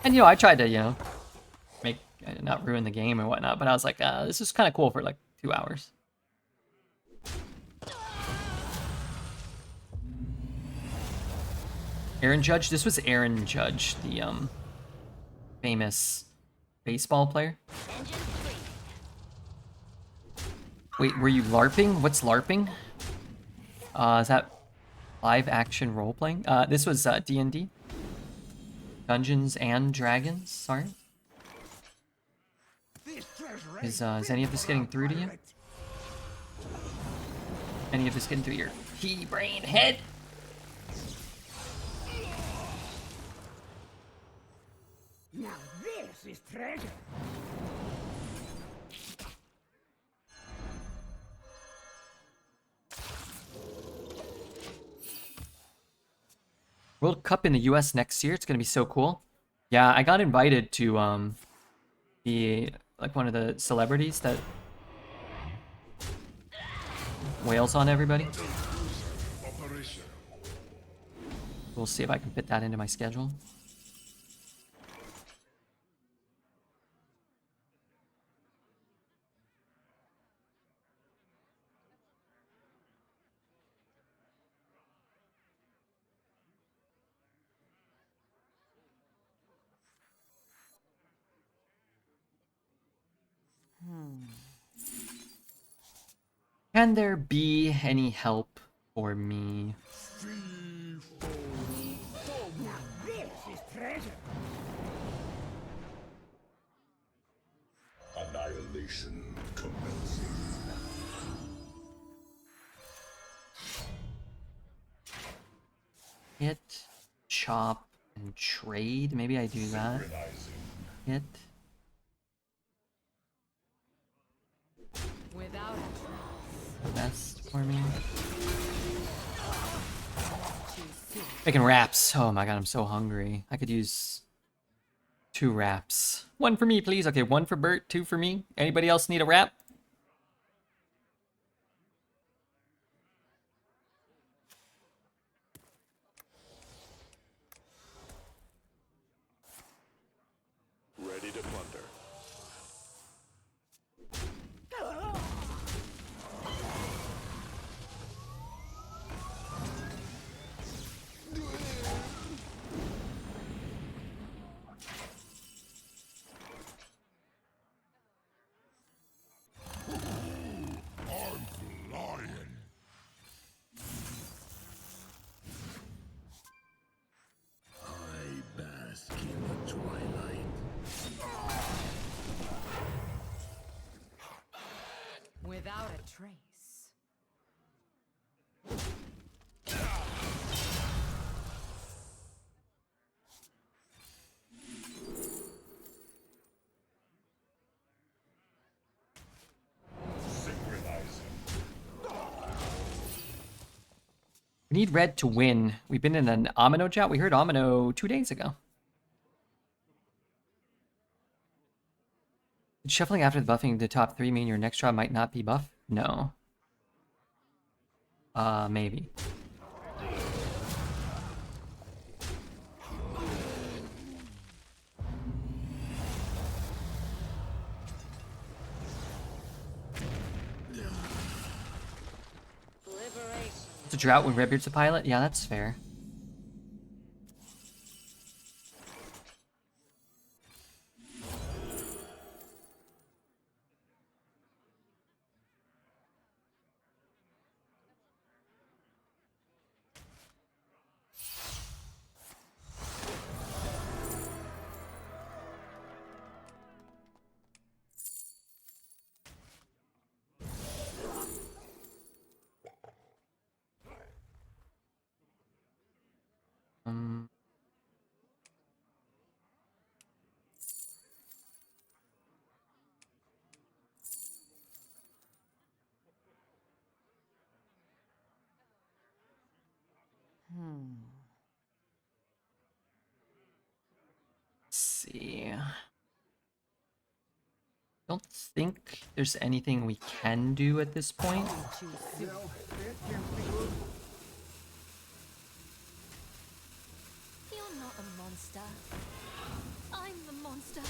And I tried to make not ruin the game and whatnot, but I was like, this is kind of cool for like 2 hours. Aaron Judge. This was Aaron Judge, the famous baseball player. Wait, were you LARPing? What's LARPing? Is that live action role playing? This was D&D. Dungeons and Dragons, sorry. Is any of this getting through to you? Any of this getting through your pea-brain head? Now this is treasure. World Cup in the US next year. It's gonna be so cool. Yeah, I got invited to be like one of the celebrities that wails on everybody. We'll see if I can fit that into my schedule. Can there be any help for me? Now this is treasure. Annihilation commencing. Hit, chop, and trade. Maybe I do that. Hit. Without Best for me. Making wraps. Oh my god, I'm so hungry. I could use 2 wraps. 1 for me, please. Okay, 1 for Bert, 2 for me. Anybody else need a wrap? Ready to plunder. We need red to win. We've been in an Amino chat. We heard Amino 2 days ago. Did shuffling after the buffing the top 3 mean your next draw might not be buff? No. Maybe. It's a drought when Redbeard's a pilot? Yeah, that's fair. Um, let's see. Don't think there's anything we can do at this point. You're not a monster. I'm the monster.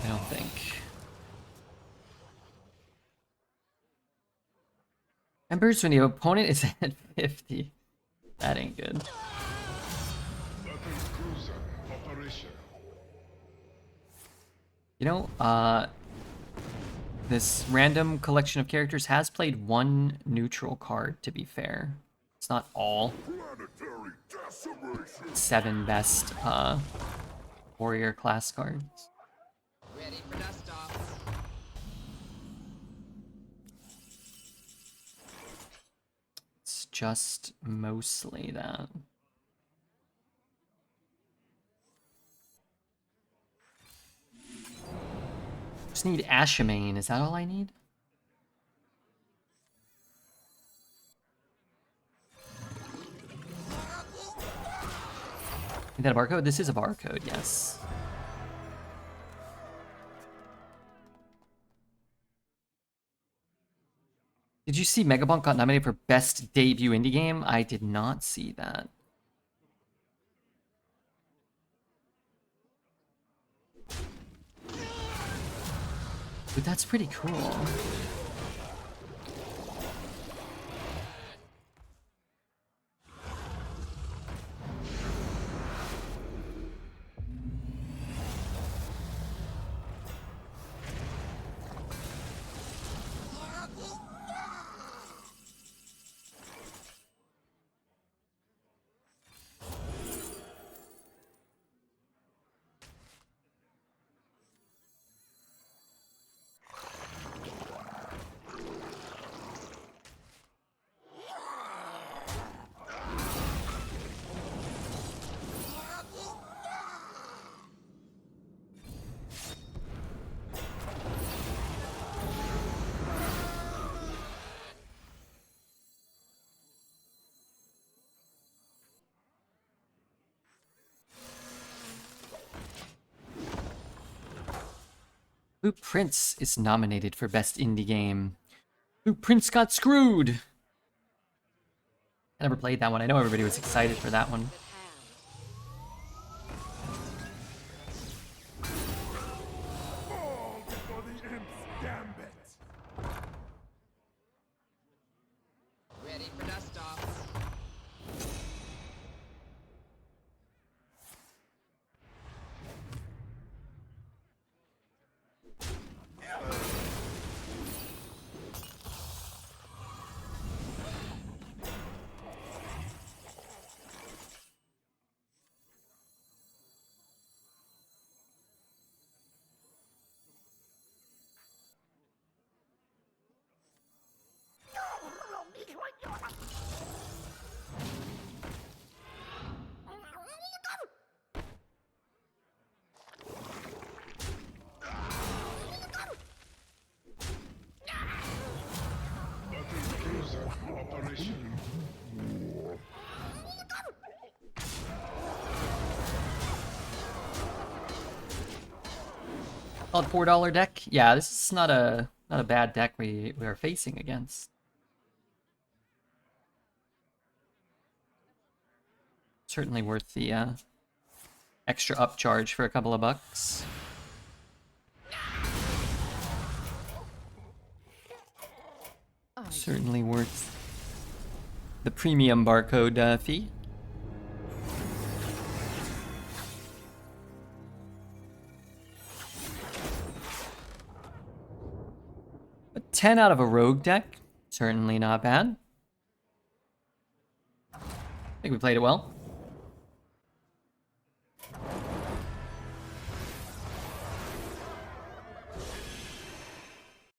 I don't think. Embers when the opponent is at 50. That ain't good. Battle cruiser operation. You know, this random collection of characters has played 1 neutral card, to be fair. It's not all Planetary decimation. 7 best warrior class cards. Ready for dust off. It's just mostly that. Just need Ashimane, is that all I need? Is that a barcode? This is a barcode, yes. Did you see Megabonk got nominated for Best Debut Indie Game? I did not see that. But that's pretty cool. Blue Prince is nominated for Best Indie Game. Blue Prince got screwed! I never played that one. I know everybody was excited for that one. Fall before the imp's gambit. Ready for dust off. Solid $4 deck. Yeah, this is not a bad deck we are facing against. Certainly worth the extra upcharge for a couple of bucks. Certainly worth the premium barcode fee. A 10 out of a rogue deck, certainly not bad. I think we played it well.